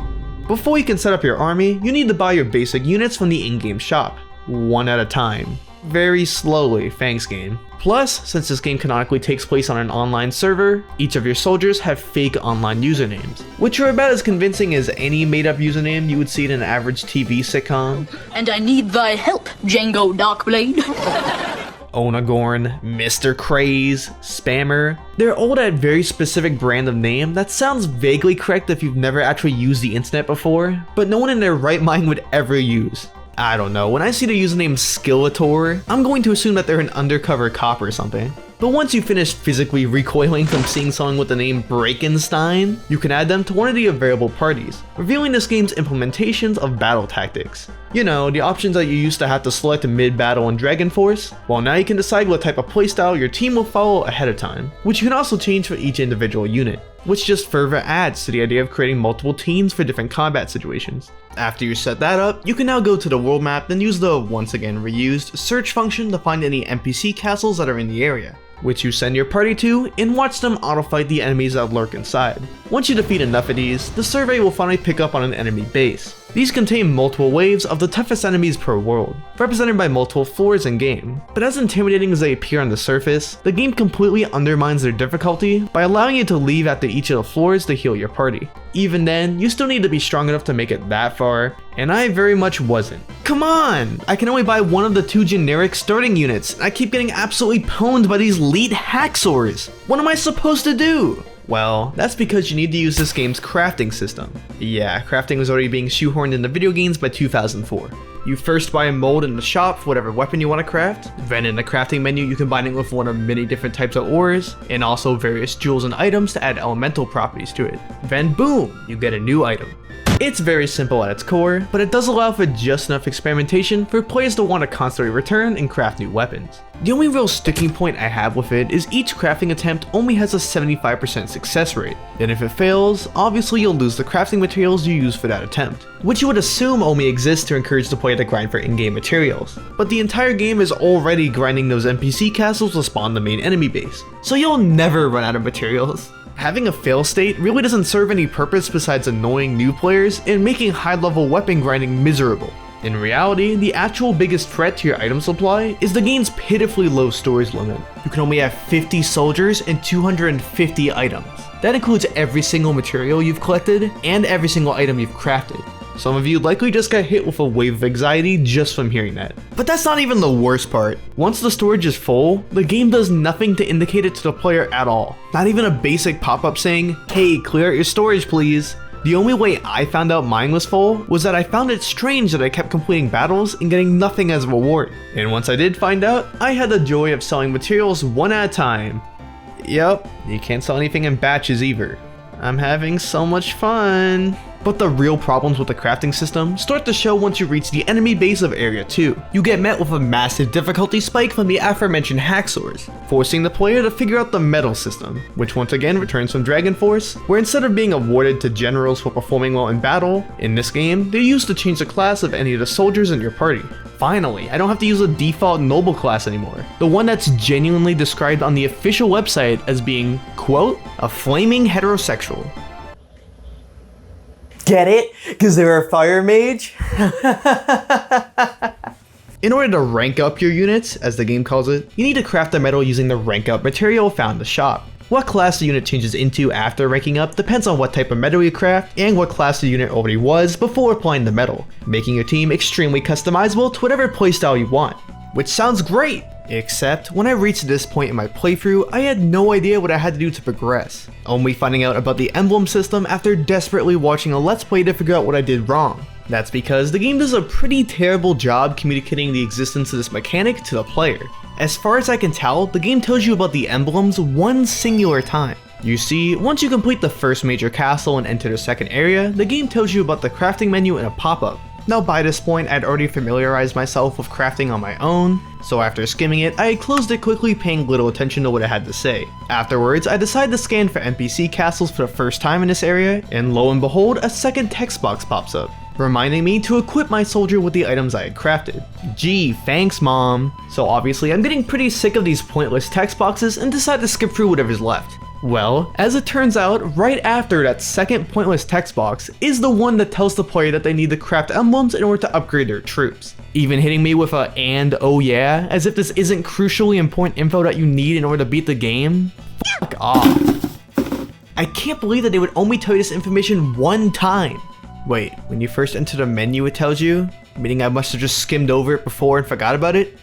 Before you can set up your army, you need to buy your basic units from the in-game shop, one at a time. Very slowly, thanks game. Plus, since this game canonically takes place on an online server, each of your soldiers have fake online usernames, which are about as convincing as any made-up username you would see in an average TV sitcom. And I need thy help, Django Darkblade. Onagorn, Mr. Craze, Spammer. They're all that very specific brand of name that sounds vaguely correct if you've never actually used the internet before, but no one in their right mind would ever use. I don't know, when I see the username Skeletor, I'm going to assume that they're an undercover cop or something. But once you finish physically recoiling from seeing someone with the name Brakenstein, you can add them to one of the available parties, revealing this game's implementations of battle tactics. You know, the options that you used to have to select mid-battle in Dragon Force, well now you can decide what type of playstyle your team will follow ahead of time, which you can also change for each individual unit, which just further adds to the idea of creating multiple teams for different combat situations. After you set that up, you can now go to the world map and use the, once again reused, search function to find any NPC castles that are in the area, which you send your party to and watch them auto-fight the enemies that lurk inside. Once you defeat enough of these, the survey will finally pick up on an enemy base. These contain multiple waves of the toughest enemies per world, represented by multiple floors in game, but as intimidating as they appear on the surface, the game completely undermines their difficulty by allowing you to leave after each of the floors to heal your party. Even then, you still need to be strong enough to make it that far, and I very much wasn't. Come on! I can only buy one of the 2 generic starting units, and I keep getting absolutely pwned by these elite hacksaws. What am I supposed to do? Well, that's because you need to use this game's crafting system. Yeah, crafting was already being shoehorned into video games by 2004. You first buy a mold in the shop for whatever weapon you want to craft, then in the crafting menu you combine it with one of many different types of ores, and also various jewels and items to add elemental properties to it. Then boom, you get a new item. It's very simple at its core, but it does allow for just enough experimentation for players to want to constantly return and craft new weapons. The only real sticking point I have with it is each crafting attempt only has a 75% success rate, and if it fails, obviously you'll lose the crafting materials you use for that attempt, which you would assume only exists to encourage the player to grind for in-game materials. But the entire game is already grinding those NPC castles to spawn the main enemy base, so you'll never run out of materials. Having a fail state really doesn't serve any purpose besides annoying new players and making high-level weapon grinding miserable. In reality, the actual biggest threat to your item supply is the game's pitifully low storage limit. You can only have 50 soldiers and 250 items. That includes every single material you've collected and every single item you've crafted. Some of you likely just got hit with a wave of anxiety just from hearing that. But that's not even the worst part. Once the storage is full, the game does nothing to indicate it to the player at all. Not even a basic pop-up saying, "Hey, clear out your storage please." The only way I found out mine was full was that I found it strange that I kept completing battles and getting nothing as a reward. And once I did find out, I had the joy of selling materials one at a time. Yep, you can't sell anything in batches either. I'm having so much fun. But the real problems with the crafting system start to show once you reach the enemy base of Area 2. You get met with a massive difficulty spike from the aforementioned hacksaws, forcing the player to figure out the medal system, which once again returns from Dragon Force, where instead of being awarded to generals for performing well in battle, in this game, they're used to change the class of any of the soldiers in your party. Finally, I don't have to use a default noble class anymore, the one that's genuinely described on the official website as being, quote, a flaming heterosexual. Get it? Because they're a fire mage? In order to rank up your units, as the game calls it, you need to craft the medal using the rank up material found in the shop. What class the unit changes into after ranking up depends on what type of medal you craft and what class the unit already was before applying the medal, making your team extremely customizable to whatever playstyle you want. which sounds great! Except, when I reached this point in my playthrough, I had no idea what I had to do to progress, only finding out about the emblem system after desperately watching a Let's Play to figure out what I did wrong. That's because the game does a pretty terrible job communicating the existence of this mechanic to the player. As far as I can tell, the game tells you about the emblems one singular time. You see, once you complete the first major castle and enter the second area, the game tells you about the crafting menu in a pop-up. Now by this point, I'd already familiarized myself with crafting on my own, so after skimming it, I closed it quickly, paying little attention to what it had to say. Afterwards, I decided to scan for NPC castles for the first time in this area, and lo and behold, a second text box pops up, reminding me to equip my soldier with the items I had crafted. Gee, thanks mom. So obviously I'm getting pretty sick of these pointless text boxes and decide to skip through whatever's left. Well, as it turns out, right after that second pointless text box is the one that tells the player that they need to craft emblems in order to upgrade their troops. Even hitting me with a "and oh yeah," as if this isn't crucially important info that you need in order to beat the game. Fuck off. I can't believe that they would only tell you this information one time. Wait, when you first enter the menu it tells you? Meaning I must have just skimmed over it before and forgot about it?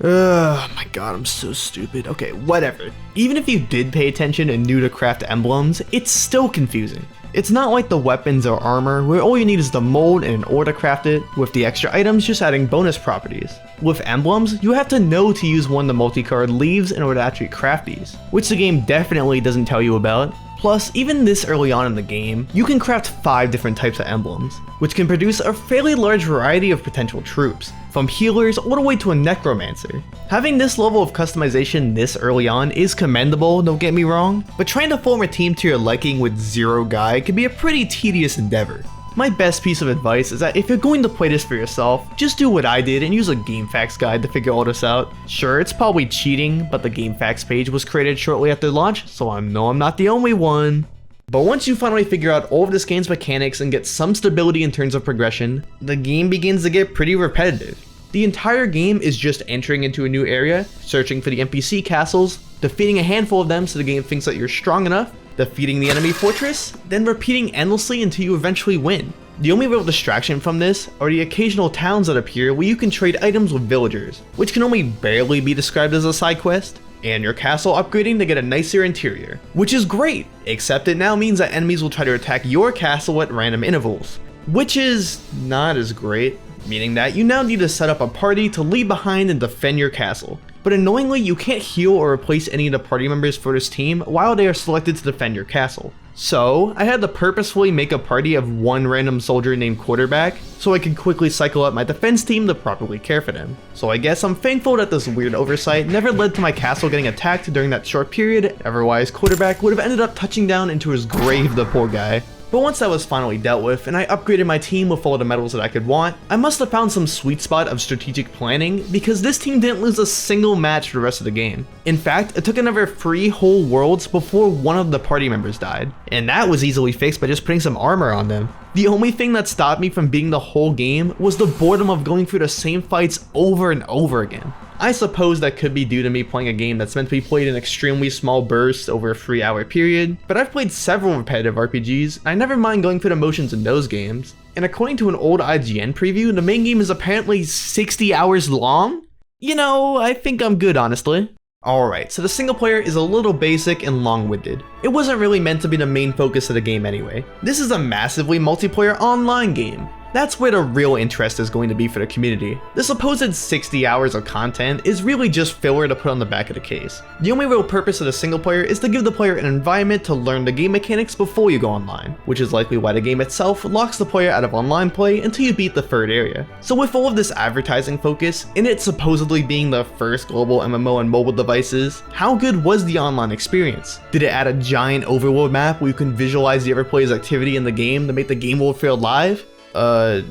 Ugh, my god, I'm so stupid. Okay, whatever. Even if you did pay attention and knew to craft emblems, it's still confusing. It's not like the weapons or armor, where all you need is the mold and in order to craft it, with the extra items just adding bonus properties. With emblems, you have to know to use one of the multi-card leaves in order to actually craft these, which the game definitely doesn't tell you about. Plus, even this early on in the game, you can craft 5 different types of emblems, which can produce a fairly large variety of potential troops, from healers all the way to a necromancer. Having this level of customization this early on is commendable, don't get me wrong, but trying to form a team to your liking with 0 guide can be a pretty tedious endeavor. My best piece of advice is that if you're going to play this for yourself, just do what I did and use a GameFAQs guide to figure all this out. Sure, it's probably cheating, but the GameFAQs page was created shortly after launch, so I know I'm not the only one. But once you finally figure out all of this game's mechanics and get some stability in terms of progression, the game begins to get pretty repetitive. The entire game is just entering into a new area, searching for the NPC castles, defeating a handful of them so the game thinks that you're strong enough, defeating the enemy fortress, then repeating endlessly until you eventually win. The only real distraction from this are the occasional towns that appear where you can trade items with villagers, which can only barely be described as a side quest, and your castle upgrading to get a nicer interior, which is great, except it now means that enemies will try to attack your castle at random intervals, which is not as great, meaning that you now need to set up a party to leave behind and defend your castle. But annoyingly, you can't heal or replace any of the party members for this team while they are selected to defend your castle. So, I had to purposefully make a party of one random soldier named Quarterback, so I could quickly cycle up my defense team to properly care for them. So I guess I'm thankful that this weird oversight never led to my castle getting attacked during that short period, otherwise Quarterback would have ended up touching down into his grave, the poor guy. But once that was finally dealt with, and I upgraded my team with all the medals that I could want, I must have found some sweet spot of strategic planning, because this team didn't lose a single match for the rest of the game. In fact, it took another 3 whole worlds before one of the party members died, and that was easily fixed by just putting some armor on them. The only thing that stopped me from beating the whole game was the boredom of going through the same fights over and over again. I suppose that could be due to me playing a game that's meant to be played in extremely small bursts over a 3-hour period, but I've played several repetitive RPGs, and I never mind going through the motions in those games. And according to an old IGN preview, the main game is apparently 60 hours long? You know, I think I'm good, honestly. Alright, so the single player is a little basic and long-winded. It wasn't really meant to be the main focus of the game anyway. This is a massively multiplayer online game. That's where the real interest is going to be for the community. The supposed 60 hours of content is really just filler to put on the back of the case. The only real purpose of the single player is to give the player an environment to learn the game mechanics before you go online, which is likely why the game itself locks the player out of online play until you beat the 3rd area. So with all of this advertising focus, and it supposedly being the first global MMO on mobile devices, how good was the online experience? Did it add a giant overworld map where you can visualize the other player's activity in the game to make the game world feel alive?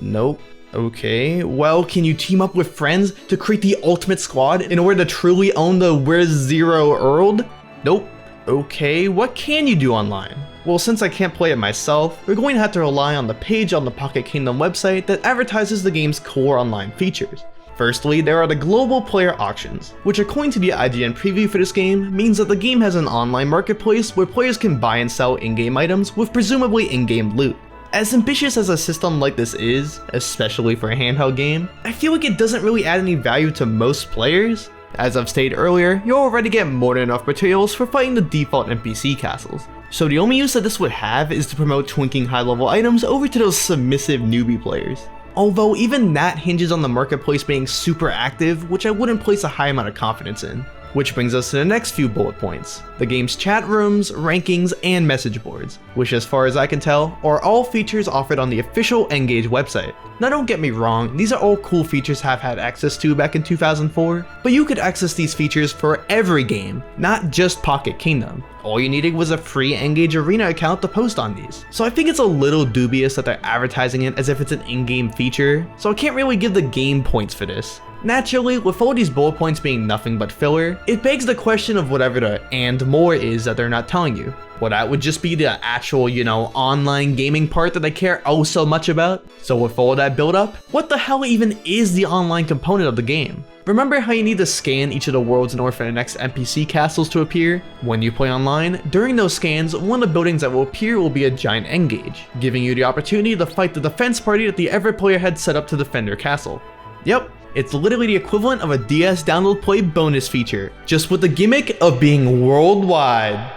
Nope. Okay, well, can you team up with friends to create the ultimate squad in order to truly own the Where's Zero world? Nope. Okay, what can you do online? Well, since I can't play it myself, we're going to have to rely on the page on the Pocket Kingdom website that advertises the game's core online features. Firstly, there are the global player auctions, which according to the IGN preview for this game, means that the game has an online marketplace where players can buy and sell in-game items with presumably in-game loot. As ambitious as a system like this is, especially for a handheld game, I feel like it doesn't really add any value to most players. As I've stated earlier, you'll already get more than enough materials for fighting the default NPC castles. So the only use that this would have is to promote twinking high level items over to those submissive newbie players. Although even that hinges on the marketplace being super active, which I wouldn't place a high amount of confidence in. Which brings us to the next few bullet points: the game's chat rooms, rankings, and message boards, which as far as I can tell, are all features offered on the official N-Gage website. Now don't get me wrong, these are all cool features I've had access to back in 2004, but you could access these features for every game, not just Pocket Kingdom. All you needed was a free N-Gage Arena account to post on these. So I think it's a little dubious that they're advertising it as if it's an in-game feature, so I can't really give the game points for this. Naturally, with all these bullet points being nothing but filler, it begs the question of whatever the "and more" is that they're not telling you. Well, that would just be the actual, online gaming part that I care oh so much about. So with all that build up, what the hell even is the online component of the game? Remember how you need to scan each of the worlds in order for the next NPC castles to appear? When you play online, during those scans, one of the buildings that will appear will be a giant N-Gage, giving you the opportunity to fight the defense party that the every player had set up to defend their castle. Yep. It's literally the equivalent of a DS download play bonus feature, just with the gimmick of being worldwide.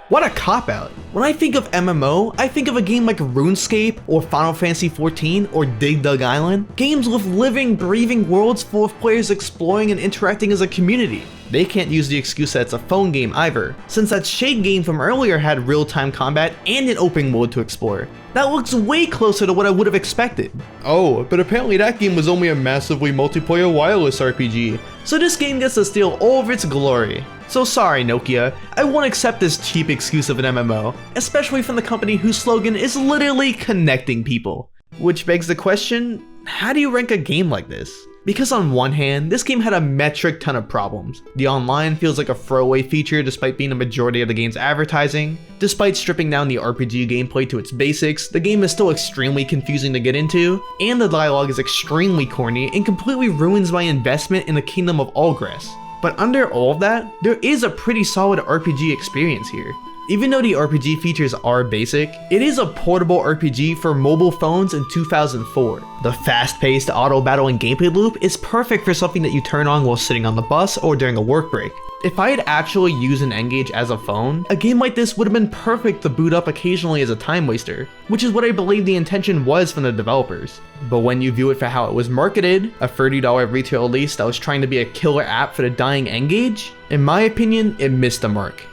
What a cop-out. When I think of MMO, I think of a game like RuneScape or Final Fantasy XIV or Dig Dug Island, games with living, breathing worlds full of players exploring and interacting as a community. They can't use the excuse that it's a phone game either, since that Shade game from earlier had real-time combat and an open world to explore. That looks way closer to what I would have expected. Oh, but apparently that game was only a massively multiplayer wireless RPG, so this game gets to steal all of its glory. So sorry Nokia, I won't accept this cheap excuse of an MMO, especially from the company whose slogan is literally connecting people. Which begs the question, how do you rank a game like this? Because on one hand, this game had a metric ton of problems. The online feels like a throwaway feature despite being the majority of the game's advertising. Despite stripping down the RPG gameplay to its basics, the game is still extremely confusing to get into, and the dialogue is extremely corny and completely ruins my investment in the Kingdom of Allgrass. But under all of that, there is a pretty solid RPG experience here. Even though the RPG features are basic, it is a portable RPG for mobile phones in 2004. The fast-paced auto-battling gameplay loop is perfect for something that you turn on while sitting on the bus or during a work break. If I had actually used an N-Gage as a phone, a game like this would have been perfect to boot up occasionally as a time waster, which is what I believe the intention was from the developers. But when you view it for how it was marketed, a $30 retail release that was trying to be a killer app for the dying N-Gage, in my opinion, it missed the mark.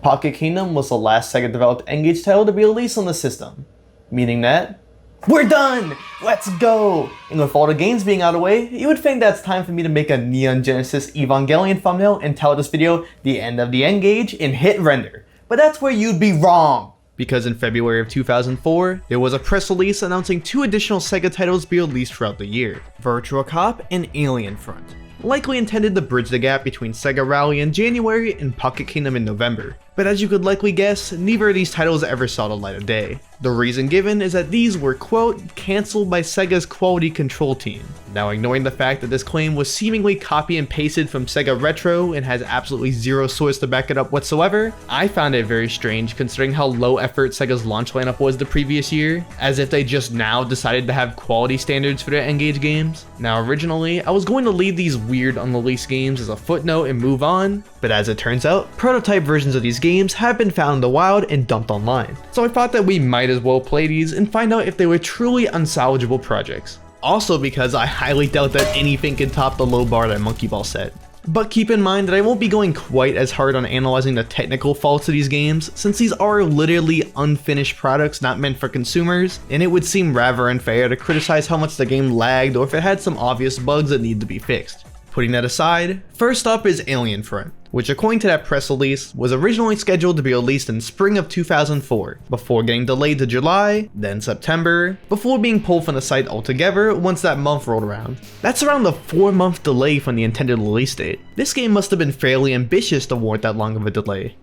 Pocket Kingdom was the last Sega developed N-Gage title to be released on the system, meaning that we're done! Let's go! And with all the games being out of the way, you would think that's time for me to make a Neon Genesis Evangelion thumbnail and title this video the end of the N-Gage and hit render. But that's where you'd be wrong! Because in February of 2004, there was a press release announcing 2 additional Sega titles to be released throughout the year, Virtua Cop and Alien Front, likely intended to bridge the gap between Sega Rally in January and Pocket Kingdom in November. But as you could likely guess, neither of these titles ever saw the light of day. The reason given is that these were, quote, cancelled by Sega's quality control team. Now, ignoring the fact that this claim was seemingly copy and pasted from Sega Retro and has absolutely zero source to back it up whatsoever, I found it very strange considering how low effort Sega's launch lineup was the previous year, as if they just now decided to have quality standards for their N-Gage games. Now, originally, I was going to leave these weird unreleased games as a footnote and move on, but as it turns out, prototype versions of these games have been found in the wild and dumped online. So I thought that we might as well play these and find out if they were truly unsalvageable projects. Also because I highly doubt that anything can top the low bar that Monkey Ball set. But keep in mind that I won't be going quite as hard on analyzing the technical faults of these games, since these are literally unfinished products not meant for consumers, and it would seem rather unfair to criticize how much the game lagged or if it had some obvious bugs that need to be fixed. Putting that aside, first up is Alien Front. which according to that press release was originally scheduled to be released in spring of 2004, before getting delayed to July, then September, before being pulled from the site altogether once that month rolled around. That's around the 4-month delay from the intended release date. This game must have been fairly ambitious to warrant that long of a delay.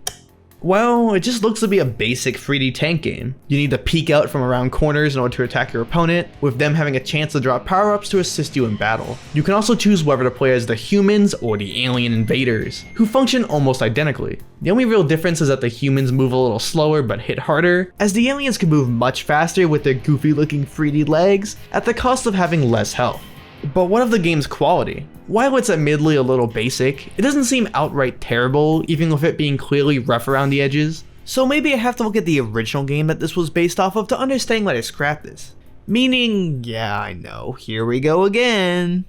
Well, it just looks to be a basic 3D tank game. You need to peek out from around corners in order to attack your opponent, with them having a chance to drop power-ups to assist you in battle. You can also choose whether to play as the humans or the alien invaders, who function almost identically. The only real difference is that the humans move a little slower but hit harder, as the aliens can move much faster with their goofy looking 3D legs at the cost of having less health. But what of the game's quality? While it's admittedly a little basic, it doesn't seem outright terrible, even with it being clearly rough around the edges. So maybe I have to look at the original game that this was based off of to understand why I scrapped this. Meaning, yeah, I know, here we go again.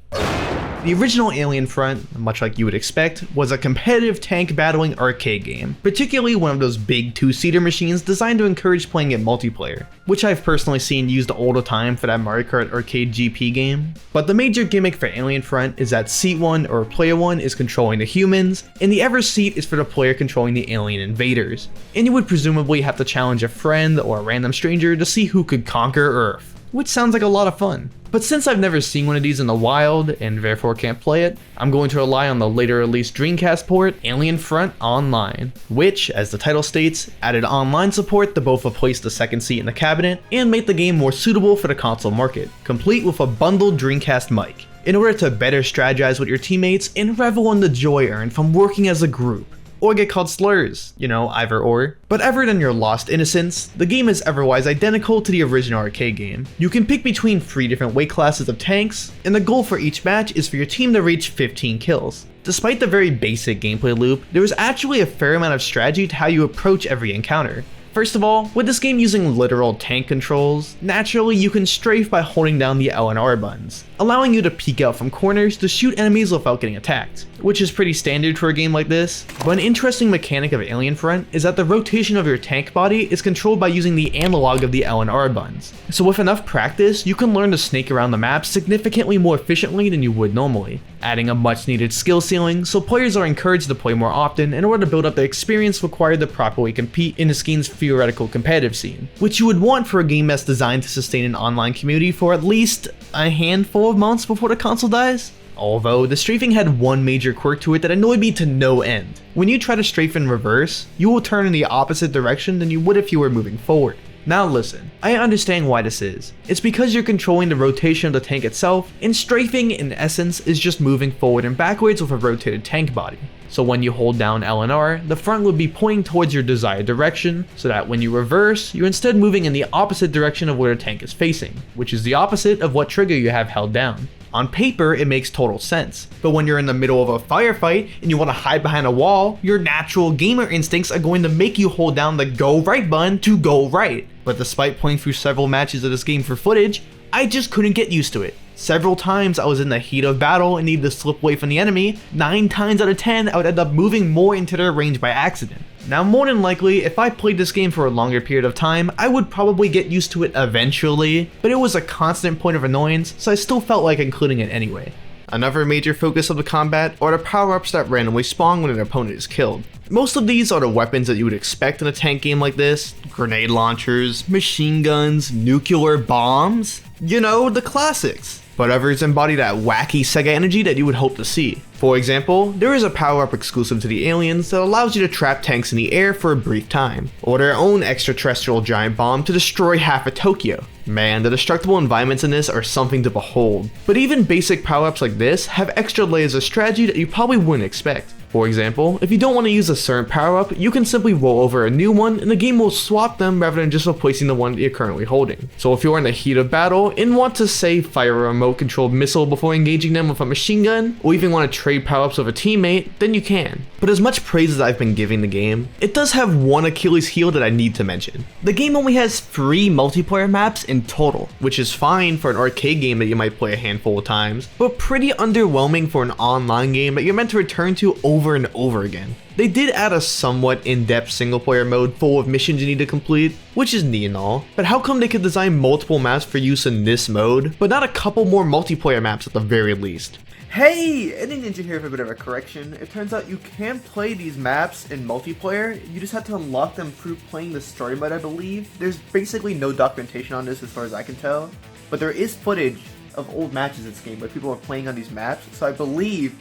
The original Alien Front, much like you would expect, was a competitive tank battling arcade game, particularly one of those big 2-seater machines designed to encourage playing it multiplayer, which I've personally seen used all the time for that Mario Kart Arcade GP game. But the major gimmick for Alien Front is that Seat 1 or Player 1 is controlling the humans, and the other seat is for the player controlling the alien invaders, and you would presumably have to challenge a friend or a random stranger to see who could conquer Earth, which sounds like a lot of fun. But since I've never seen one of these in the wild, and therefore can't play it, I'm going to rely on the later released Dreamcast port, Alien Front Online, which, as the title states, added online support to both replace the second seat in the cabinet and make the game more suitable for the console market, complete with a bundled Dreamcast mic, in order to better strategize with your teammates and revel in the joy earned from working as a group. Or get called slurs, you know, either or. But other than your lost innocence, the game is otherwise identical to the original arcade game. You can pick between 3 different weight classes of tanks, and the goal for each match is for your team to reach 15 kills. Despite the very basic gameplay loop, there is actually a fair amount of strategy to how you approach every encounter. First of all, with this game using literal tank controls, naturally you can strafe by holding down the L and R buttons, allowing you to peek out from corners to shoot enemies without getting attacked, which is pretty standard for a game like this. But an interesting mechanic of Alien Front is that the rotation of your tank body is controlled by using the analog of the L and R buttons. So with enough practice, you can learn to snake around the map significantly more efficiently than you would normally, adding a much needed skill ceiling so players are encouraged to play more often in order to build up the experience required to properly compete in the game's theoretical competitive scene, which you would want for a game that's designed to sustain an online community for at least a handful of months before the console dies. Although, the strafing had one major quirk to it that annoyed me to no end. When you try to strafe in reverse, you will turn in the opposite direction than you would if you were moving forward. Now listen, I understand why this is. It's because you're controlling the rotation of the tank itself, and strafing in essence is just moving forward and backwards with a rotated tank body. So when you hold down L and R, the front would be pointing towards your desired direction, so that when you reverse, you're instead moving in the opposite direction of where the tank is facing, which is the opposite of what trigger you have held down. On paper, it makes total sense, but when you're in the middle of a firefight and you want to hide behind a wall, your natural gamer instincts are going to make you hold down the go right button to go right. But despite playing through several matches of this game for footage, I just couldn't get used to it. Several times I was in the heat of battle and needed to slip away from the enemy. 9 times out of 10, I would end up moving more into their range by accident. Now, more than likely, if I played this game for a longer period of time, I would probably get used to it eventually, but it was a constant point of annoyance, so I still felt like including it anyway. Another major focus of the combat are the power-ups that randomly spawn when an opponent is killed. Most of these are the weapons that you would expect in a tank game like this: grenade launchers, machine guns, nuclear bombs, you know, the classics. But others embody that wacky Sega energy that you would hope to see. For example, there is a power-up exclusive to the aliens that allows you to trap tanks in the air for a brief time, or their own extraterrestrial giant bomb to destroy half of Tokyo. Man, the destructible environments in this are something to behold. But even basic power-ups like this have extra layers of strategy that you probably wouldn't expect. For example, if you don't want to use a certain power-up, you can simply roll over a new one and the game will swap them rather than just replacing the one that you're currently holding. So if you're in the heat of battle and want to, say, fire a remote-controlled missile before engaging them with a machine gun, or even want to trade power-ups with a teammate, then you can. But as much praise as I've been giving the game, it does have one Achilles heel that I need to mention. The game only has 3 multiplayer maps in total, which is fine for an arcade game that you might play a handful of times, but pretty underwhelming for an online game that you're meant to return to over and over again. They did add a somewhat in-depth single-player mode full of missions you need to complete, which is neat and all, but how come they could design multiple maps for use in this mode, but not a couple more multiplayer maps at the very least? Hey, N-Gage here for a bit of a correction. It turns out you can play these maps in multiplayer, you just have to unlock them through playing the story mode, I believe. There's basically no documentation on this as far as I can tell, but there is footage of old matches in this game where people are playing on these maps, so I believe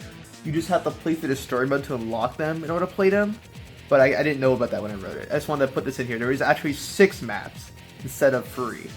you just have to play through the story mode to unlock them in order to play them, but I didn't know about that when I wrote it. I just wanted to put this in here. There is actually 6 maps instead of 3,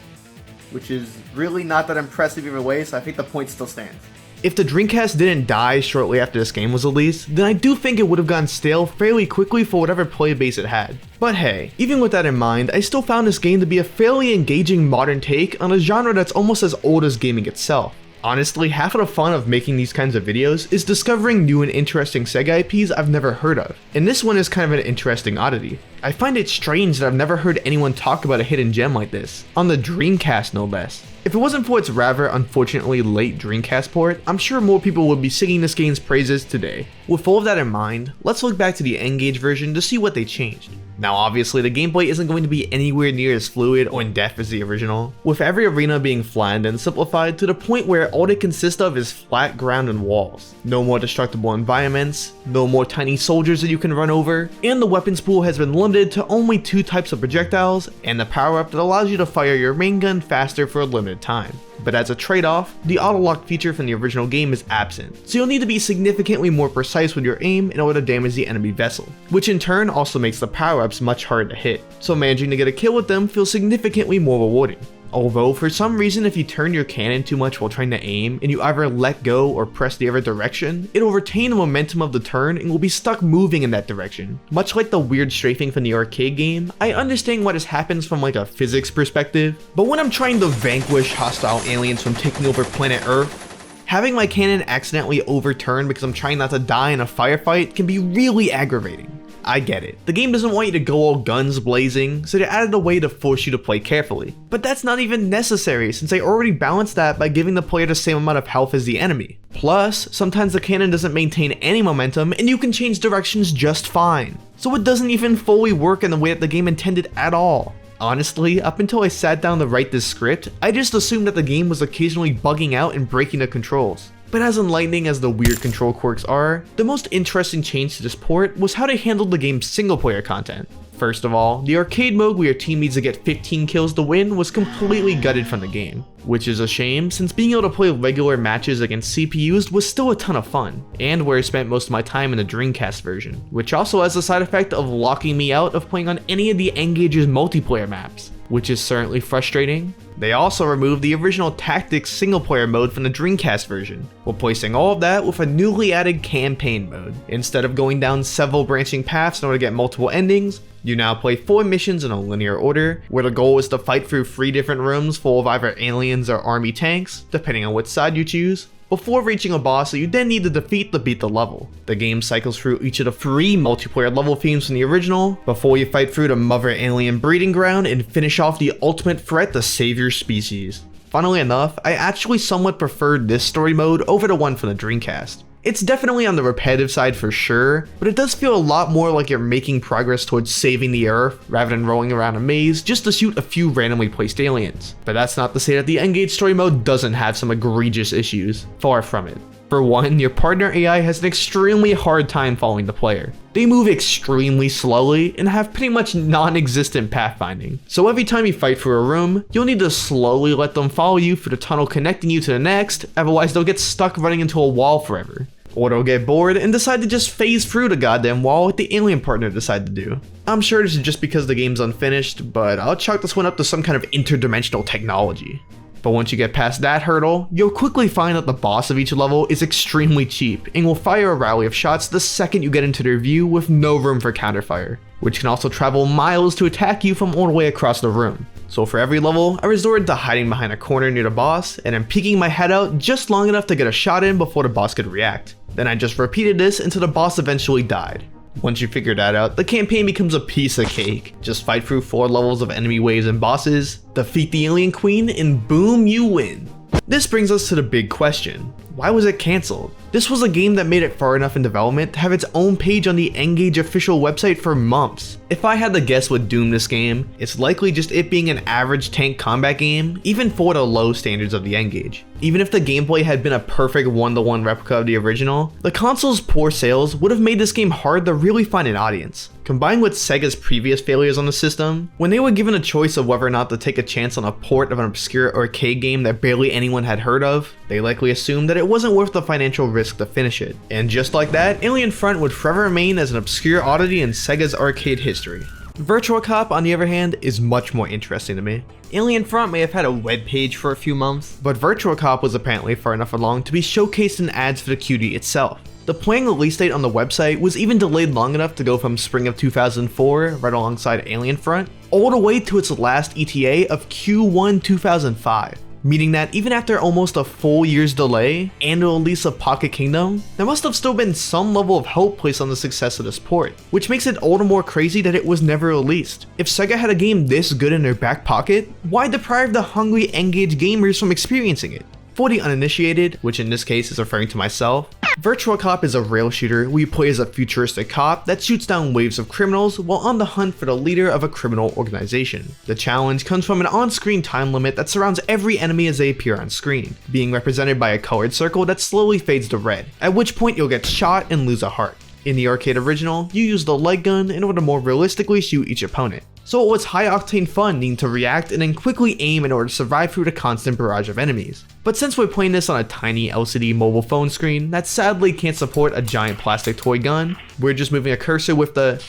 which is really not that impressive either way, so I think the point still stands. If the Dreamcast didn't die shortly after this game was released, then I do think it would have gone stale fairly quickly for whatever player base it had. But hey, even with that in mind, I still found this game to be a fairly engaging modern take on a genre that's almost as old as gaming itself. Honestly, half of the fun of making these kinds of videos is discovering new and interesting Sega IPs I've never heard of, and this one is kind of an interesting oddity. I find it strange that I've never heard anyone talk about a hidden gem like this, on the Dreamcast no less. If it wasn't for its rather unfortunately late Dreamcast port, I'm sure more people would be singing this game's praises today. With all of that in mind, let's look back to the N-Gage version to see what they changed. Now obviously the gameplay isn't going to be anywhere near as fluid or in-depth as the original, with every arena being flattened and simplified to the point where all they consist of is flat ground and walls. No more destructible environments, no more tiny soldiers that you can run over, and the weapons pool has been limited to only 2 types of projectiles, and the power-up that allows you to fire your main gun faster for a limited time. But as a trade-off, the auto-lock feature from the original game is absent, so you'll need to be significantly more precise with your aim in order to damage the enemy vessel, which in turn also makes the power-ups much harder to hit, so managing to get a kill with them feels significantly more rewarding. Although, for some reason if you turn your cannon too much while trying to aim, and you either let go or press the other direction, it'll retain the momentum of the turn and will be stuck moving in that direction. Much like the weird strafing from the arcade game, I understand why this happens from like a physics perspective, but when I'm trying to vanquish hostile aliens from taking over planet Earth, having my cannon accidentally overturn because I'm trying not to die in a firefight can be really aggravating. I get it. The game doesn't want you to go all guns blazing, so they added a way to force you to play carefully. But that's not even necessary since they already balanced that by giving the player the same amount of health as the enemy. Plus, sometimes the cannon doesn't maintain any momentum and you can change directions just fine. So it doesn't even fully work in the way that the game intended at all. Honestly, up until I sat down to write this script, I just assumed that the game was occasionally bugging out and breaking the controls. But as enlightening as the weird control quirks are, the most interesting change to this port was how they handled the game's single player content. First of all, the arcade mode where your team needs to get 15 kills to win was completely gutted from the game, which is a shame since being able to play regular matches against CPUs was still a ton of fun, and where I spent most of my time in the Dreamcast version, which also has the side effect of locking me out of playing on any of the N-Gage's multiplayer maps, which is certainly frustrating. They also removed the original Tactics single player mode from the Dreamcast version, replacing all of that with a newly added campaign mode. Instead of going down several branching paths in order to get multiple endings, you now play 4 missions in a linear order, where the goal is to fight through 3 different rooms full of either aliens or army tanks, depending on which side you choose, before reaching a boss that you then need to defeat to beat the level. The game cycles through each of the 3 multiplayer level themes from the original, before you fight through the mother alien breeding ground and finish off the ultimate threat to save your species. Funnily enough, I actually somewhat preferred this story mode over the one from the Dreamcast. It's definitely on the repetitive side for sure, but it does feel a lot more like you're making progress towards saving the Earth rather than rolling around a maze just to shoot a few randomly placed aliens. But that's not to say that the N-Gage story mode doesn't have some egregious issues. Far from it. For one, your partner AI has an extremely hard time following the player. They move extremely slowly and have pretty much non-existent pathfinding. So every time you fight for a room, you'll need to slowly let them follow you for the tunnel connecting you to the next, otherwise they'll get stuck running into a wall forever. Or they'll get bored and decide to just phase through the goddamn wall like the alien partner decided to do. I'm sure this is just because the game's unfinished, but I'll chalk this one up to some kind of interdimensional technology. But once you get past that hurdle, you'll quickly find that the boss of each level is extremely cheap and will fire a rally of shots the second you get into their view with no room for counterfire, which can also travel miles to attack you from all the way across the room. So for every level, I resorted to hiding behind a corner near the boss and then peeking my head out just long enough to get a shot in before the boss could react. Then I just repeated this until the boss eventually died. Once you figure that out, the campaign becomes a piece of cake. Just fight through 4 levels of enemy waves and bosses, defeat the alien queen, and boom, you win. This brings us to the big question. Why was it cancelled? This was a game that made it far enough in development to have its own page on the N-Gage official website for months. If I had to guess what doomed this game, it's likely just it being an average tank combat game, even for the low standards of the N-Gage. Even if the gameplay had been a perfect one-to-one replica of the original, the console's poor sales would have made this game hard to really find an audience. Combined with Sega's previous failures on the system, when they were given a choice of whether or not to take a chance on a port of an obscure arcade game that barely anyone had heard of, they likely assumed that it wasn't worth the financial risk to finish it. And just like that, Alien Front would forever remain as an obscure oddity in Sega's arcade history. Virtua Cop, on the other hand, is much more interesting to me. Alien Front may have had a web page for a few months, but Virtua Cop was apparently far enough along to be showcased in ads for the QD itself. The planned release date on the website was even delayed long enough to go from spring of 2004, right alongside Alien Front, all the way to its last ETA of Q1 2005. Meaning that even after almost a full year's delay and the release of Pocket Kingdom, there must have still been some level of hope placed on the success of this port, which makes it all the more crazy that it was never released. If Sega had a game this good in their back pocket, why deprive the hungry N-Gage gamers from experiencing it? For the uninitiated, which in this case is referring to myself, Virtua Cop is a rail shooter where you play as a futuristic cop that shoots down waves of criminals while on the hunt for the leader of a criminal organization. The challenge comes from an on-screen time limit that surrounds every enemy as they appear on screen, being represented by a colored circle that slowly fades to red, at which point you'll get shot and lose a heart. In the arcade original, you use the light gun in order to more realistically shoot each opponent. So it was high-octane fun needing to react and then quickly aim in order to survive through the constant barrage of enemies. But since we're playing this on a tiny LCD mobile phone screen that sadly can't support a giant plastic toy gun, we're just moving a cursor with the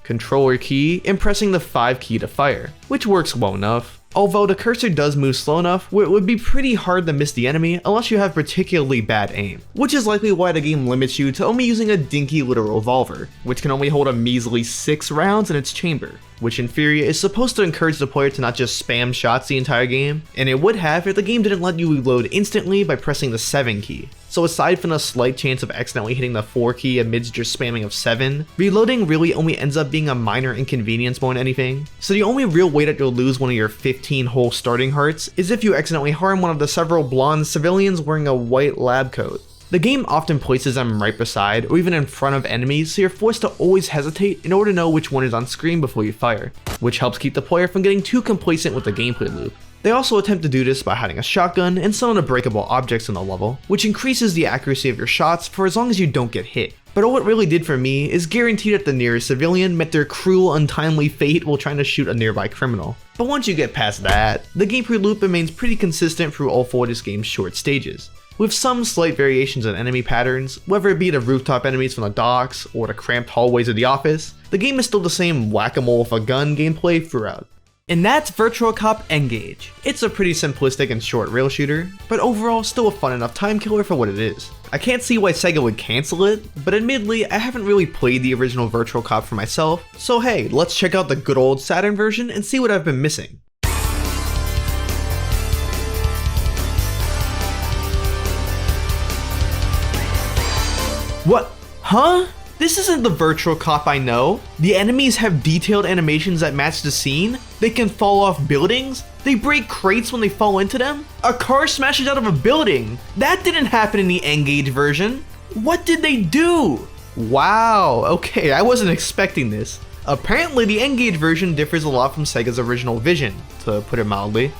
controller key and pressing the 5 key to fire, which works well enough. Although the cursor does move slow enough where it would be pretty hard to miss the enemy unless you have particularly bad aim, which is likely why the game limits you to only using a dinky little revolver, which can only hold a measly 6 rounds in its chamber, which in theory is supposed to encourage the player to not just spam shots the entire game, and it would have if the game didn't let you reload instantly by pressing the 7 key. So aside from the slight chance of accidentally hitting the 4 key amidst your spamming of 7, reloading really only ends up being a minor inconvenience more than anything. So the only real way that you'll lose one of your 15 whole starting hearts is if you accidentally harm one of the several blonde civilians wearing a white lab coat. The game often places them right beside or even in front of enemies, so you're forced to always hesitate in order to know which one is on screen before you fire, which helps keep the player from getting too complacent with the gameplay loop. They also attempt to do this by hiding a shotgun and some of the breakable objects in the level, which increases the accuracy of your shots for as long as you don't get hit. But all it really did for me is guarantee that the nearest civilian met their cruel, untimely fate while trying to shoot a nearby criminal. But once you get past that, the gameplay loop remains pretty consistent through all 4 of this game's short stages, with some slight variations in enemy patterns, whether it be the rooftop enemies from the docks or the cramped hallways of the office. The game is still the same whack-a-mole with a gun gameplay throughout. And that's Virtua Cop N-Gage. It's a pretty simplistic and short rail shooter, but overall still a fun enough time killer for what it is. I can't see why Sega would cancel it, but admittedly I haven't really played the original Virtua Cop for myself, so hey, let's check out the good old Saturn version and see what I've been missing. What? Huh? This isn't the Virtua Cop I know. The enemies have detailed animations that match the scene. They can fall off buildings. They break crates when they fall into them. A car smashes out of a building. That didn't happen in the N-Gage version. What did they do? Wow, okay, I wasn't expecting this. Apparently the N-Gage version differs a lot from Sega's original vision, to put it mildly.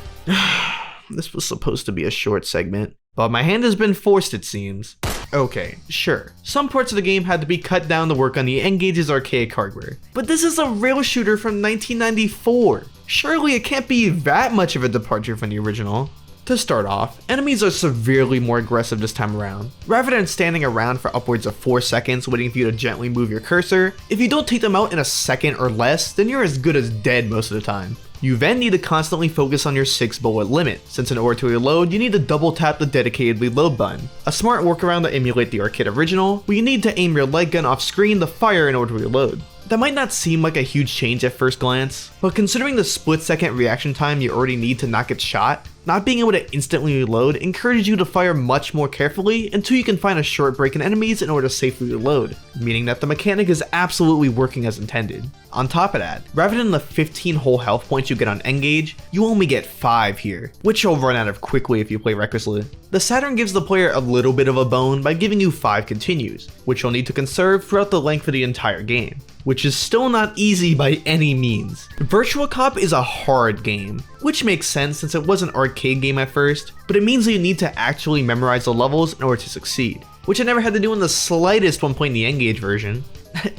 This was supposed to be a short segment, but my hand has been forced, it seems. Okay, sure, some parts of the game had to be cut down to work on the N-Gage's archaic hardware, but this is a rail shooter from 1994. Surely it can't be that much of a departure from the original. To start off, enemies are severely more aggressive this time around. Rather than standing around for upwards of 4 seconds waiting for you to gently move your cursor, if you don't take them out in a second or less, then you're as good as dead most of the time. You then need to constantly focus on your 6 bullet limit, since in order to reload, you need to double tap the dedicated reload button. A smart workaround to emulate the arcade original, where you need to aim your light gun off screen to fire in order to reload. That might not seem like a huge change at first glance, but considering the split-second reaction time you already need to not get shot, Not being able to instantly reload encourages you to fire much more carefully until you can find a short break in enemies in order to safely reload, meaning that the mechanic is absolutely working as intended. On top of that, rather than the 15 whole health points you get on N-Gage, you only get 5 here, which you'll run out of quickly if you play recklessly. The Saturn gives the player a little bit of a bone by giving you 5 continues, which you'll need to conserve throughout the length of the entire game, which is still not easy by any means. Virtua Cop is a hard game, which makes sense since it was an arcade game at first, but it means that you need to actually memorize the levels in order to succeed, which I never had to do in the slightest when playing the N-Gage version.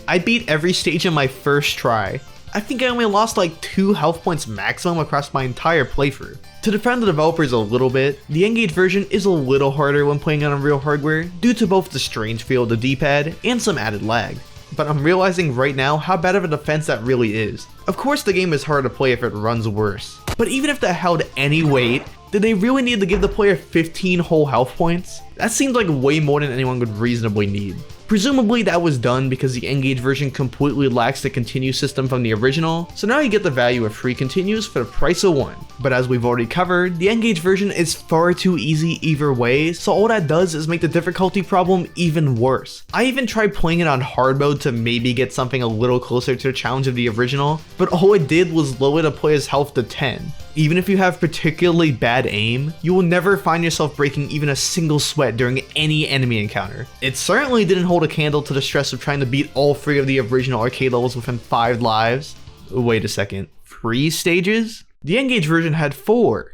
I beat every stage in my first try. I think I only lost like 2 health points maximum across my entire playthrough. To defend the developers a little bit, the N-Gage version is a little harder when playing on real hardware due to both the strange feel of the D-pad and some added lag. But I'm realizing right now how bad of a defense that really is. Of course the game is hard to play if it runs worse, but even if that held any weight, did they really need to give the player 15 whole health points? That seems like way more than anyone would reasonably need. Presumably that was done because the N-Gage version completely lacks the continue system from the original, so now you get the value of free continues for the price of 1. But as we've already covered, the N-Gage version is far too easy either way, so all that does is make the difficulty problem even worse. I even tried playing it on hard mode to maybe get something a little closer to the challenge of the original, but all it did was lower the player's health to 10. Even if you have particularly bad aim, you will never find yourself breaking even a single sweat during any enemy encounter. It certainly didn't hold a candle to the stress of trying to beat all 3 of the original arcade levels within 5 lives. Wait a second, 3 stages? The N-Gage version had 4.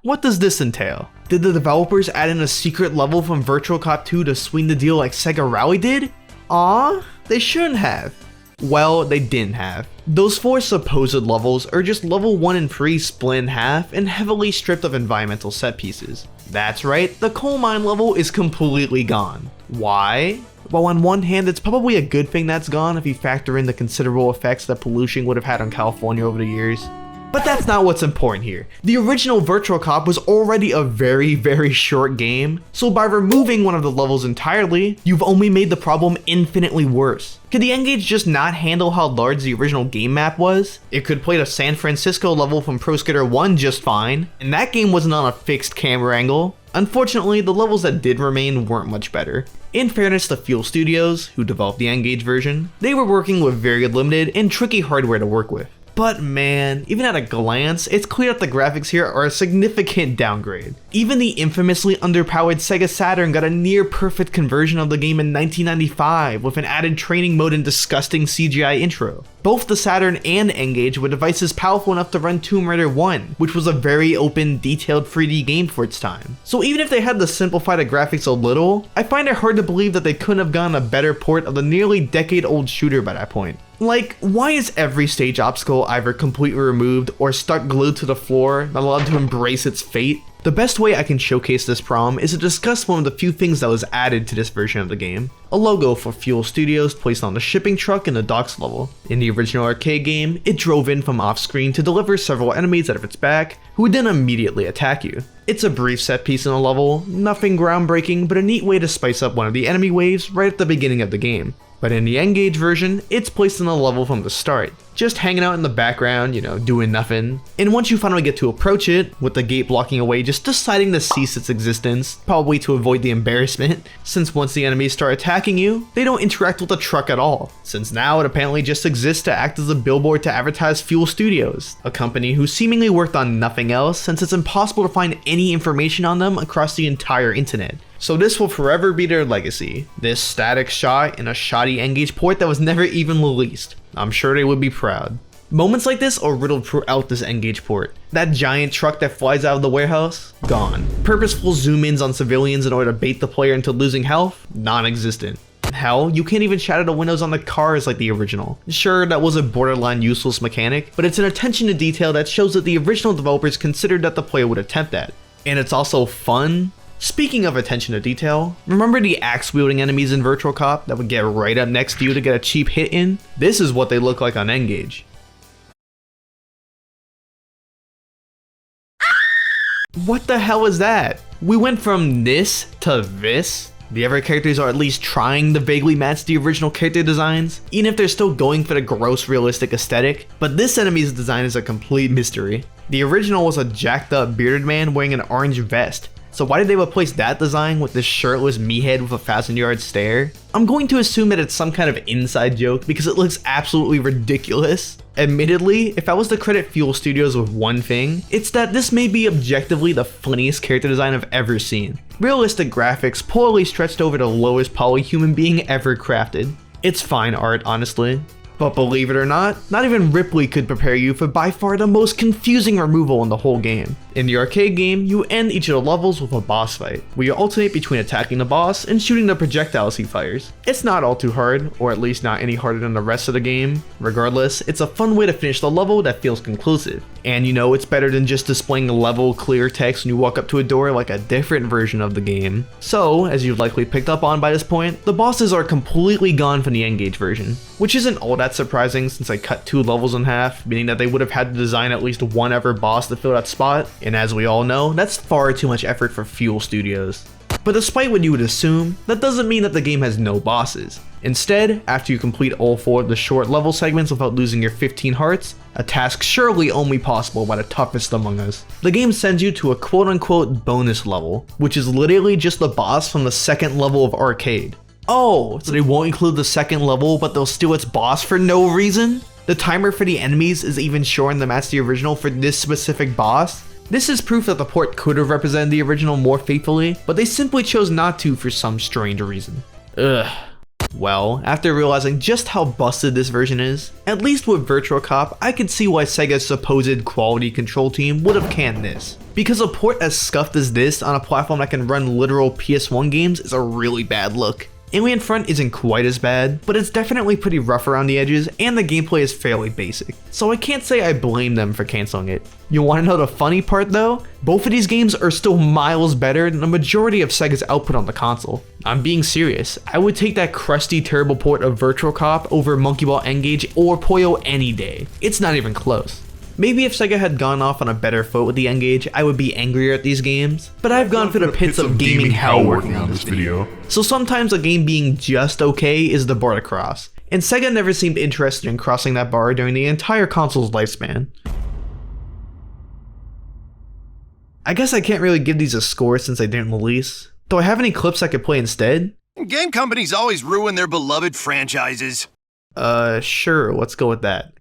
What does this entail? Did the developers add in a secret level from Virtua Cop 2 to sweeten the deal like Sega Rally did? Aw, they shouldn't have. Well, they didn't have. Those 4 supposed levels are just level 1 and 3 split in half and heavily stripped of environmental set pieces. That's right, the coal mine level is completely gone. Why? Well, on one hand, it's probably a good thing that's gone if you factor in the considerable effects that pollution would have had on California over the years. But that's not what's important here. The original Virtua Cop was already a very short game, so by removing one of the levels entirely, you've only made the problem infinitely worse. Could the N-Gage just not handle how large the original game map was? It could play the San Francisco level from Pro Skater 1 just fine, and that game wasn't on a fixed camera angle. Unfortunately, the levels that did remain weren't much better. In fairness to Fuel Studios, who developed the N-Gage version, they were working with very limited and tricky hardware to work with. But man, even at a glance, it's clear that the graphics here are a significant downgrade. Even the infamously underpowered Sega Saturn got a near perfect conversion of the game in 1995 with an added training mode and disgusting CGI intro. Both the Saturn and N-Gage were devices powerful enough to run Tomb Raider 1, which was a very open, detailed 3D game for its time. So even if they had to simplify the graphics a little, I find it hard to believe that they couldn't have gotten a better port of the nearly decade-old shooter by that point. Like, why is every stage obstacle either completely removed or stuck glued to the floor, not allowed to embrace its fate? The best way I can showcase this problem is to discuss one of the few things that was added to this version of the game. A logo for Fuel Studios placed on the shipping truck in the docks level. In the original arcade game, it drove in from off-screen to deliver several enemies out of its back, who would then immediately attack you. It's a brief set piece in the level, nothing groundbreaking, but a neat way to spice up one of the enemy waves right at the beginning of the game. But in the N-Gage version, it's placed in the level from the start, just hanging out in the background, doing nothing. And once you finally get to approach it, with the gate blocking away, just deciding to cease its existence, probably to avoid the embarrassment, since once the enemies start attacking you, they don't interact with the truck at all, since now it apparently just exists to act as a billboard to advertise Fuel Studios, a company who seemingly worked on nothing else since it's impossible to find any information on them across the entire internet. So this will forever be their legacy, this static shot in a shoddy N-Gage port that was never even released. I'm sure they would be proud. Moments like this are riddled throughout this N-Gage port. That giant truck that flies out of the warehouse? Gone. Purposeful zoom-ins on civilians in order to bait the player into losing health? Non-existent. Hell, you can't even shatter the windows on the cars like the original. Sure, that was a borderline useless mechanic, but it's an attention to detail that shows that the original developers considered that the player would attempt that. And it's also fun. Speaking of attention to detail, remember the axe-wielding enemies in Virtua Cop that would get right up next to you to get a cheap hit in? This is what they look like on N-Gage. What the hell is that? We went from this to this? The other characters are at least trying to vaguely match the original character designs, even if they're still going for the gross realistic aesthetic, but this enemy's design is a complete mystery. The original was a jacked up bearded man wearing an orange vest. So why did they replace that design with this shirtless meathead with a 1,000-yard stare? I'm going to assume that it's some kind of inside joke because it looks absolutely ridiculous. Admittedly, if I was to credit Fuel Studios with one thing, it's that this may be objectively the funniest character design I've ever seen. Realistic graphics poorly stretched over the lowest poly human being ever crafted. It's fine art, honestly. But believe it or not even Ripley could prepare you for by far the most confusing removal in the whole game. In the arcade game, you end each of the levels with a boss fight, where you alternate between attacking the boss and shooting the projectiles he fires. It's not all too hard, or at least not any harder than the rest of the game. Regardless, it's a fun way to finish the level that feels conclusive. And you know it's better than just displaying level clear text when you walk up to a door like a different version of the game. So, as you've likely picked up on by this point, the bosses are completely gone from the N-Gage version, which isn't all that surprising since I cut 2 levels in half, meaning that they would have had to design at least one ever boss to fill that spot, and as we all know, that's far too much effort for Fuel Studios. But despite what you would assume, that doesn't mean that the game has no bosses. Instead, after you complete all 4 of the short level segments without losing your 15 hearts, a task surely only possible by the toughest among us, the game sends you to a quote-unquote bonus level, which is literally just the boss from the second level of Arcade. Oh, so they won't include the second level, but they'll steal its boss for no reason? The timer for the enemies is even shorter than that's the original for this specific boss? This is proof that the port could have represented the original more faithfully, but they simply chose not to for some strange reason. Ugh. Well, after realizing just how busted this version is, at least with Virtua Cop, I could see why Sega's supposed quality control team would have canned this. Because a port as scuffed as this on a platform that can run literal PS1 games is a really bad look. Alien Front isn't quite as bad, but it's definitely pretty rough around the edges, and the gameplay is fairly basic. So I can't say I blame them for canceling it. You wanna know the funny part though? Both of these games are still miles better than the majority of Sega's output on the console. I'm being serious, I would take that crusty terrible port of Virtua Cop over Monkey Ball N-Gage or Puyo any day. It's not even close. Maybe if Sega had gone off on a better foot with the N-Gage, I would be angrier at these games, but I've gone through the pits of gaming hell working on this video. So sometimes a game being just okay is the bar to cross, and Sega never seemed interested in crossing that bar during the entire console's lifespan. I guess I can't really give these a score since they didn't release. Do I have any clips I could play instead? Game companies always ruin their beloved franchises. Sure, let's go with that.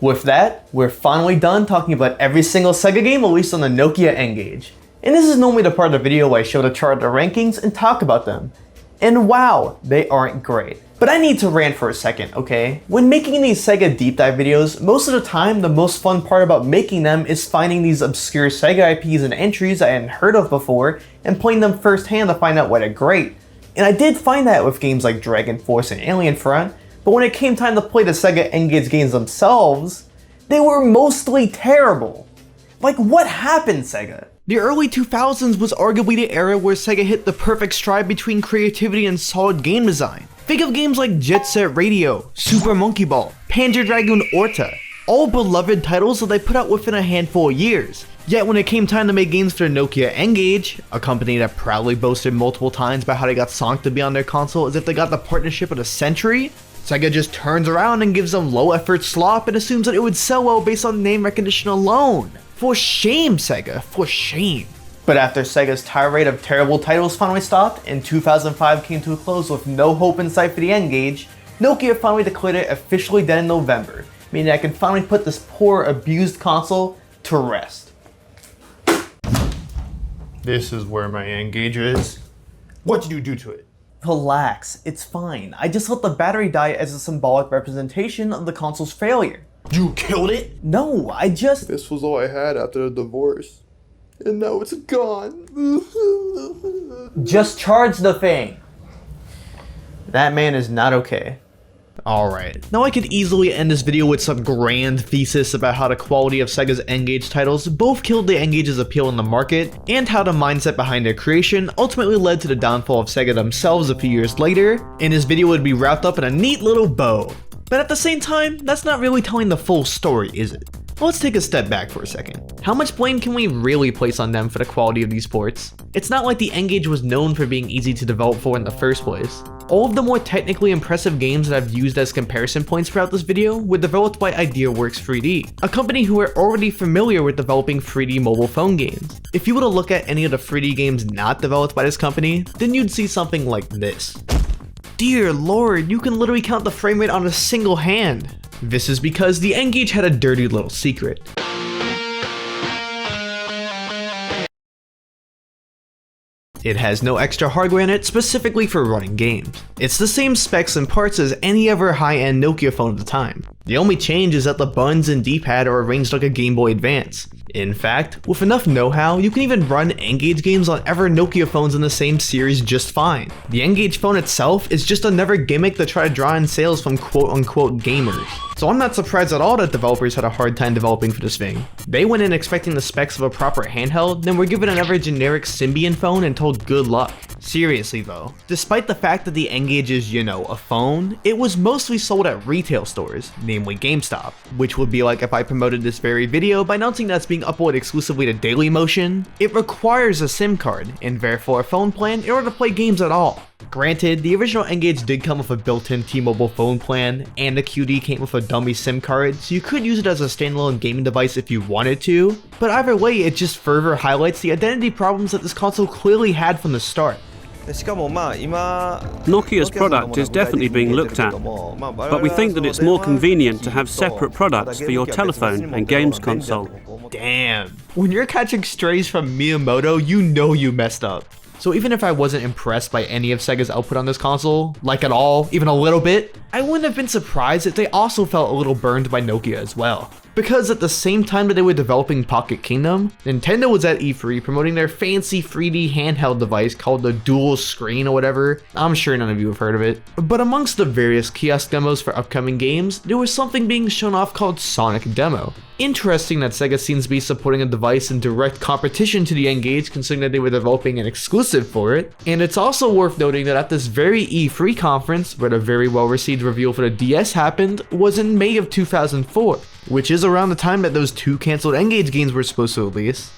With that, we're finally done talking about every single Sega game released on the Nokia N-Gage. And this is normally the part of the video where I show the chart of the rankings and talk about them. And wow, they aren't great. But I need to rant for a second, okay? When making these Sega deep dive videos, most of the time the most fun part about making them is finding these obscure Sega IPs and entries I hadn't heard of before and playing them firsthand to find out why they're great. And I did find that with games like Dragon Force and Alien Front, but when it came time to play the Sega N-Gage games themselves, they were mostly terrible. Like, what happened, Sega? The early 2000s was arguably the era where Sega hit the perfect stride between creativity and solid game design. Think of games like Jet Set Radio, Super Monkey Ball, Panzer Dragoon Orta, all beloved titles that they put out within a handful of years. Yet when it came time to make games for Nokia N-Gage, a company that proudly boasted multiple times about how they got Sonic to be on their console as if they got the partnership of the century, Sega just turns around and gives them low-effort slop and assumes that it would sell well based on name recognition alone. For shame, Sega, for shame. But after Sega's tirade of terrible titles finally stopped, and 2005 came to a close with no hope in sight for the N-Gage, Nokia finally declared it officially dead in November, meaning I can finally put this poor, abused console to rest. This is where my N-Gage is. What did you do to it? Relax, it's fine. I just let the battery die as a symbolic representation of the console's failure. You killed it? No, I just... This was all I had after the divorce. And now it's gone. Just charge the thing. That man is not okay. Alright, now I could easily end this video with some grand thesis about how the quality of Sega's N-Gage titles both killed the N-Gage's appeal in the market, and how the mindset behind their creation ultimately led to the downfall of Sega themselves a few years later, and this video would be wrapped up in a neat little bow. But at the same time, that's not really telling the full story, is it? Let's take a step back for a second. How much blame can we really place on them for the quality of these ports? It's not like the N-Gage was known for being easy to develop for in the first place. All of the more technically impressive games that I've used as comparison points throughout this video were developed by IdeaWorks 3D, a company who are already familiar with developing 3D mobile phone games. If you were to look at any of the 3D games not developed by this company, then you'd see something like this. Dear lord, you can literally count the frame rate on a single hand. This is because the N-Gage had a dirty little secret. It has no extra hardware in it specifically for running games. It's the same specs and parts as any other high-end Nokia phone at the time. The only change is that the buttons and D-pad are arranged like a Game Boy Advance. In fact, with enough know-how, you can even run N-Gage games on ever Nokia phones in the same series just fine. The N-Gage phone itself is just another gimmick to try to draw in sales from quote-unquote gamers. So I'm not surprised at all that developers had a hard time developing for this thing. They went in expecting the specs of a proper handheld, then were given another generic Symbian phone and told good luck. Seriously though, despite the fact that the N-Gage is, you know, a phone, it was mostly sold at retail stores, namely GameStop, which would be like if I promoted this very video by announcing that it's being uploaded exclusively to Dailymotion. It requires a SIM card, and therefore a phone plan in order to play games at all. Granted, the original N-Gage did come with a built-in T-Mobile phone plan, and the QD came with a dummy SIM card, so you could use it as a standalone gaming device if you wanted to, but either way, it just further highlights the identity problems that this console clearly had from the start. Nokia's product is definitely being looked at, but we think that it's more convenient to have separate products for your telephone and games console. Damn. When you're catching strays from Miyamoto, you know you messed up. So even if I wasn't impressed by any of Sega's output on this console, like at all, even a little bit, I wouldn't have been surprised if they also felt a little burned by Nokia as well. Because at the same time that they were developing Pocket Kingdom, Nintendo was at E3 promoting their fancy 3D handheld device called the Dual Screen or whatever. I'm sure none of you have heard of it. But amongst the various kiosk demos for upcoming games, there was something being shown off called Sonic Demo. Interesting that Sega seems to be supporting a device in direct competition to the N-Gage, considering that they were developing an exclusive for it. And it's also worth noting that at this very E3 conference, where the very well received reveal for the DS happened, was in May of 2004, which is around the time that those two cancelled N-Gage games were supposed to release.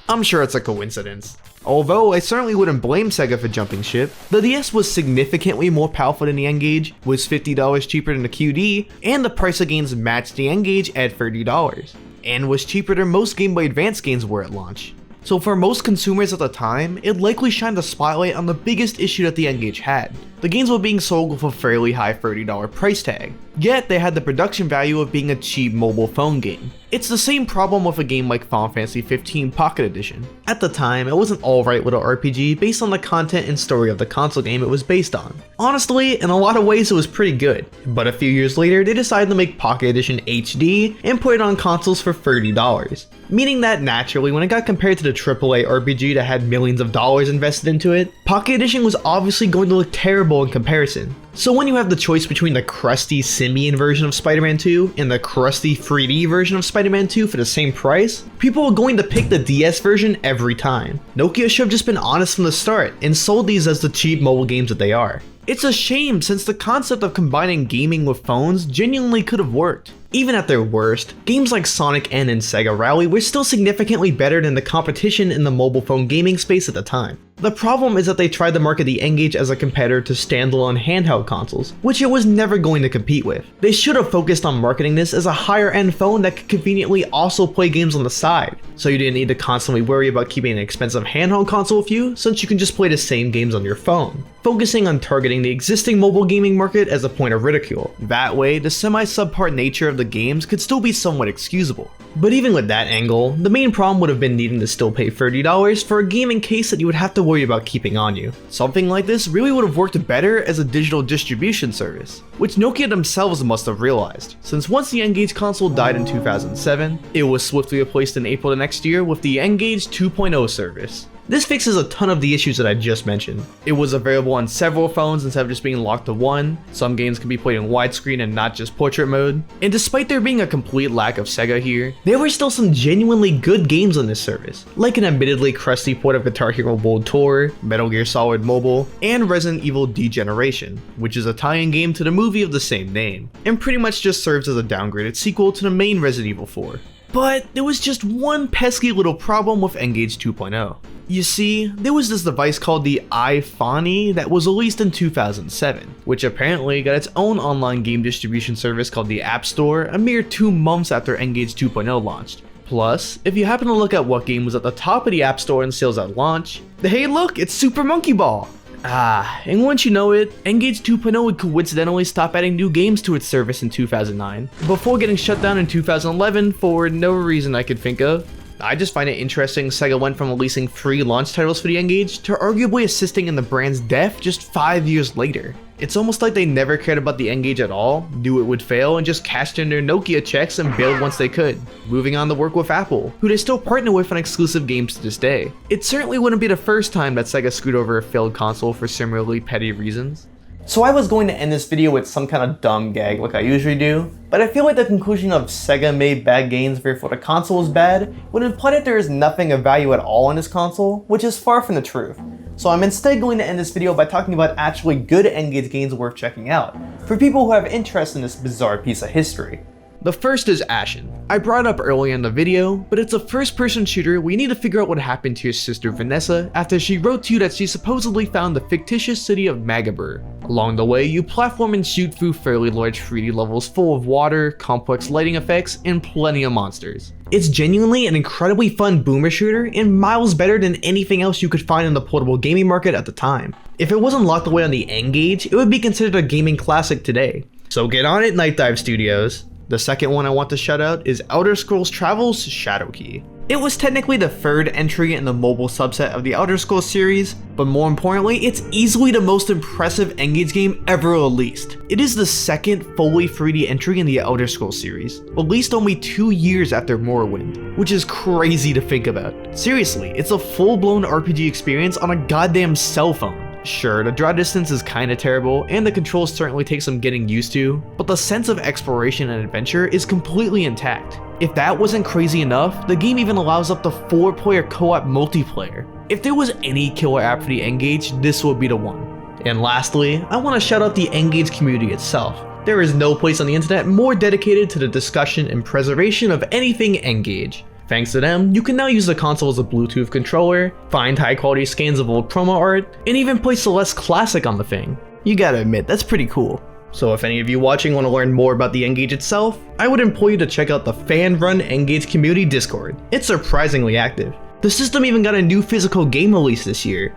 I'm sure it's a coincidence. Although I certainly wouldn't blame Sega for jumping ship. The DS was significantly more powerful than the N-Gage, was $50 cheaper than the QD, and the price of games matched the N-Gage at $30, and was cheaper than most Game Boy Advance games were at launch. So for most consumers at the time, it likely shined a spotlight on the biggest issue that the N-Gage had. The games were being sold with a fairly high $30 price tag, yet they had the production value of being a cheap mobile phone game. It's the same problem with a game like Final Fantasy 15 Pocket Edition. At the time, it was an alright little RPG based on the content and story of the console game it was based on. Honestly, in a lot of ways it was pretty good, but a few years later they decided to make Pocket Edition HD and put it on consoles for $30. Meaning that naturally, when it got compared to the AAA RPG that had millions of dollars invested into it, Pocket Edition was obviously going to look terrible in comparison. So when you have the choice between the crusty Symbian version of Spider-Man 2 and the crusty 3D version of Spider-Man 2 for the same price, people are going to pick the DS version every time. Nokia should have just been honest from the start and sold these as the cheap mobile games that they are. It's a shame since the concept of combining gaming with phones genuinely could have worked. Even at their worst, games like SonicN and Sega Rally were still significantly better than the competition in the mobile phone gaming space at the time. The problem is that they tried to market the N-Gage as a competitor to standalone handheld consoles, which it was never going to compete with. They should have focused on marketing this as a higher end phone that could conveniently also play games on the side, so you didn't need to constantly worry about keeping an expensive handheld console with you, since you can just play the same games on your phone. Focusing on targeting the existing mobile gaming market as a point of ridicule. That way, the semi-subpar nature of the games could still be somewhat excusable. But even with that angle, the main problem would have been needing to still pay $30 for a gaming case that you would have to worry about keeping on you. Something like this really would have worked better as a digital distribution service, which Nokia themselves must have realized, since once the N-Gage console died in 2007, it was swiftly replaced in April the next year with the N-Gage 2.0 service. This fixes a ton of the issues that I just mentioned. It was available on several phones instead of just being locked to one. Some games can be played in widescreen and not just portrait mode. And despite there being a complete lack of Sega here, there were still some genuinely good games on this service, like an admittedly crusty port of Guitar Hero World Tour, Metal Gear Solid Mobile, and Resident Evil Degeneration, which is a tie-in game to the movie of the same name, and pretty much just serves as a downgraded sequel to the main Resident Evil 4. But there was just one pesky little problem with N-Gage 2.0. You see, there was this device called the iPhone that was released in 2007, which apparently got its own online game distribution service called the App Store a mere 2 months after N-Gage 2.0 launched. Plus, if you happen to look at what game was at the top of the App Store in sales at launch, hey look, it's Super Monkey Ball! And once you know it, N-Gage 2.0 would coincidentally stop adding new games to its service in 2009, before getting shut down in 2011 for no reason I could think of. I just find it interesting Sega went from releasing free launch titles for the N-Gage to arguably assisting in the brand's death just 5 years later. It's almost like they never cared about the N-Gage at all, knew it would fail, and just cashed in their Nokia checks and bailed once they could, moving on to work with Apple, who they still partner with on exclusive games to this day. It certainly wouldn't be the first time that Sega screwed over a failed console for similarly petty reasons. So I was going to end this video with some kind of dumb gag like I usually do, but I feel like the conclusion of Sega made bad games therefore the console is bad would imply that there is nothing of value at all in this console, which is far from the truth. So I'm instead going to end this video by talking about actually good N-Gage games worth checking out, for people who have interest in this bizarre piece of history. The first is Ashen. I brought it up earlier in the video, but it's a first-person shooter where you need to figure out what happened to your sister Vanessa after she wrote to you that she supposedly found the fictitious city of Magabur. Along the way, you platform and shoot through fairly large 3D levels full of water, complex lighting effects, and plenty of monsters. It's genuinely an incredibly fun boomer shooter and miles better than anything else you could find in the portable gaming market at the time. If it wasn't locked away on the N-Gage, it would be considered a gaming classic today. So get on it, Night Dive Studios. The second one I want to shout out is Elder Scrolls Travel's Shadowkey. It was technically the third entry in the mobile subset of the Elder Scrolls series, but more importantly, it's easily the most impressive N-Gage game ever released. It is the second fully 3D entry in the Elder Scrolls series, released only 2 years after Morrowind, which is crazy to think about. Seriously, it's a full-blown RPG experience on a goddamn cell phone. Sure, the draw distance is kinda terrible, and the controls certainly take some getting used to, but the sense of exploration and adventure is completely intact. If that wasn't crazy enough, the game even allows up to 4-player co-op multiplayer. If there was any killer app for the N-Gage, this would be the one. And lastly, I want to shout out the N-Gage community itself. There is no place on the internet more dedicated to the discussion and preservation of anything N-Gage. Thanks to them, you can now use the console as a Bluetooth controller, find high quality scans of old promo art, and even play Celeste Classic on the thing. You gotta admit, that's pretty cool. So if any of you watching want to learn more about the N-Gage itself, I would implore you to check out the fan-run N-Gage community Discord. It's surprisingly active. The system even got a new physical game release this year.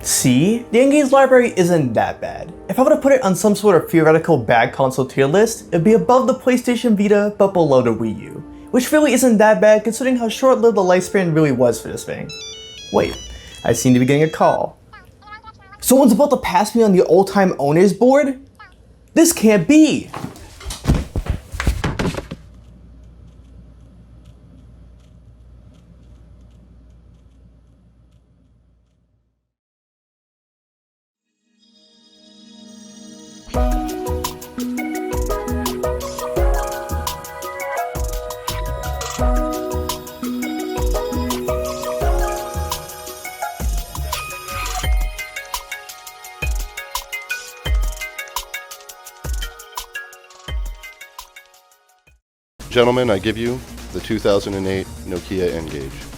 See? The N-Gage library isn't that bad. If I were to put it on some sort of theoretical bad console tier list, it'd be above the PlayStation Vita but below the Wii U. Which really isn't that bad considering how short-lived the lifespan really was for this thing. Wait, I seem to be getting a call. Someone's about to pass me on the old-time owners board? This can't be! Gentlemen, I give you the 2008 Nokia N-Gage.